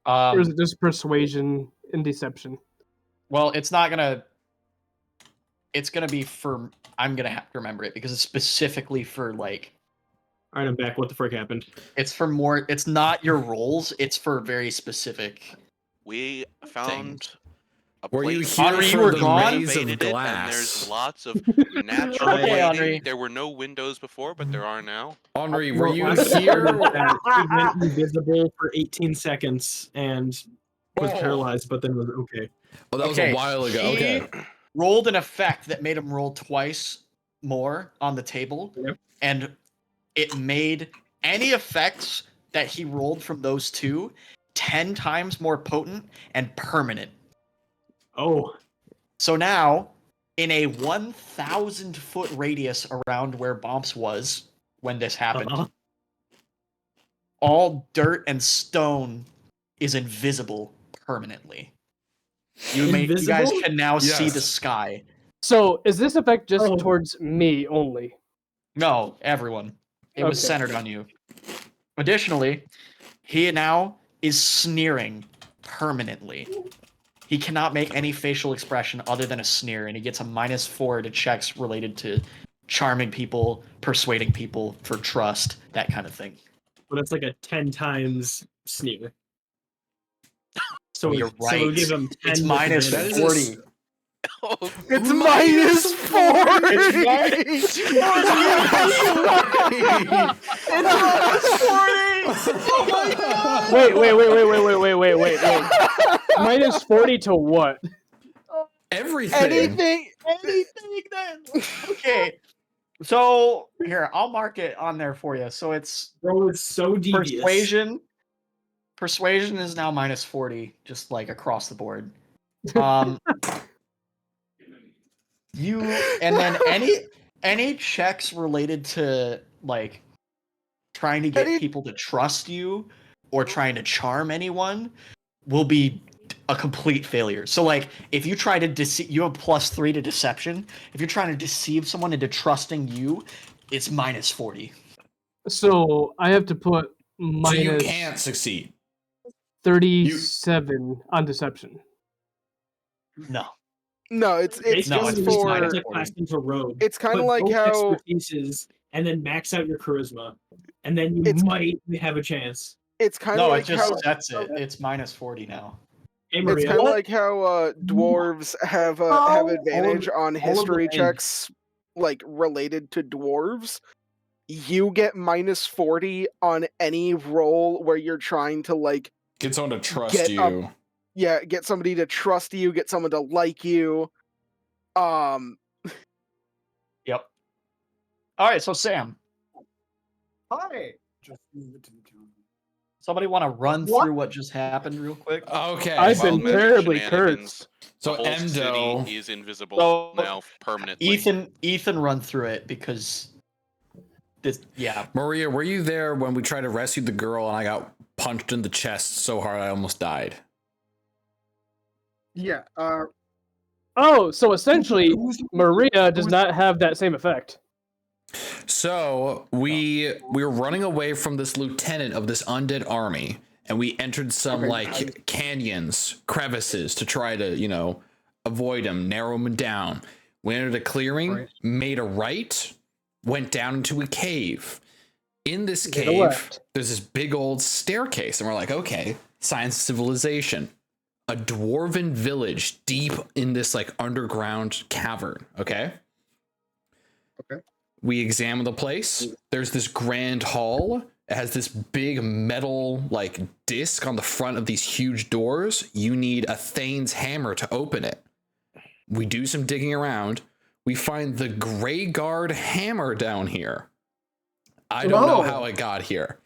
Or is it just persuasion and deception? Well, it's not gonna. It's gonna be for. I'm gonna have to remember it because it's specifically for like. All right, I'm back. What the frick happened? It's for more. It's not your roles. It's for very specific. We found a Were you place here Henri, you for were the gone? rays of renovated it, and glass? there's lots of natural Okay, lighting. Henri. There were no windows before, but there are now. Henri, were you Last I heard here? is that he went invisible for 18 seconds and was Oh. paralyzed, but then was okay. Oh, that was a while ago. he Okay. rolled an effect that made him roll twice more on the table, Yep. and it made any effects that he rolled from those two 10 times more potent and permanent. Oh, So now, in a 1,000-foot radius around where Bomps was when this happened, uh-huh. all dirt and stone is invisible permanently. You guys Invisible? can now see the Yes. sky. So is this effect just Oh. towards me only? No, everyone. It was Okay. centered on you. Additionally, he now is sneering permanently. He cannot make any facial expression other than a sneer, and he gets a -4 to checks related to charming people, persuading people for trust, that kind of thing. But it's like a 10 times sneer. So, Oh, you're so we'll right. give him 10 It's with minus advantage. That is 40. Oh, It's minus 40! It's Wait. -40 to what? Everything. Anything then. Okay. So here, I'll mark it on there for you. So it's Bro, it's so devious. persuasion. Persuasion is now -40, just like across the board. You and then any checks related to like trying to get people to trust you or trying to charm anyone will be a complete failure. So like if you try to deceive, you have +3 to deception. If you're trying to deceive someone into trusting you, it's -40. So I have to put So you minus can't succeed. 37 on deception. No. No, it's Basically, No, it's just just for. minus get class into rogue. It's kind of Put like both how. expertises and then max out your charisma, and then you might have a chance. It's kind No, of it like just how. sets it. It's -40 now. Hey, It's Maria, kind of like how dwarves have advantage on all of history the checks, like related to dwarves. You get -40 on any roll where you're trying to like Get someone to trust Get you. up. Get somebody to trust you, get someone to like you. Yep. All right, so Sam, Hi. Just move it to the counter. somebody want to run What? through what just happened real quick? Okay. I've been Wild magic terribly shenanigans. cursed. So The whole Emdo, city is invisible So, now permanently. Ethan, run through it because this. Yeah, Maria, were you there when we tried to rescue the girl and I got punched in the chest so hard I almost died? Yeah. Oh, so essentially, who's- Maria does who's- not have that same effect. So we were running away from this lieutenant of this undead army, and we entered some like canyons, crevices to try to, you know, avoid him, narrow him down. We entered a clearing, Right. made a right, went down into a cave. In this Made a cave, left. there's this big old staircase, and we're like, okay, science civilization. A dwarven village deep in this like underground cavern, okay? Okay. We examine the place. There's this grand hall. It has this big metal like disc on the front of these huge doors. You need a Thane's hammer to open it. We do some digging around. We find the Grey Guard hammer down here. I don't know how it got here.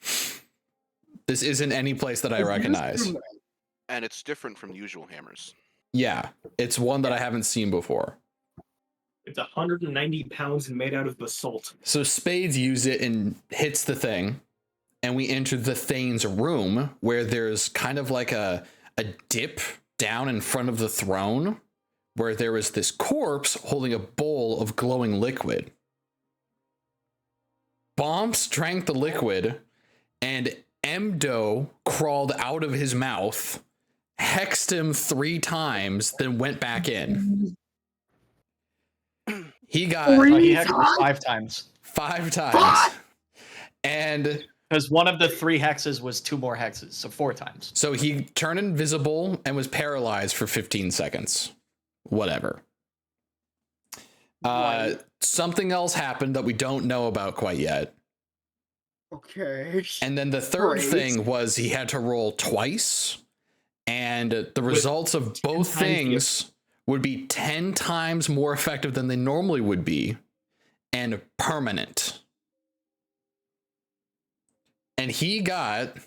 This isn't any place that I recognize. And it's different from usual hammers. Yeah, it's one that I haven't seen before. It's 190 pounds and made out of basalt. So Spades use it and hits the thing, and we enter the Thane's room where there's kind of like a dip down in front of the throne where there is this corpse holding a bowl of glowing liquid. Bomps drank the liquid, and Emdo crawled out of his mouth, hexed him 3 times, then went back in. He got he hexed him 5 times. 5 times. And because one of the 3 hexes was 2 more hexes, so 4 times. So he turned invisible and was paralyzed for 15 seconds. Whatever. Something else happened that we don't know about quite yet. Okay. And then the third Great. thing was he had to roll twice, and the results of both things would be 10 times more effective than they normally would be, and permanent. And he got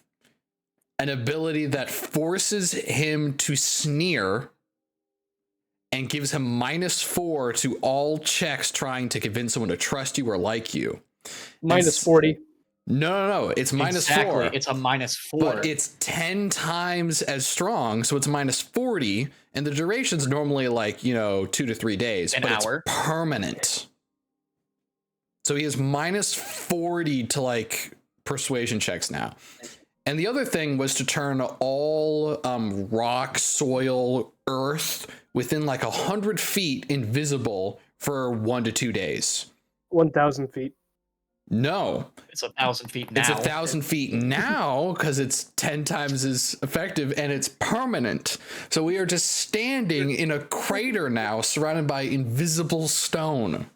an ability that forces him to sneer and gives him -4 to all checks trying to convince someone to trust you or like you. -40. No. It's -4. It's a -4. But it's 10 times as strong, so it's -40, and the duration's normally like, 2 to 3 days. An but hour. It's permanent. So he has -40 to like persuasion checks now. And the other thing was to turn all rock, soil, earth within like 100 feet invisible for 1 to 2 days. 1,000 feet. No. It's 1,000 feet now. It's 1,000 feet now because it's 10 times as effective and it's permanent. So we are just standing in a crater now surrounded by invisible stone.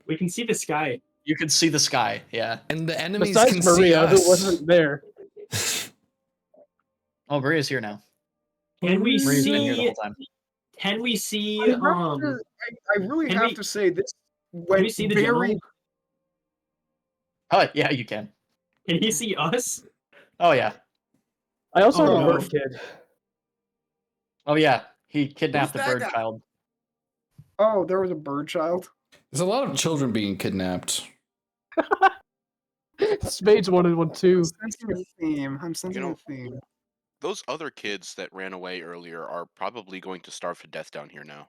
We can see the sky. You can see the sky, yeah. And the enemies Besides can see Maria, us. who wasn't there. Oh, Maria's here now. Can we Maria's been here the see? whole time. Can we see? I really can have we- to say this Can went we see the very. general? Oh, yeah, you can. Can you see us? Oh, yeah. I also have Oh. a bird kid. Oh, yeah. He kidnapped the Who's that bird guy? child. Oh, there was a bird child. There's a lot of children being kidnapped. Spades wanted one too. I'm sensing a theme. I'm sensing know- a theme. Those other kids that ran away earlier are probably going to starve to death down here now.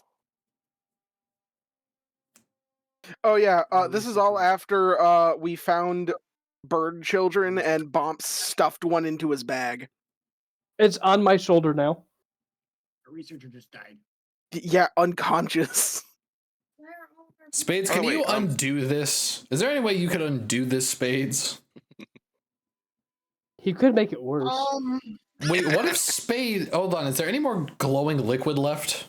Oh yeah, this is all after we found bird children and Bomp stuffed one into his bag. It's on my shoulder now. A researcher just died. Yeah, unconscious. Spades, Oh, can wait, you undo this? Is there any way you could undo this, Spades? He could make it worse. Wait, what if Spade... Hold on, is there any more glowing liquid left?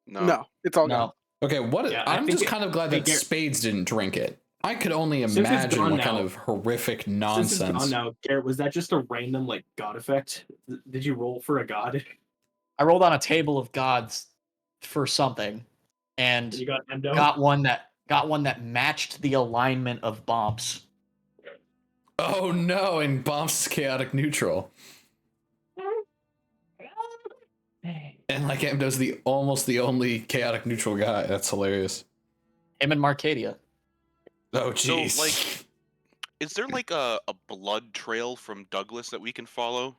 No, it's all gone. No. Okay, what? Yeah, I I'm think just kind of glad that Garrett- Spades didn't drink it. I could only Since it's imagine gone what kind now- of horrific Since it's nonsense. gone now, Garrett, was that just a random like god effect? Did you roll for a god? I rolled on a table of gods for something, and You got Endo. got one that got one that matched the alignment of bombs. Oh no, and bombs is chaotic neutral. And like Amdo's almost the only chaotic neutral guy. That's hilarious. Him and Marcadia. Oh jeez. So, like, is there like a blood trail from Douglas that we can follow?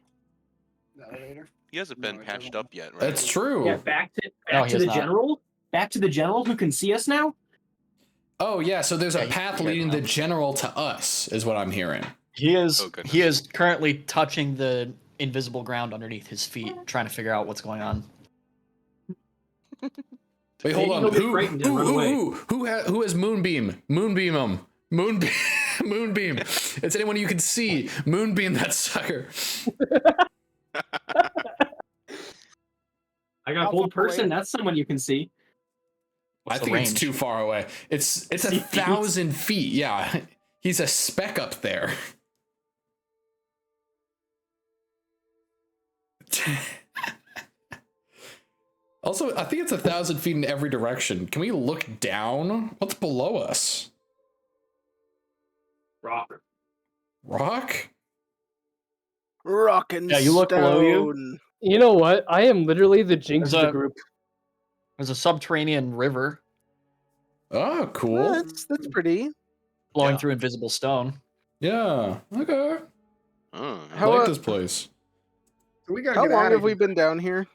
The elevator. He hasn't been No, it patched doesn't. up yet, right? That's true. Yeah, back No, to he has the not. general. Back to the general who can see us now. Oh yeah, so there's a Yeah, path you guys leading know. the general to us, is what I'm hearing. He is Oh, goodness. he is currently touching the invisible ground underneath his feet, trying to figure out what's going on. Wait, hold Maybe on. he'll get frightened and run away. Who has Moonbeam? Moonbeam him. Moonbeam. Moonbeam. It's anyone you can see. Moonbeam that sucker. I got How Bold far away Person. is- That's someone you can see. What's I the think it's range? too far away. It's 60 feet. 1,000 feet. Yeah, he's a speck up there. Also, I think it's 1,000 feet in every direction. Can we look down? What's below us? Rock. Rock? Rock and Yeah, you look below you. stone. You know what? I am literally the jinx of There's the a- group. There's a subterranean river Oh, cool. That's pretty. flowing Yeah. through invisible stone. Yeah. Okay. Oh, I How, like uh, this place. So we gotta How get long out have of we here. been down here?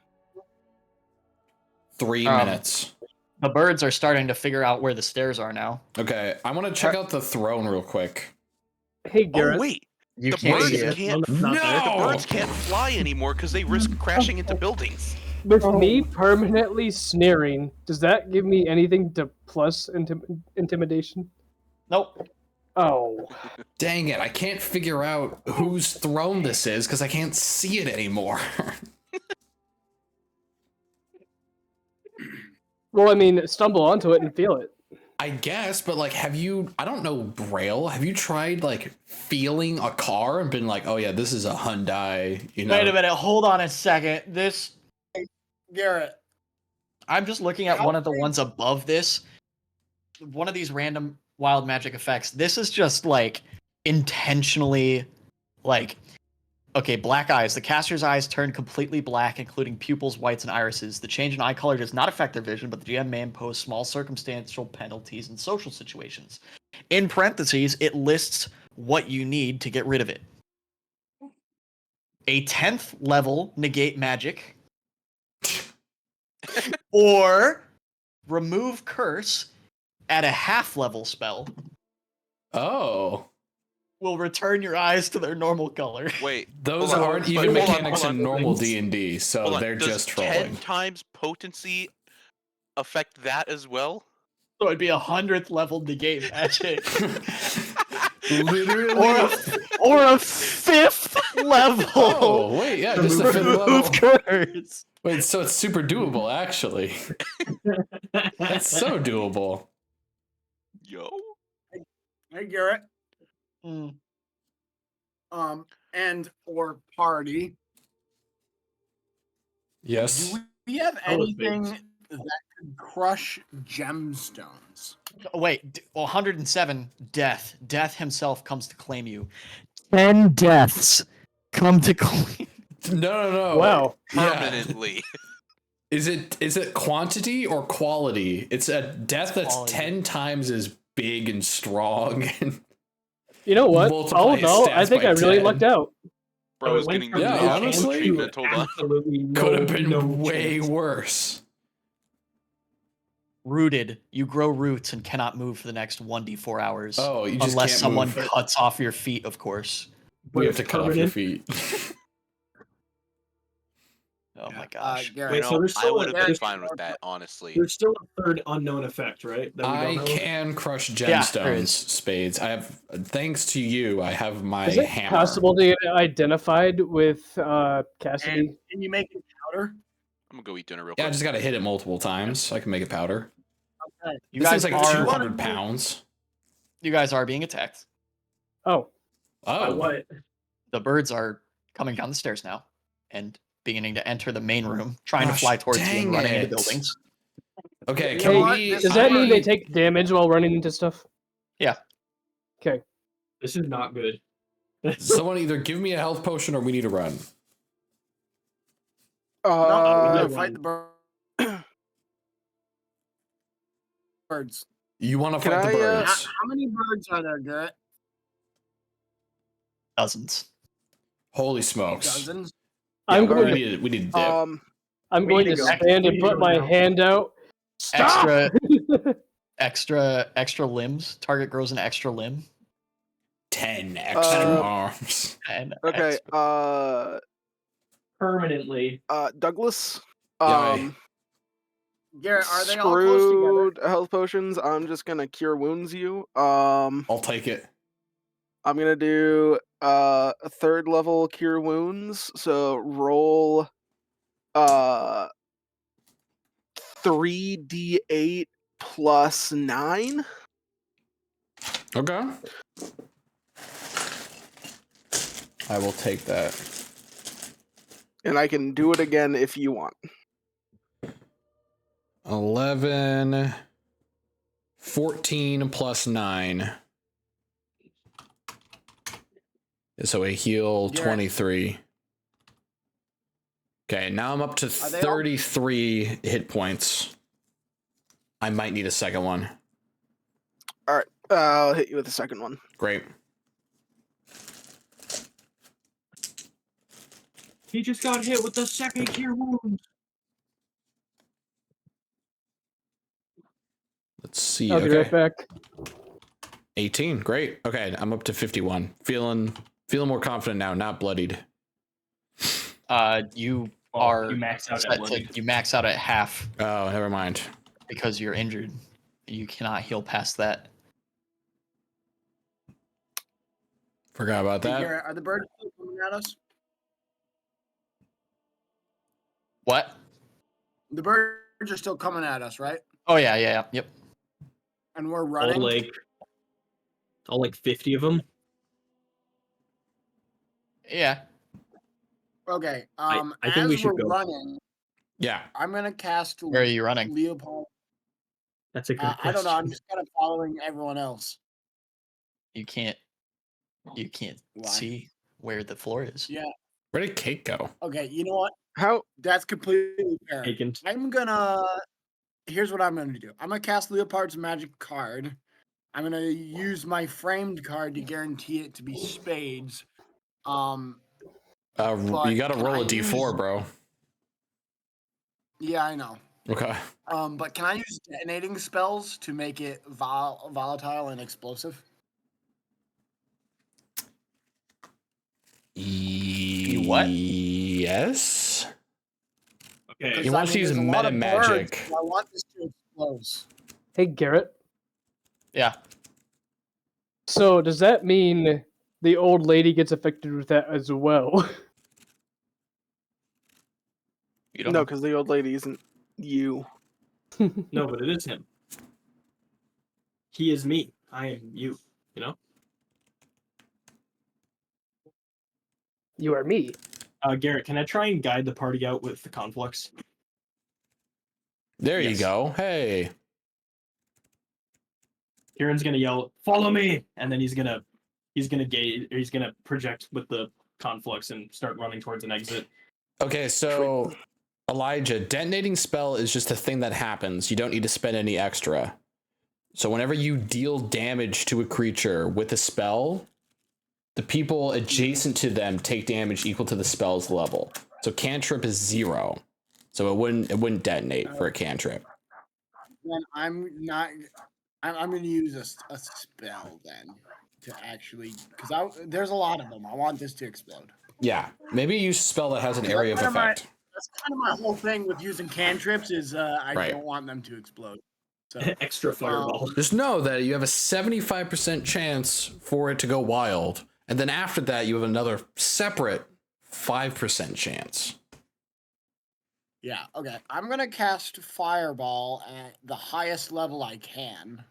3 Um, minutes. The birds are starting to figure out where the stairs are now. Okay, I want to check out the throne real quick. Hey, Garrett. oh wait, You the can't birds see it. can't. Not there. The No! birds can't fly anymore because they risk crashing into buildings. With me permanently sneering, does that give me anything to plus intimidation? Nope. Oh. Dang it, I can't figure out whose throne this is because I can't see it anymore. Well, I mean, stumble onto it and feel it. I guess, but like, have you, I don't know, Braille, have you tried like feeling a car and been like, oh yeah, this is a Hyundai, you know? Wait a minute. Hold on a second. This. Garrett. I'm just looking at one of the ones above this. One of these random wild magic effects. This is just like intentionally like. Okay, black eyes. The caster's eyes turn completely black, including pupils, whites, and irises. The change in eye color does not affect their vision, but the GM may impose small circumstantial penalties in social situations. In parentheses, it lists what you need to get rid of it. A 10th level negate magic, or remove curse at a half level spell Oh, will return your eyes to their normal color. Wait, those hold on, aren't but even hold on, mechanics hold on. in normal Things. D&D, so Hold on, they're does just 10 trolling. times potency affect that as well? So it'd be a 100th level negate magic. Literally. or a 5th level. Oh, wait, yeah, just a fifth level. remove curse. Wait, so it's super doable, actually. That's so doable. Yo. Hey, Garrett. Mm. And or party. Yes. Do we have I was anything big. that could crush gemstones? Oh, wait, 107 death. Death himself comes to claim you. 10 deaths come to claim. No. Wow. Yeah. Permanently. Is it quantity or quality? It's a death that's Quality. 10 times as big and strong. You know what? Multiply Oh his no, I stats think by I really 10. lucked out. Bro is Went getting from Yeah, no honestly, treatment. Hold on. Absolutely no, Could have been no way chance. worse. Rooted. You grow roots and cannot move for the next 1d4 hours. Oh, you just unless can't someone move. cuts off your feet, of course. We have But to it's cut off your permanent. feet. Oh my gosh. Garrett. You Wait, so know, there's I still would a- have been there's- fine with that, honestly. There's still a third unknown effect, right? That we I don't know. can crush there gemstones, is. Spades. I have, thanks to you, I have my Is it hammer. possible to get identified with Cassidy? And can you make it powder? I'm gonna go eat dinner real Yeah, I quick. just gotta hit it multiple times so I can make it powder. Okay. You This guys is like are 200 pounds. you guys are being attacked. Oh, By Oh, what? The birds are coming down the stairs now and beginning to enter the main room, trying to Gosh, fly towards you dang and running it. into buildings. Okay, You can know what? we? This Does that mean they I- take damage while running into stuff? Yeah. Okay. This is not good. Someone either give me a health potion or we need to run. Fight the birds. You want to Can fight the I, How, birds? how many birds are there, Garrett? Dozens. Holy smokes! Dozens. Yeah, I'm we going to need we need to dip. I'm We going need to to go. stand We and need to put go my now. hand out. Stop! Extra limbs. Target grows an extra limb. 10 extra Uh, arms. And okay. Permanently. Douglas. Yeah, Garrett, are they all close together? Screwed health potions. I'm just gonna cure wounds you. I'll take it. I'm gonna do a 3rd level cure wounds. So roll 3d8 plus 9. Okay. I will take that. And I can do it again if you want. 11, 14 plus 9. So a heal Garrett. 23. Okay, now I'm up to Are they all- 33 hit points. I might need a second one. Alright, I'll hit you with the second one. Great. He just got hit with the second cure wound. Let's see. I'll be Okay. right back. 18. Great. Okay, I'm up to 51. Feeling more confident now, not bloodied. You Oh, are you max out set at to, bloodied. you max out at half Oh, never mind. because you're injured. You cannot heal past that. Forgot about Hey, that. Garrett, are the birds still coming at us? What? The birds are still coming at us, right? Oh yeah, yep. And we're All running. like 50 of them. Yeah. Okay. I think as we should we're go. running, Yeah. I'm gonna cast Where are you running? Leopold. That's a good I don't know. I'm question. just kind of following everyone else. You can't Why? see where the floor is. Yeah. Where did Kate go? Okay. You know what? How? That's completely fair. Taken. I'm gonna. Here's what I'm gonna do. I'm gonna cast Leopard's magic card. I'm gonna use my framed card to guarantee it to be spades. You But gotta can roll I a d4, use- bro. Yeah, I know. Okay. But can I use detonating spells to make it volatile and explosive? what? Yes. Okay. He wants to use there's a lot meta of birds, magic. so I want this to explode. Hey, Garrett. Yeah. So does that mean the old lady gets affected with that as well? You don't No, know. because the old lady isn't you. No, but it is him. He is me. I am you. You know? You are me. Garrett, can I try and guide the party out with the conflux? There you Yes. go. Hey. Kieran's gonna yell, "Follow me!" and then he's gonna project with the conflux and start running towards an exit. Okay, so Elijah, detonating spell is just a thing that happens. You don't need to spend any extra. So whenever you deal damage to a creature with a spell, the people adjacent to them take damage equal to the spell's level. So cantrip is 0. So it wouldn't detonate for a cantrip. Then I'm going to use a spell then to actually because there's a lot of them. I want this to explode. Yeah, maybe use a spell that has an area of effect. That's kind of my whole thing with using cantrips is I Right. don't want them to explode. So Extra fireball. Just know that you have a 75% chance for it to go wild. And then after that, you have another separate 5% chance. yeah, okay. I'm gonna cast Fireball at the highest level I can.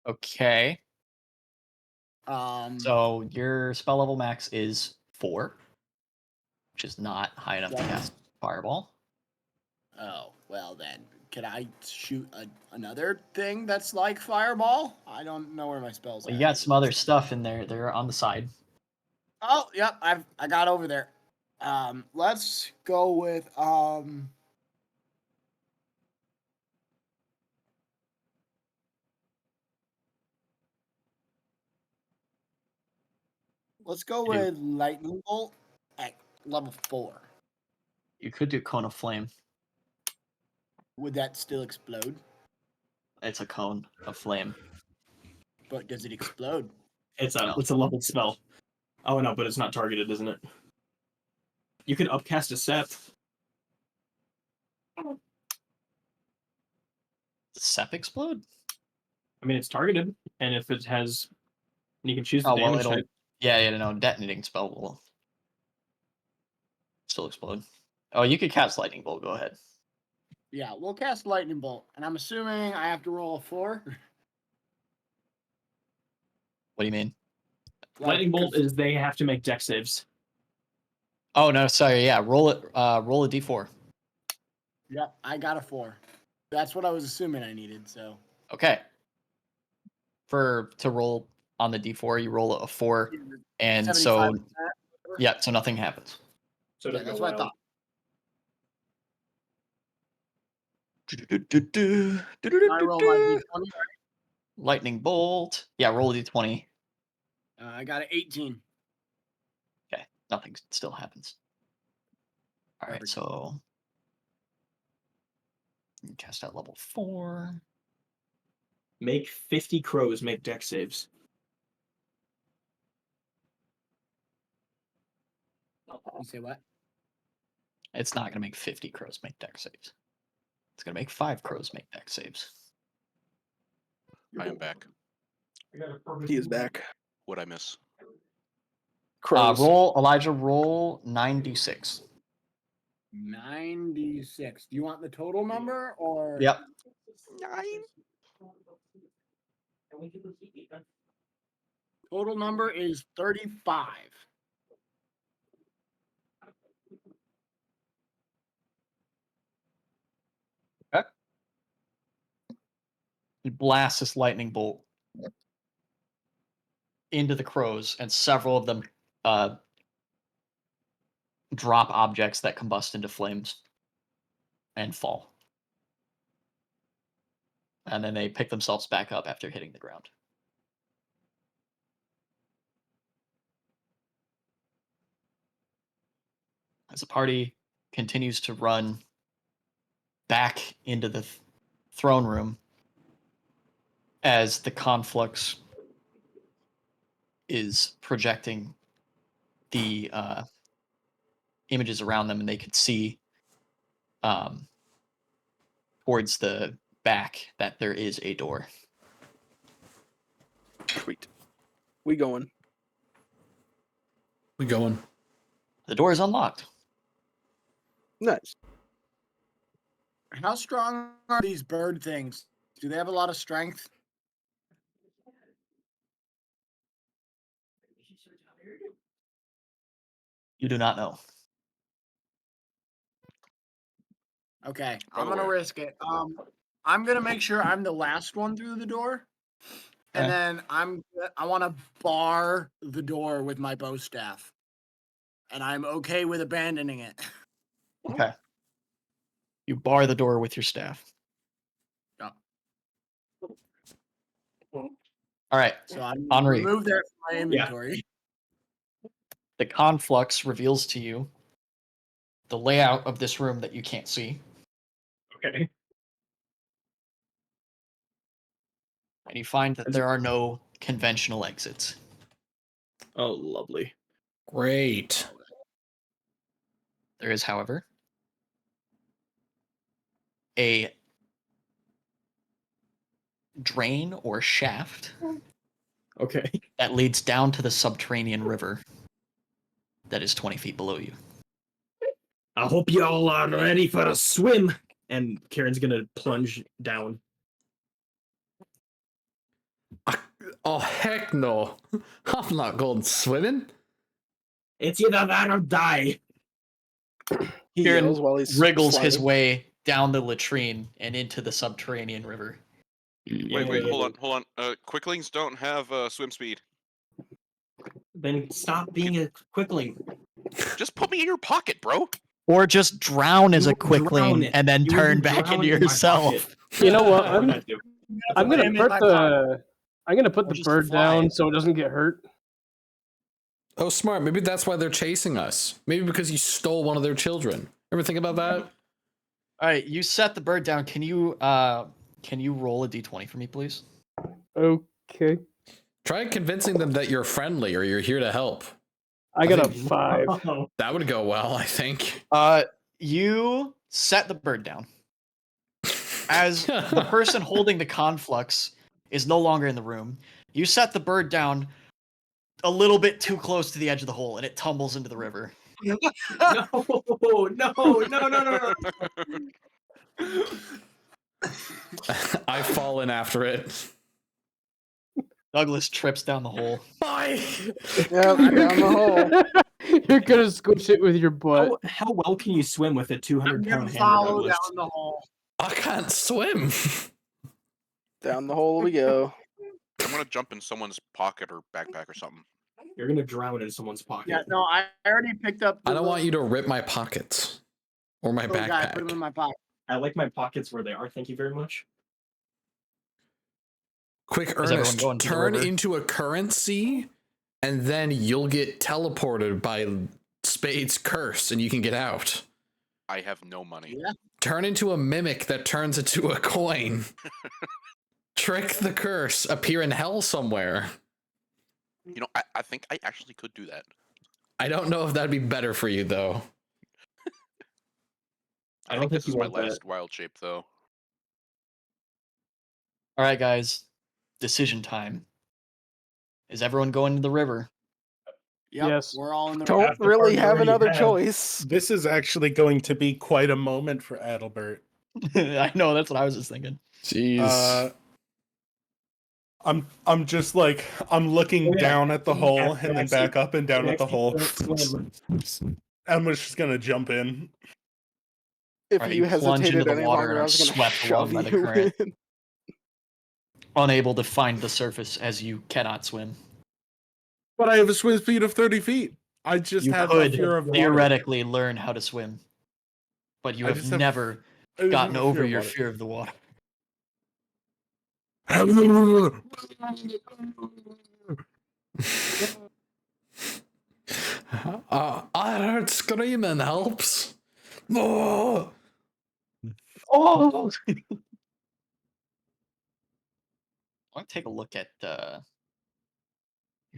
Okay. Um, So your spell level max is 4, which is not high enough to Yeah. cast Fireball. Oh, well then. Can I shoot another thing that's like fireball? I don't know where my spells Well, are. you got some other stuff in there. They're on the side. Oh, yep, I got over there. Let's go with let's go You do. with lightning bolt at level 4. You could do cone of flame. Would that still explode? It's a cone of flame. But does it explode? It's a No. it's a leveled spell. Oh no, but it's not targeted, isn't it? You can upcast a sep. Does Sep explode? I mean, it's targeted, and if it has, you can choose the Oh well, damage it'll. type. Yeah, no, detonating spell will still explode. Oh, you could cast lightning bolt. Go ahead. Yeah, we'll cast lightning bolt, and I'm assuming I have to roll a 4. What do you mean? Lightning bolt 'cause- is they have to make dex saves. Oh no, sorry. Yeah, roll it. Roll a d4. Yep, I got a 4. That's what I was assuming I needed. So Okay. To roll on the d4, you roll a 4, and so 75%. yeah, so nothing happens. So it Yeah, doesn't that's go what I wild. thought. I roll my d20. Lightning bolt. Yeah, roll a d20. I got an 18. Okay, nothing still happens. All right, Perfect. so you cast at level 4. Make 50 crows make dex saves. You say what? It's not going to make 50 crows make dex saves. It's going to make 5 crows make dex saves. I am back. He is back. What'd I miss? Crows. Elijah, roll 9d6. 96. Do you want the total number or? Yep. 9. Total number is 35. Okay. You blast this lightning bolt into the crows, and several of them drop objects that combust into flames and fall. And then they pick themselves back up after hitting the ground. As the party continues to run back into the throne room, as the conflux is projecting the images around them, and they could see towards the back that there is a door. Sweet. We going. We going. The door is unlocked. Nice. How strong are these bird things? Do they have a lot of strength? You do not know. Okay, Go I'm gonna away. risk it. I'm gonna make sure I'm the last one through the door, and Okay. then I want to bar the door with my bow staff, and I'm okay with abandoning it. Okay. You bar the door with your staff. Yeah. All right. So I'm Henri. remove that from my inventory. The conflux reveals to you the layout of this room that you can't see. Okay. And you find that there are no conventional exits. Oh, lovely. Great. There is, however, a drain or shaft Okay. that leads down to the subterranean river that is 20 feet below you. I hope y'all are ready for a swim. And Karen's gonna plunge down. Oh, heck no. I'm not going swimming. It's either that or die. He Kieran yells while he's wriggles his sliding. way down the latrine and into the subterranean river. Wait, hold on. Quicklings don't have swim speed. Then stop being a quickling. Just put me in your pocket, bro. Or just drown as You a would drown quickling it. and then You would turn be back into drowning in my yourself. pocket. You know what? I would not do. I'm gonna in put my the Or just bird fly. down so it doesn't get hurt. Oh, smart. Maybe that's why they're chasing us. Maybe because you stole one of their children. Ever think about that? All right, you set the bird down. Can you roll a d20 for me, please? Okay. Try convincing them that you're friendly or you're here to help. I got a think- 5. That would go well, I think. You set the bird down. As the person holding the conflux is no longer in the room, you set the bird down a little bit too close to the edge of the hole, and it tumbles into the river. No. I fall in after it. Douglas trips down the hole. Bye. Yep, down the hole. You're gonna squish it with your butt. How well can you swim with a 200-pound hammer, Follow Douglas? down the hole. I can't swim. Down the hole we go. I'm gonna jump in someone's pocket or backpack or something. You're gonna drown in someone's pocket. Yeah, no, I already picked up. I don't want you to rip my pockets or my little guy, put him in backpack. my pocket. I like my pockets where they are. Thank you very much. Quick, Is everyone Ernest, going to the turn river? into a currency, and then you'll get teleported by Spade's curse, and you can get out. I have no money. Yeah. Turn into a mimic that turns into a coin. Trick the curse. Appear in hell somewhere. You know, I think I actually could do that. I don't know if that'd be better for you, though. I don't think think this you is my want that. last wild shape, though. All right, guys. Decision time. Is everyone going to the river? Yep, Yes. we're all in the. Don't the really part have where you another have- choice. This is actually going to be quite a moment for Adalbert. I know, that's what I was just thinking. Jeez. I'm just like I'm looking Oh, yeah. down at the hole Yeah, and then actually- back up and down at the hole. Swim. I'm just gonna jump in. If Alright, you you plunge hesitated into the any water longer, and I are was gonna swept shove along by the you current. in. Unable to find the surface as you cannot swim. But I have a swim speed of 30 feet. I just You have could a fear of water. theoretically learn how to swim, but you I have just have- never I just gotten have a over of your water. fear of the water. I heard screaming helps. Oh! Oh! I want to take a look at your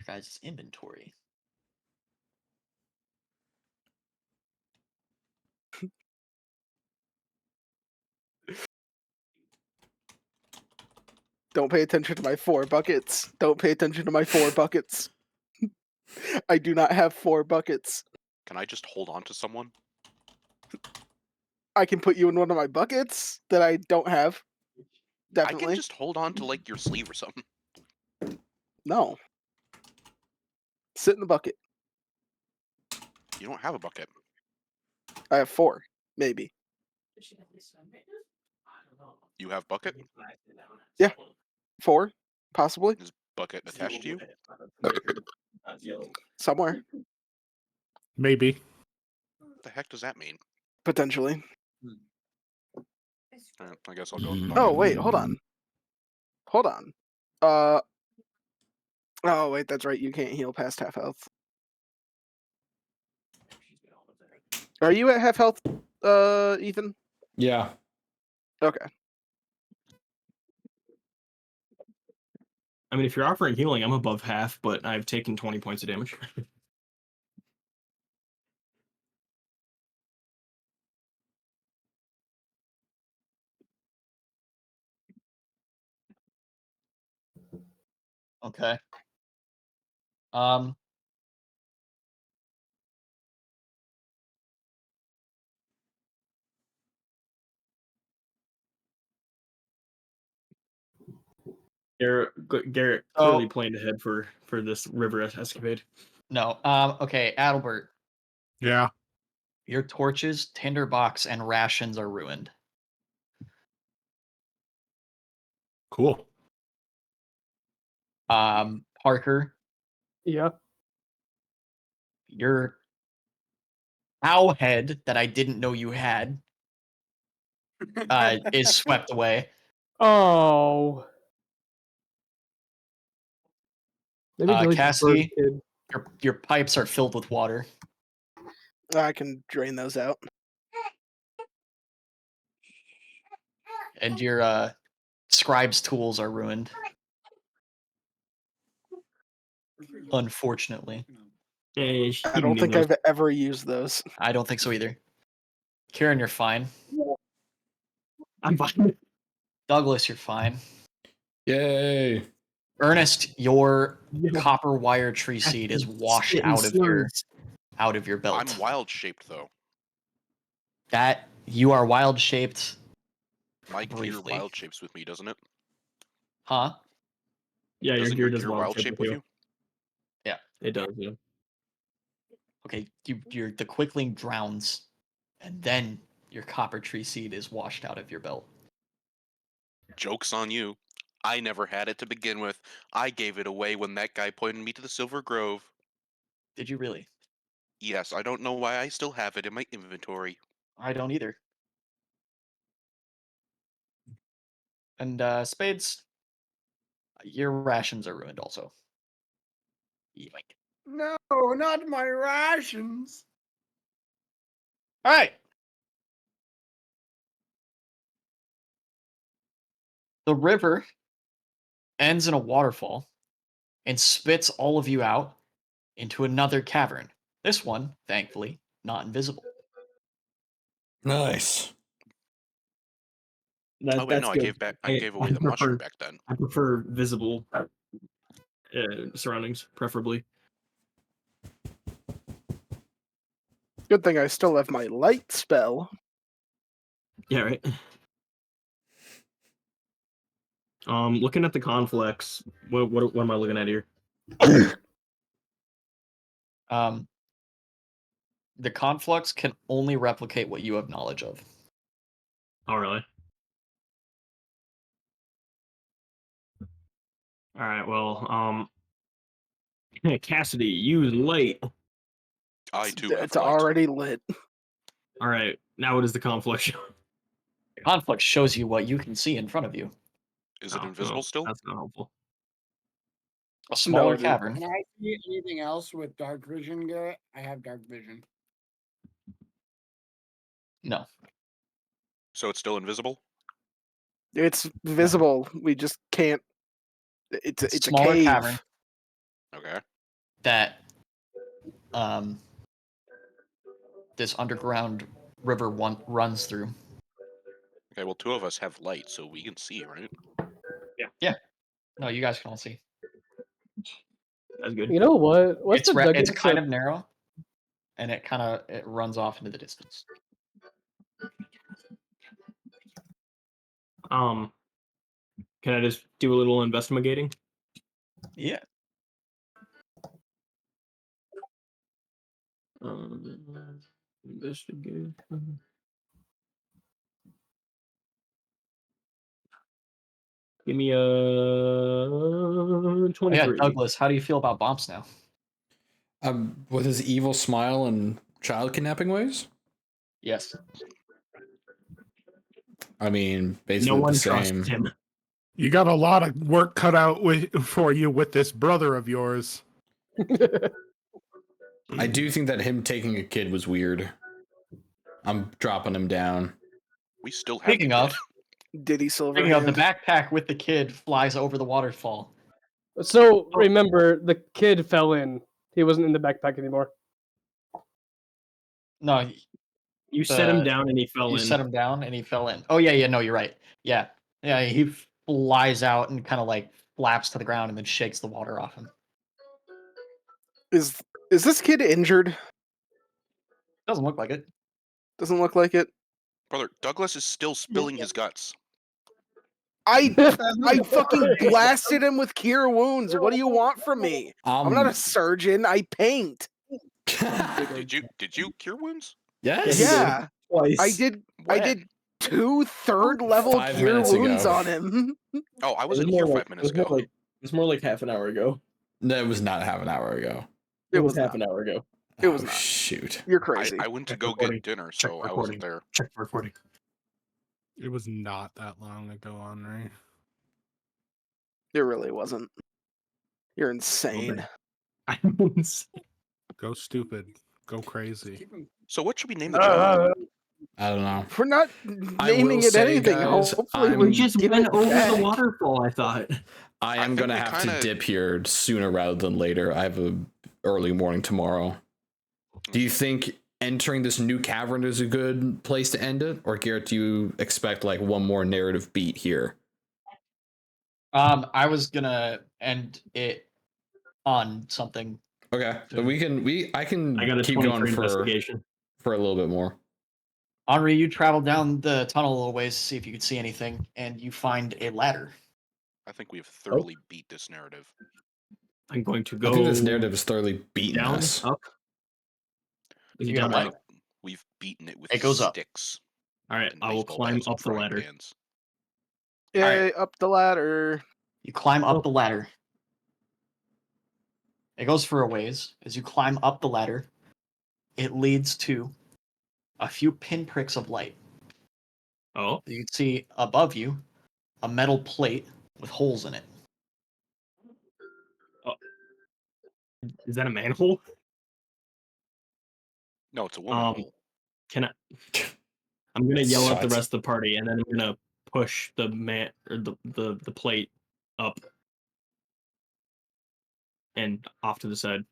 guys' inventory. Don't pay attention to my 4 buckets. Don't pay attention to my 4 buckets. I do not have 4 buckets. Can I just hold on to someone? I can put you in one of my buckets that I don't have. I Definitely. can just hold on to like your sleeve or something. No. Sit in the bucket. You don't have a bucket. I have 4, maybe. You have bucket? Yeah. 4, possibly. Is bucket attached to you? Somewhere. Maybe. What the heck does that mean? Potentially. I guess I'll go. With Oh, bucket. wait, hold on. Hold on. Oh, wait, that's right. You can't heal past half health. Are you at half health, Ethan? Yeah. Okay. I mean, if you're offering healing, I'm above half, but I've taken 20 points of damage. Okay. Um. Garrett Oh. clearly planned ahead for this river escapade. No. Okay, Adalbert. Yeah. Your torches, tinderbox, and rations are ruined. Cool. Parker, Yeah. your owl head that I didn't know you had is swept away. Oh. Maybe delete the bird Cassidy, kid. your pipes are filled with water. I can drain those out. And your scribe's tools are ruined. Unfortunately. Yeah, I don't think I've ever used those. I don't think so either. Kieran, you're fine. I'm fine. Douglas, you're fine. Yay. Ernest, your copper wire tree seed is washed out of your belt. I'm wild shaped though. That you are wild shaped. My gear Briefly. wild shapes with me, doesn't it? Huh? Yeah, Doesn't your your gear does gear wild shape with you? Yeah. It does, yeah. Okay, the quickling drowns, and then your copper tree seed is washed out of your belt. Joke's on you. I never had it to begin with. I gave it away when that guy pointed me to the Silver Grove. Did you really? Yes, I don't know why I still have it in my inventory. I don't either. And Spades, your rations are ruined also. Yoink. No, not my rations. All right. The river ends in a waterfall and spits all of you out into another cavern. This one, thankfully, not invisible. Nice. Oh wait, no, I gave away the mushroom back then. I prefer visible surroundings, preferably. Good thing I still have my light spell. Yeah, right. Looking at the conflicts, what am I looking at here? The conflux can only replicate what you have knowledge of. Oh, really? All right. Well, Cassidy, use light. I too have It's light. already lit. All right. Now what is the conflict show? The conflict shows you what you can see in front of you. Is it Oh, invisible well, still? That's not helpful. A smaller it isn't. cavern. Can I see anything else with dark vision, Garrett? I have dark vision. No. So it's still invisible? It's visible. We just can't. It's a Smaller cave. cavern Okay. that this underground river runs through. Okay, well, two of us have light, so we can see, right? Yeah. No, you guys can all see. That's good. You know what? What's the It's kind of narrow, and it runs off into the distance. Can I just do a little investigating? Yeah. Investigate. Give me a 23. Yeah, Douglas, how do you feel about bombs now? With his evil smile and child kidnapping ways? Yes. I mean, basically No one the same. trusts him. You got a lot of work cut out for you with this brother of yours. I do think that him taking a kid was weird. I'm dropping him down. We still have Speaking of, Diddy Silverhand. speaking of, the backpack with the kid flies over the waterfall. So remember, the kid fell in. He wasn't in the backpack anymore. No, You set him down and he fell in. You set him down and he fell in. Oh yeah, no, you're right. Yeah, he flies out and kind of like flaps to the ground and then shakes the water off him. Is this kid injured? Doesn't look like it. Doesn't look like it. Brother, Douglas is still spilling his guts. I fucking blasted him with cure wounds. What do you want from me? I'm not a surgeon. I paint. Did you cure wounds? Yes. Yeah, Twice. I did. I When? did 2 third-level 5 cure minutes wounds ago. on him. Oh, I It was wasn't more here like 5 minutes ago. it was more like half an hour ago. That was not half an hour ago. It It was was half not. an hour ago. It was Oh, not. shoot. You're I, crazy. I went to Check go recording. get dinner, Check so I recording. wasn't there. Check recording. It was not that long ago, Henri. It really wasn't. You're insane. Okay. I'm insane. Go stupid. Go crazy. So what should we name the child? I don't know. We're not I will naming it say, anything. guys, Hopefully, I'm- We we just get went it over back. the waterfall, I thought. I I am think going to we have kinda- to dip here sooner rather than later. I have a early morning tomorrow. Do you think entering this new cavern is a good place to end it? Or, Garrett, do you expect like one more narrative beat here? I was gonna end it on something. Okay, so I can I got a keep 20 going for investigation. for a little bit more. Henri, you travel down the tunnel a little ways to see if you could see anything, and you find a ladder. I think we've thoroughly beat this narrative. I'm going to I go think this narrative is thoroughly beaten down, us. up. Is You it got down, what? up? We've beaten it with It goes up. sticks. All right, and I will baseball climb bats and up the frying ladder. pans. Yay, up the ladder. You climb up Oh. the ladder. It goes for a ways. As you climb up the ladder, it leads to a few pinpricks of light. Oh, You can see above you a metal plate with holes in it. is that a manhole? No, it's a woman hole. Can I? I'm gonna yell at the Shut. rest of the party, and then I'm gonna push the man or the plate up and off to the side.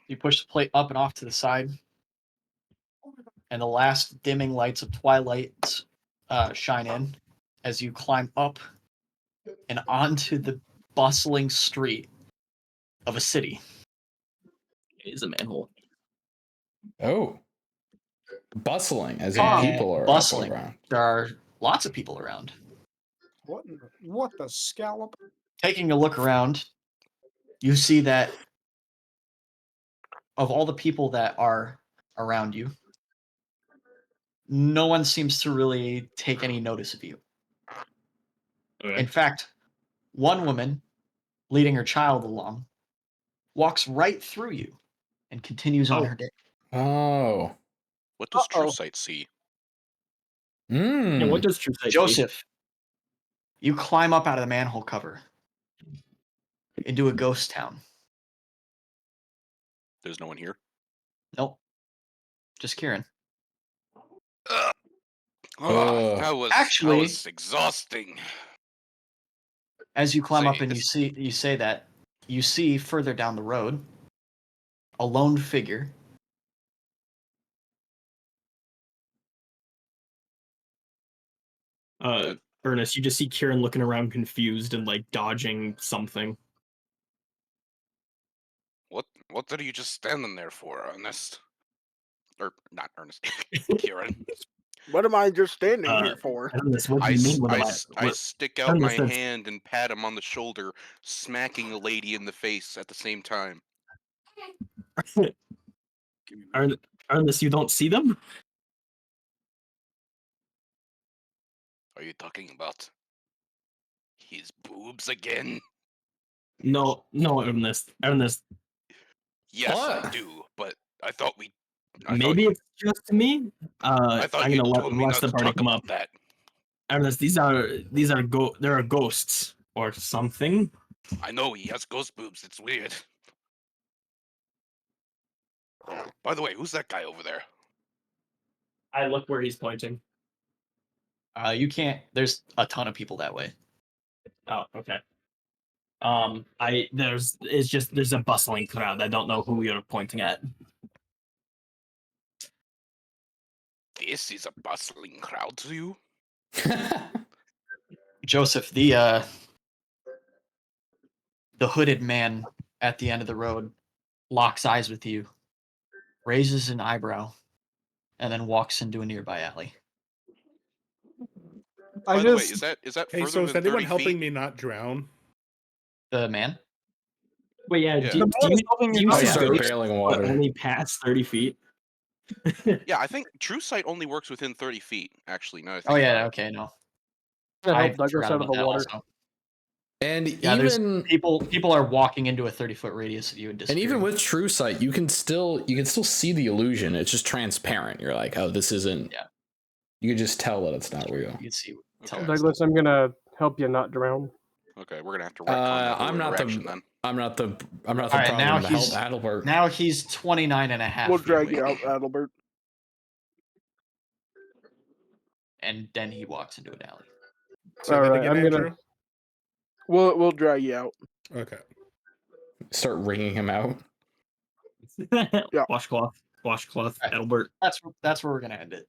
You push the plate up and off to the side, and the last dimming lights of twilight shine in as you climb up and onto the bustling street of a city. It is a manhole. Oh. Bustling, as in And people are bustling. up around. There are lots of people around. What the scallop? Taking a look around, you see that of all the people that are around you, no one seems to really take any notice of you. Okay. In fact, one woman, leading her child along, walks right through you and continues on her day. Oh. What does True Uh-oh. Sight see? Yeah, what does True Sight see? Joseph, you climb up out of the manhole cover into a ghost town. There's no one here. Nope. Just Kieran. Ugh. Ugh. That was Actually- exhausting. As you climb Say, up and you say that, you see further down the road a lone figure. Ernest, you just see Kieran looking around confused and like dodging something. What are you just standing there for, Ernest? Or not Ernest, Kieran. What am I just standing here for? Ernest, what do you mean? I stick out my Ernest, hand and pat him on the shoulder, smacking a lady in the face at the same time. Ernest, you don't see them? Are you talking about his boobs again? No, Ernest. Yes, I What? do, but I thought we. Maybe it's just me. I thought I'm you gonna let told the me rest not of to the party talk come about up. that. Ernest, there are ghosts or something. I know he has ghost boobs. It's weird. By the way, who's that guy over there? I look where he's pointing. You can't. There's a ton of people that way. Oh, okay. There's a bustling crowd. I don't know who you're pointing at. This is a bustling crowd to you. Joseph, the hooded man at the end of the road locks eyes with you, raises an eyebrow, and then walks into a nearby alley. By the way, is that Hey, further so is than anyone 30 helping feet? me not drown? The man? Wait, yeah. Yeah. Do you Oh, see yeah. Start ghosts bailing but water. only past 30 feet? Yeah, I think True Sight only works within 30 feet. Actually, no. Oh yeah, okay, no. That I helped Douglas forgot out of about the that water. also. And Yeah, there's even people are walking into a 30-foot radius of you and and disappearing. even with True Sight, you can still see the illusion. It's just transparent. You're like, oh, this isn't. Yeah. You can just tell that it's not real. You can see. Okay. Douglas, I'm gonna help you not drown. Okay, we're gonna have to retcon that whole I'm not interaction the. then. I'm not the. I'm not the All right, now problem. he's Help Adelbert. now he's 29 and a half We'll feet drag away. you out, Adelbert. And then he walks into an alley. Say All that right, again, I'm Andrew. gonna. We'll drag you out. Okay. Start wringing him out. Yeah. Washcloth, Right. Adelbert. That's where we're gonna end it.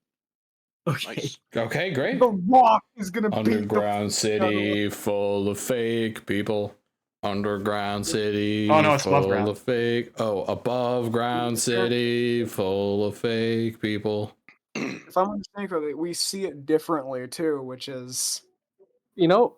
Okay. Nice. Okay, great. The Rock is gonna beat Underground the city full of fake people. Underground city Oh, no, it's above full ground. of fake. Oh, above ground city full of fake people. If I'm understanding correctly, we see it differently too, which is You know,